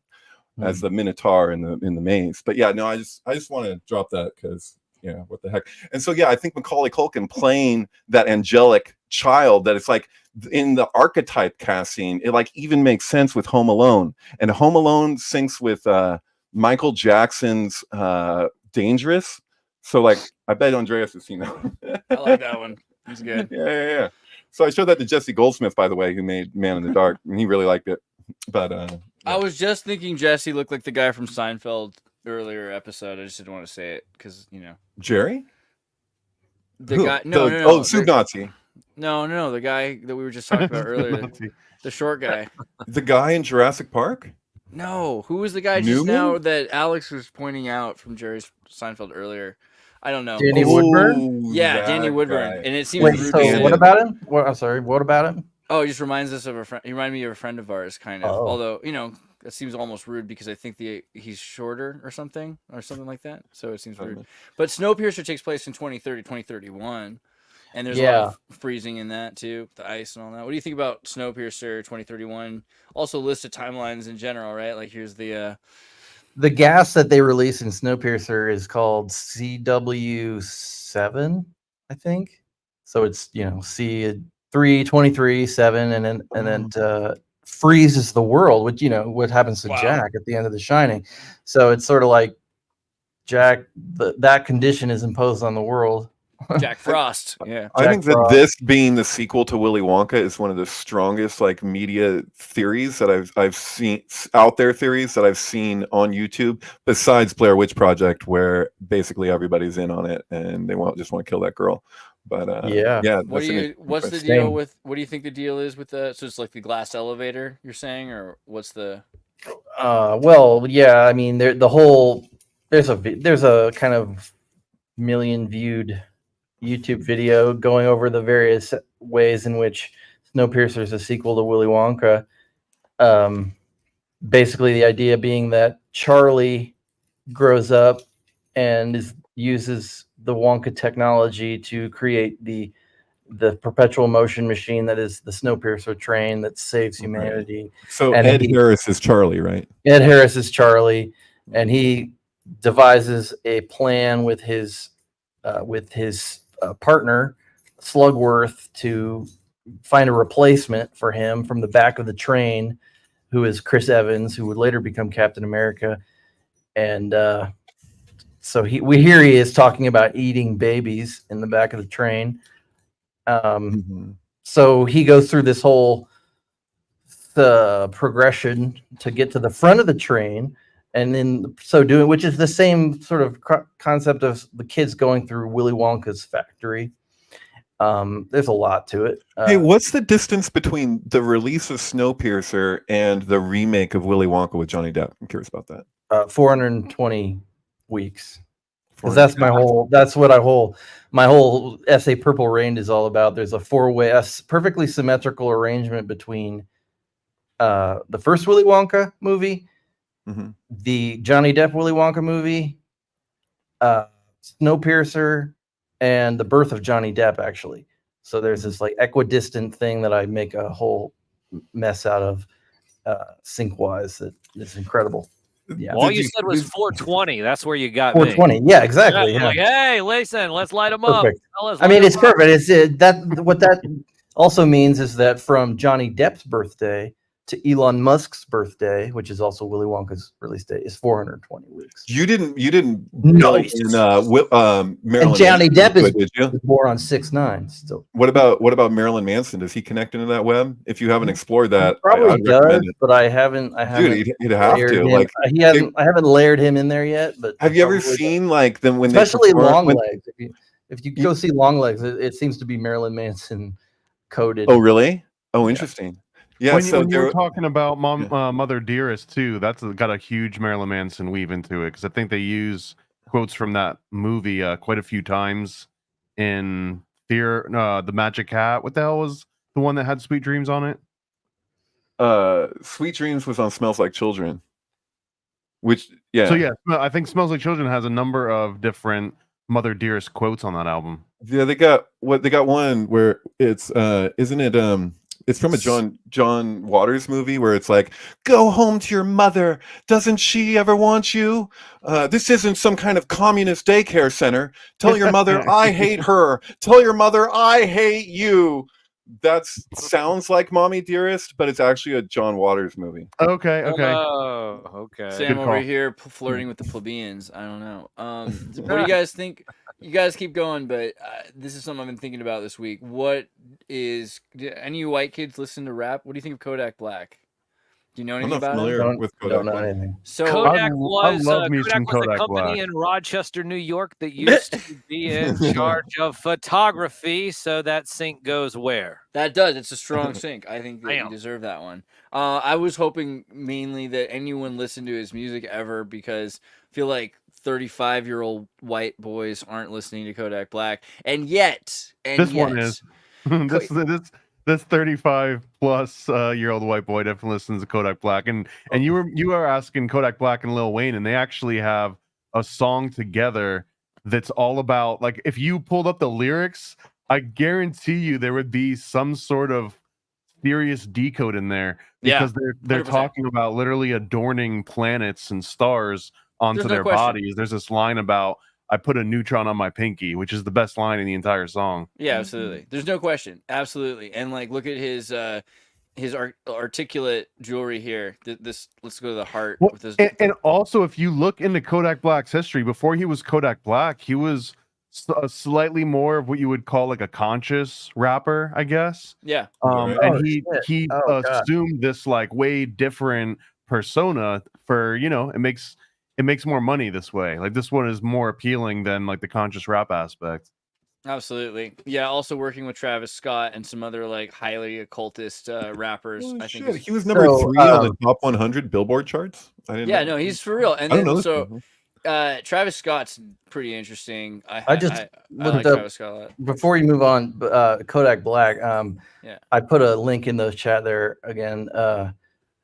as the Minotaur in the maze. But yeah, no, I just want to drop that because yeah, what the heck? And so yeah, I think Macaulay Culkin playing that angelic child, that it's like in the archetype casting, it like even makes sense with Home Alone, and Home Alone syncs with Michael Jackson's Dangerous. So like, I bet Andreas has seen that one. I like that one. It's good. Yeah. So I showed that to Jesse Goldsmith, by the way, who made Man in the Dark, and he really liked it. But I was just thinking Jesse looked like the guy from Seinfeld earlier episode. I just didn't want to say it because, you know. Jerry? The Who? guy. No. Oh, Sub Nazi. No. The guy that we were just talking about earlier. The short guy. The guy in Jurassic Park? No. Who was the guy just now that Alex was pointing out from Jerry's Seinfeld earlier? I don't know. Danny Woodburn? Yeah, Danny Woodburn. And it seems Wait, rude so to say what it. about him? I'm sorry, what about him? Oh, he just reminds us of a friend. He reminded me of a friend of ours, kind of. Oh. Although, you know, that seems almost rude because I think he's shorter or something like that. So it seems rude. But Snowpiercer takes place in 2030, 2031. And there's a lot of freezing in that too, the ice and all that. What do you think about Snowpiercer 2031? Also list of timelines in general, right? Like here's the gas that they release in Snowpiercer is called CW7, I think. So it's, you know, C323 7, and then freezes the world, which, you know, what happens to Jack at the end of The Shining. So it's sort of like Jack, that condition is imposed on the world. Jack Frost. Yeah. I think that this being the sequel to Willy Wonka is one of the strongest like media theories that I've seen out there, theories that I've seen on YouTube, besides Blair Witch Project, where basically everybody's in on it and they just want to kill that girl. But what do you think the deal is with the, so it's like the glass elevator you're saying, or what's the well, yeah, I mean there's a kind of million viewed YouTube video going over the various ways in which Snowpiercer is a sequel to Willy Wonka. Basically, the idea being that Charlie grows up and uses the Wonka technology to create the perpetual motion machine that is the Snowpiercer train that saves humanity. So and Ed Harris is Charlie, right? Ed Harris is Charlie, and he devises a plan with his partner Slugworth to find a replacement for him from the back of the train, who is Chris Evans, who would later become Captain America. And so he is talking about eating babies in the back of the train. So he goes through this whole progression to get to the front of the train, and in so doing, which is the same sort of concept of the kids going through Willy Wonka's factory. There's a lot to it. Hey, what's the distance between the release of Snowpiercer and the remake of Willy Wonka with Johnny Depp? I'm curious about that. 420 weeks. Because that's my whole essay Purple Rain is all about. There's a perfectly symmetrical arrangement between the first Willy Wonka movie, the Johnny Depp Willy Wonka movie, Snowpiercer, and the birth of Johnny Depp, actually. So there's this like equidistant thing that I make a whole mess out of sync-wise that is incredible. Yeah. Well, all you said was 420. That's where you got 420. me. Yeah, exactly. Yeah. Like, hey, listen, let's light them up. I mean, it's perfect. It's what that also means is that from Johnny Depp's birthday to Elon Musk's birthday, which is also Willy Wonka's release date, is 420 weeks. You didn't no. Marilyn and Johnny Depp Manson, did you? is born on 6/9. So what about Marilyn Manson? Does he connect into that web? If you haven't explored that, he probably does, but I haven't. Dude, he'd have to. I haven't layered him in there yet. But have you ever seen like them when especially Longlegs? If you go see Longlegs, it seems to be Marilyn Manson coded. Oh, really? Oh, interesting. Yeah, when, so when you were there, talking about Mother Dearest too, that's got a huge Marilyn Manson weave into it because I think they use quotes from that movie quite a few times in Fear, the Magic Hat. What the hell was the one that had Sweet Dreams on it? Sweet Dreams was on Smells Like Children, which So yeah, I think Smells Like Children has a number of different Mother Dearest quotes on that album. Yeah, they got one where it's isn't it it's from a John Waters movie where it's like, go home to your mother, doesn't she ever want you? This isn't some kind of communist daycare center. Tell your mother I hate her. Tell your mother I hate you. That sounds like Mommy Dearest, but it's actually a John Waters movie. Okay. Oh, okay. Sam Good over call. here flirting with the plebeians. I don't know. What do you guys think? You guys keep going, but this is something I've been thinking about this week. Do any of you white kids listen to rap? What do you think of Kodak Black? Do you know anything about him? familiar with Kodak Don't know Black. anything. So Kodak I was love me some Kodak was a Kodak company Black. in Rochester, New York that used to be in charge of photography. So that sync goes where? that does. It's a strong sync. I think that you Bam. deserve that one. I was hoping mainly that anyone listened to his music ever because I feel like 35-year-old white boys aren't listening to Kodak Black, and yet One is this 35 plus year old white boy definitely listens to Kodak Black, and you were asking Kodak Black and Lil Wayne, and they actually have a song together that's all about, like, if you pulled up the lyrics, I guarantee you there would be some sort of serious decode in there because they're 100%. talking about literally adorning planets and stars onto their bodies. There's this line about, I put a neutron on my pinky, which is the best line in the entire song. Yeah, absolutely. There's no question. Absolutely. And like, look at his articulate jewelry here. Let's go to the heart with this. And also, if you look into Kodak Black's history, before he was Kodak Black, he was slightly more of what you would call like a conscious rapper, I guess. Yeah. And he assumed this like way different persona for, it makes more money this way. Like, this one is more appealing than like the conscious rap aspect. Absolutely. Yeah. Also working with Travis Scott and some other like highly occultist rappers. Holy I think shit, he was number 3 on the top 100 Billboard charts. I didn't know. no, he's for real. And I don't then know so Travis Scott's pretty interesting. I I like looked up Travis Scott a lot. before you move on. Kodak Black. Yeah. I put a link in the chat there again.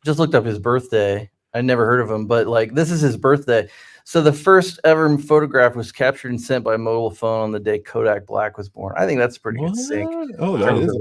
Just looked up his birthday. I never heard of him, but like, this is his birthday. So the first ever photograph was captured and sent by mobile phone on the day Kodak Black was born. I think that's a pretty good sync. Oh, that's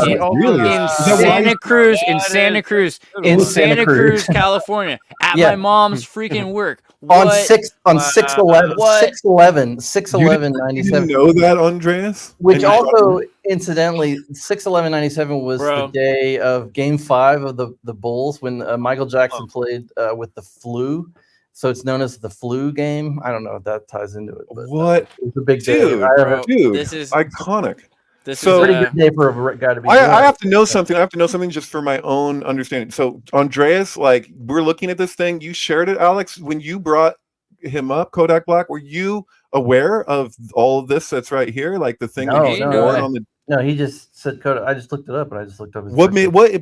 really In Santa Cruz, in Santa Cruz, California, at my mom's freaking work. On 6/11/97, You didn't know that, Andreas? which also incidentally 6/11/97 was the day of Game 5 of the Bulls when Michael Jackson played with the flu. So it's known as the flu game. I don't know if that ties into it. But What? It's a big day. Dude, this is iconic. This is a pretty good day for a guy to be. I have to know something. I have to know something just for my own understanding. So, Andreas, like, we're looking at this thing. You shared it, Alex. When you brought him up, Kodak Black, were you aware of all of this that's right here? Like the thing that he's born on the. No, he just said Kodak. I just looked it up, and I just looked up his. What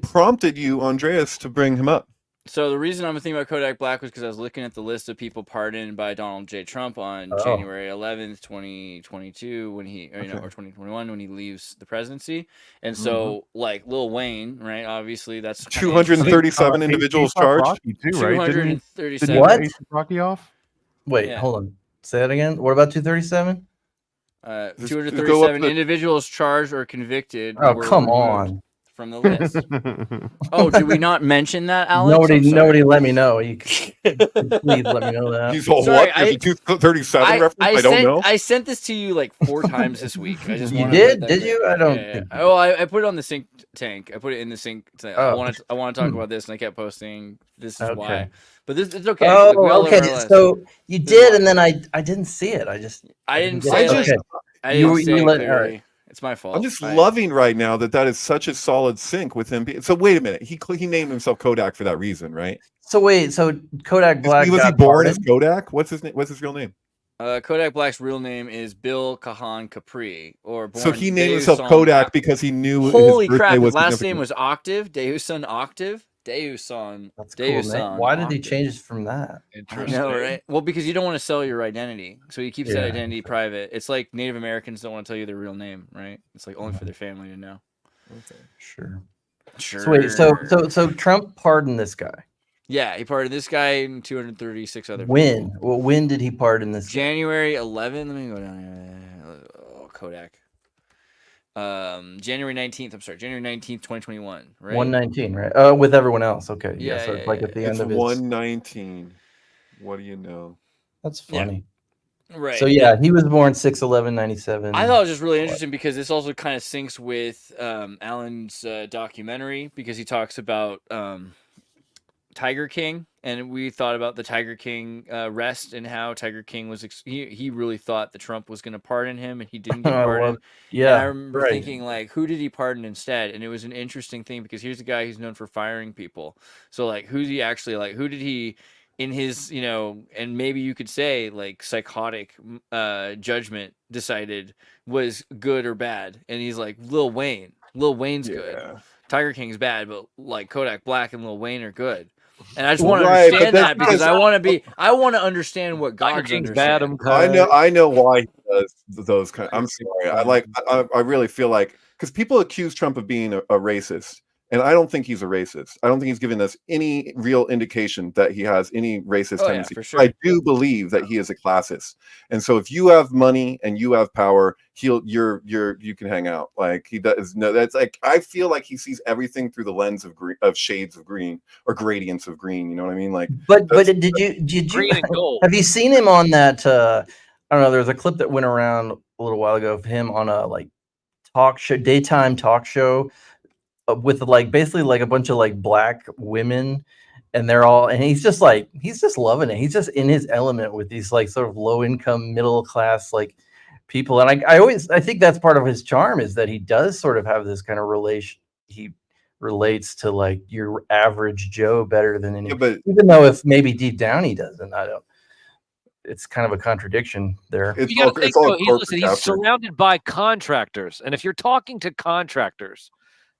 prompted you, Andreas, to bring him up? So the reason I'm thinking about Kodak Black was because I was looking at the list of people pardoned by Donald J. Trump on January 11th, 2022, when or 2021, when he leaves the presidency. And so, like, Lil Wayne, right? Obviously, that's 237 individuals charged. 237. What? Rocky off? Wait, hold on. Say that again. What about 237? 237 individuals charged or convicted. Oh, come on. From the list. Oh, did we not mention that, Alex? Nobody let me know. You please let me know that. He's all, what? There's a 237 reference? I don't know. I sent this to you like 4 times this week. I just you did? Did you? I don't. Yeah. Oh, I put it on the sync tank. I put it in the sync tank. I want to talk about this, and I kept posting. This is why. But this it's okay. Oh, okay. So you did, and then I didn't see it. I didn't say it. It's my fault. I'm just loving right now that is such a solid sync with him. So wait a minute. He named himself Kodak for that reason, right? So wait. So Kodak Black was he born as Kodak? What's his name? What's his real name? Kodak Black's real name is Bill Kahan Capri, or born So he named Deus himself Son Kodak Octave. because he knew Holy his birthday crap! was His last name significant. was Octave. Deuson Octave. Deuson. That's cool, man. Deuson Why did he Octave. change from that? I Interesting. know, right? Well, because you don't want to sell your identity, so he keeps that Yeah. identity private. It's like Native Americans don't want to tell you their real name, right? It's like only for their family to know. Sure. Sure. So wait, so Trump pardoned this guy. Yeah, he pardoned this guy and 236 other When? people. Well, when did he pardon this guy? January 11. Let me go down here. Oh, Kodak. January 19th. I'm sorry, January 19th, 2021. Right. 119, right? With everyone else. Okay. Yeah. Yeah, So it's like at the It's end of his. 119. What do you know? That's funny. Right. So yeah, he was born 6/11/97. I thought it was just really interesting because this also kind of syncs with Alan's documentary, because he talks about Tiger King, and we thought about the Tiger King rest and how Tiger King was he really thought that Trump was going to pardon him, and he didn't get pardoned. Yeah, and I remember right. thinking, like, who did he pardon instead? And it was an interesting thing, because here's a guy who's known for firing people. So like, who's he actually, like, who did he in his, and maybe you could say like psychotic judgment decided was good or bad? And he's like, Lil Wayne's good. Tiger King's bad, but like Kodak Black and Lil Wayne are good. And I just want to understand that, because I want to understand what God's bad. I know why he does those kind. I'm sorry. I really feel like, because people accuse Trump of being a racist, and I don't think he's a racist. I don't think he's given us any real indication that he has any racist tendency. For sure. I do believe that he is a classist, and so if you have money and you have power, you can hang out. Like, he does. No, that's like, I feel like he sees everything through the lens of green, of shades of green, or gradients of green. You know what I mean? Like, but did you Green and gold. have you seen him on that? I don't know. There's a clip that went around a little while ago of him on a like daytime talk show with like basically like a bunch of like black women, and he's just loving it. He's just in his element with these like sort of low income, middle class like people. And I think that's part of his charm, is that he does sort of have this kind of relation. He relates to like your average Joe better than any, even though if maybe deep down he doesn't. It's kind of a contradiction there. He's surrounded by contractors. And if you're talking to contractors,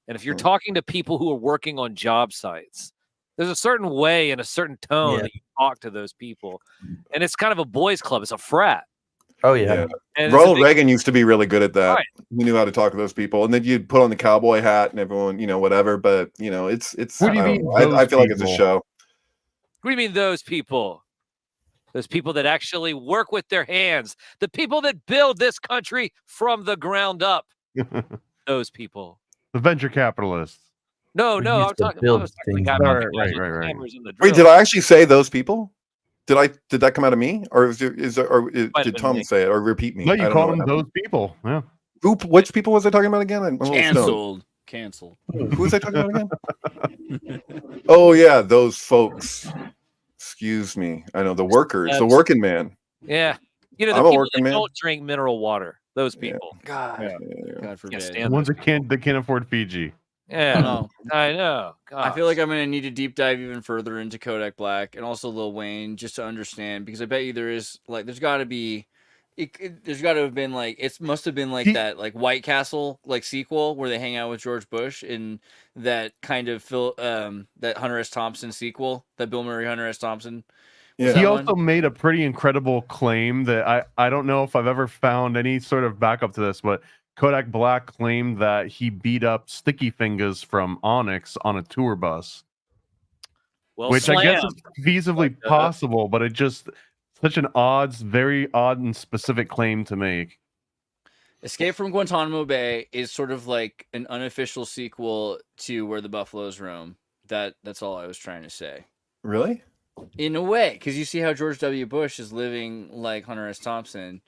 and if you're talking to people who are working on job sites, there's a certain way and a certain tone that you talk to those people. And it's kind of a boys' club. It's a frat. Oh, yeah. And Ronald Reagan used to be really good at that. Right. He knew how to talk to those people. And then you'd put on the cowboy hat and everyone, whatever. But, it's what do you mean? I feel like it's a show. What do you mean those people? Those people that actually work with their hands. The people that build this country from the ground up. Those people. The venture capitalists. No, I'm talking about the guy right. Wait, did I actually say those people? Did that come out of me, or did Tom say it, or repeat me? No, you called them those people. Yeah. Which people was I talking about again? Canceled. Who was I talking about again? Oh yeah, those folks. Excuse me. I know the workers, the working man. Yeah. The people that don't drink mineral water. Those people. God forbid. The ones that can't afford Fiji. Yeah, I know. Gosh. I feel like I'm going to need to deep dive even further into Kodak Black and also Lil Wayne, just to understand, because I bet you there's got to have been like, it must have been like that like White Castle like sequel where they hang out with George Bush, in that kind of that Hunter S. Thompson sequel, that Bill Murray Hunter S. Thompson. Yeah. He also made a pretty incredible claim that I don't know if I've ever found any sort of backup to this, but Kodak Black claimed that he beat up Sticky Fingers from Onyx on a tour bus. Which I guess is feasibly possible, but it just such an very odd and specific claim to make. Escape from Guantanamo Bay is sort of like an unofficial sequel to Where the Buffaloes Roam. That's all I was trying to say. Really? In a way, because you see how George W. Bush is living like Hunter S. Thompson,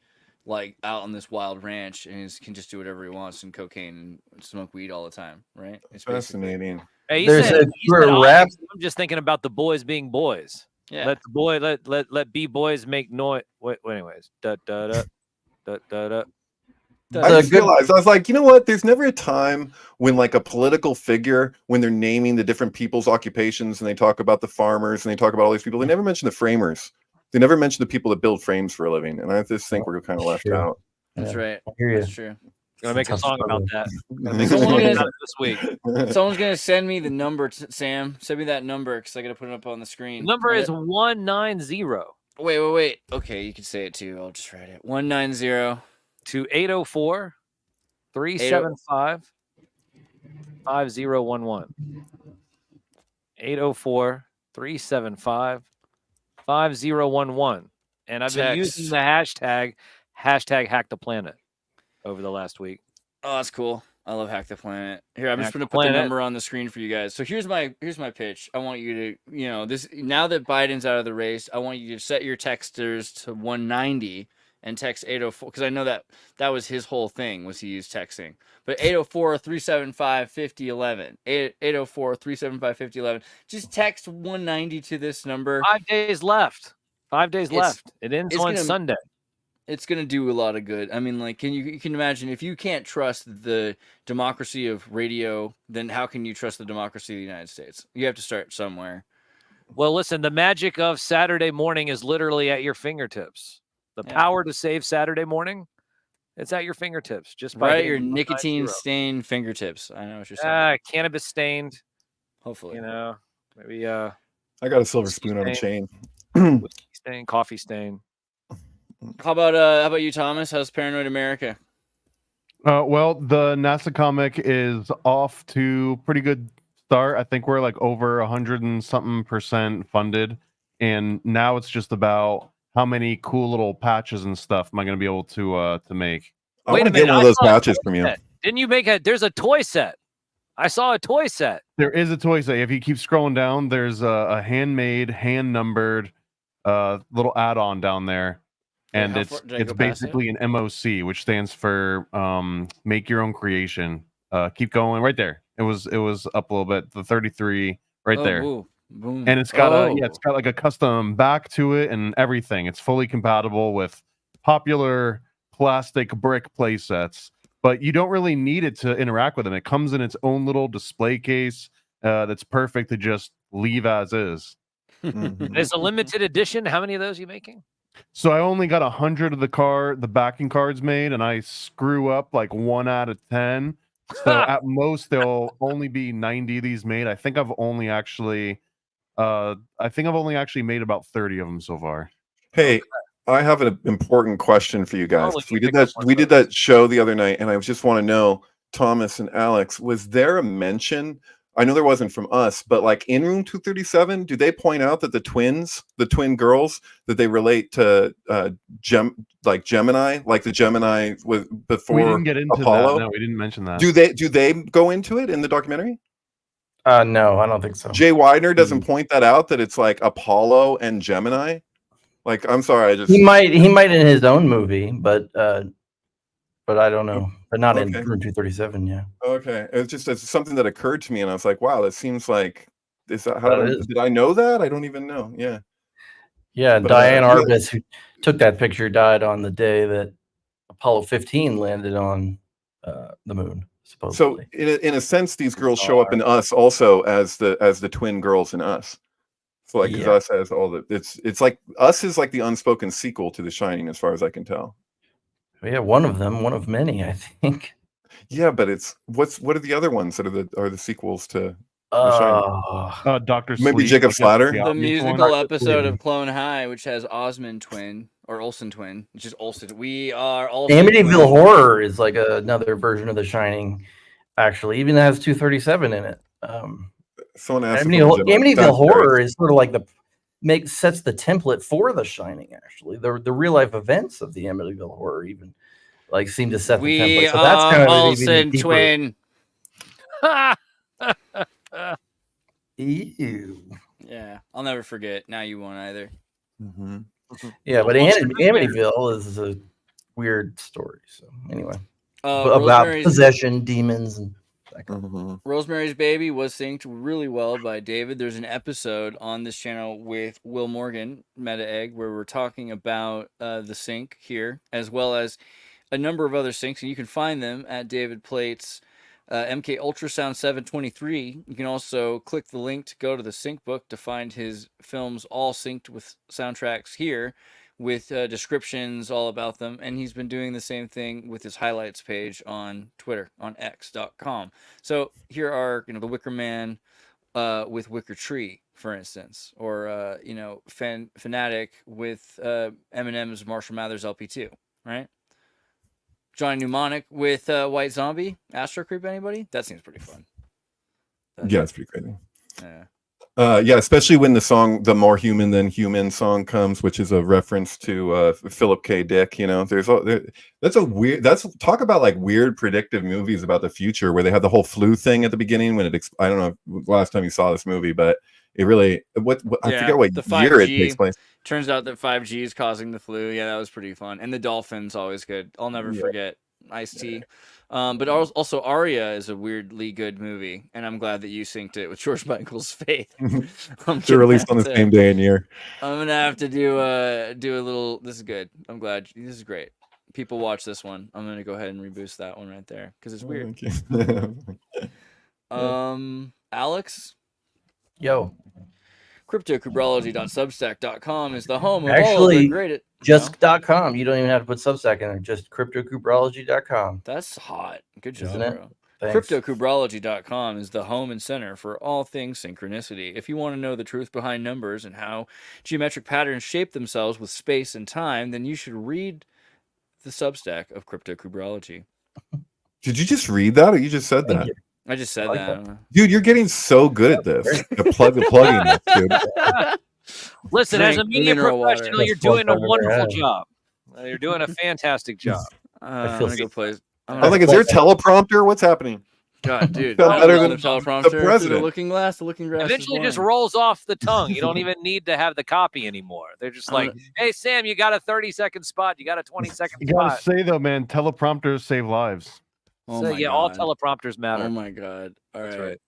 like out on this wild ranch, and he can just do whatever he wants, and cocaine and smoke weed all the time, right? It's fascinating. Hey, I'm just thinking about the boys being boys. Yeah. Let the boy let B boys make noise. Anyways. I just realized, I was like, you know what? There's never a time when like a political figure, when they're naming the different people's occupations and they talk about the farmers and they talk about all these people, they never mention the framers. They never mention the people that build frames for a living, and I just think we're kind of left True. out. That's right. I hear you. That's true. Gonna make a Tough song about struggle. that. Gonna make a song about it this week. Someone's gonna send me the number, Sam. Send me that number because I gotta put it up on the The screen. number is 190 Wait. Okay, you can say it too. I'll just write it. 190 to 804 375 5011. 804 375 5011. And I've been using the hashtag hack the planet over the last week. Oh, that's cool. I love Hack the Planet. Here, I'm just Hack gonna the put the Planet. number on the screen for you guys. So here's my pitch. I want you to, this now that Biden's out of the race, I want you to set your texters to 190 and text 804 because I know that was his whole thing was he used texting. But 804-375-5011. 804-375-5011. Just text 190 to this number. 5 days left. 5 days left. It ends on Sunday. It's going to do a lot of good. I mean, like, you can imagine if you can't trust the democracy of radio, then how can you trust the democracy of the United States? You have to start somewhere. Well, listen, the magic of Saturday morning is literally at your fingertips. The power to save Saturday morning, it's at your fingertips. Just by your nicotine-stained fingertips. I know what you're saying. Cannabis stained. Hopefully. Maybe I got a silver spoon on a chain. Whiskey stain, coffee stain. How about you, Thomas? How's Paranoid America? Well, the NASA comic is off to pretty good start. I think we're like over 100 and something % funded, and now it's just about how many cool little patches and stuff am I going to be able to make. I want to get one of those patches from you. Didn't you make there's a toy set? I saw a toy set. There is a toy set. If you keep scrolling down, there's a handmade, hand-numbered little add-on down there. And it's basically an MOC, which stands for make your own creation. Keep going right there. It was up a little bit. The 33 right there. Boom. And it's got it's got like a custom back to it and everything. It's fully compatible with popular plastic brick play sets, but you don't really need it to interact with them. It comes in its own little display case that's perfect to just leave as is. It's a limited edition. How many of those are you making? So I only got 100 of the backing cards made, and I screw up like 1 out of 10. So at most there'll only be 90 of these made. I think I've only actually made about 30 of them so far. Hey, I have an important question for you guys. We did that show the other night, and I just want to know, Thomas and Alex, was there a mention? I know there wasn't from us, but like in room 237, do they point out that the twin girls, that they relate to Gemini, like the Gemini was before we didn't get into Apollo? That. No, we didn't mention that. Do they go into it in the documentary? No, I don't think so. Jay Widener doesn't point that out, that it's like Apollo and Gemini. Like, I'm sorry, he might in his own movie, but I don't know. But not in room 237, yeah. Okay. It's something that occurred to me, and I was like, wow, that seems like, is that how did I know that? I don't even know. Yeah. Yeah, but, Diane Arbus, who took that picture, died on the day that Apollo 15 landed on the moon, supposedly. So in a sense, these girls show up in Us also as the twin girls in Us. So like Us has all the it's like Us is like the unspoken sequel to The Shining, as far as I can tell. Yeah, one of many, I think. Yeah, but what are the other ones that are the sequels to The Shining? Dr. Maybe Sleep, Jacob Slatter? The musical episode of Clone High, which has Osmond twin or Olsen twin, which is Olsen. We are Olsen. Amityville Horror is like another version of The Shining. Actually, even has 237 in it. Someone asked Amityville Horror is sort of like sets the template for The Shining. Actually, the real life events of the Amityville Horror even like seem to set the template. So that's kind of Olsen twin. Ew. Yeah, I'll never forget. Now you won't either. Mm-hmm. Yeah, but Amityville is a weird story. So anyway, about possession, demons, and that kind of Rosemary's Baby was synced really well by David. There's an episode on this channel with Will Morgan, Meta Egg, where we're talking about the sync here, as well as a number of other syncs, and you can find them at David Plate's MK Ultrasound 723. You can also click the link to go to the sync book to find his films all synced with soundtracks here, with descriptions all about them. And he's been doing the same thing with his highlights page on Twitter, on x.com. So here are, the Wicker Man with Wicker Tree, for instance, or, Fanatic with Eminem's Marshall Mathers LP2, right? Johnny Mnemonic with White Zombie, Astro Creep, anybody? That seems pretty fun. Yeah, it's pretty crazy. Yeah. Yeah, especially when the song "The More Human Than Human" song comes, which is a reference to Philip K. Dick. That's talk about like weird predictive movies about the future, where they have the whole flu thing at the beginning when I don't know last time you saw this movie, but it really I forget what year it takes place. Turns out that 5G is causing the flu. Yeah, that was pretty fun. And the dolphin's always good. I'll never forget Ice-T. But also Aria is a weirdly good movie, and I'm glad that you synced it with George Michael's Faith. They're released on the same day and year. I'm gonna have to do a little. This is good. I'm glad. This is great. People watch this one. I'm gonna go ahead and reboost that one right there because it's weird. Alex. Yo. CryptoCubrology.substack.com is the home of all of the great. Just.com. You don't even have to put Substack in there. Just CryptoCubrology.com. That's hot. Good job, Isn't it? bro. Thanks. CryptoCubrology.com is the home and center for all things synchronicity. If you want to know the truth behind numbers and how geometric patterns shape themselves with space and time, then you should read the Substack of CryptoCubrology. Did you just read that, or you just said that? I just said that. Dude, you're getting so good at this. Plugging this, dude. Listen, as a media professional, you're doing a wonderful had. job. You're doing a fantastic job. I'm gonna go play. I'm like, is there a teleprompter? What's happening? God, dude, Better than the teleprompter. the president. The looking glass. The looking glass. Eventually, it just rolls off the tongue. You don't even need to have the copy anymore. They're just like, "Hey, Sam, you got a 30-second spot. You got a 20-second You gotta spot." say though, man, teleprompters save lives. Oh So my yeah, God. all teleprompters matter. Oh my God! All right. That's right.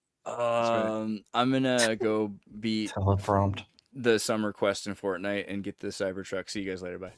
I'm gonna go beat Teleprompt. the Summer Quest in Fortnite and get the Cybertruck. See you guys later. Bye.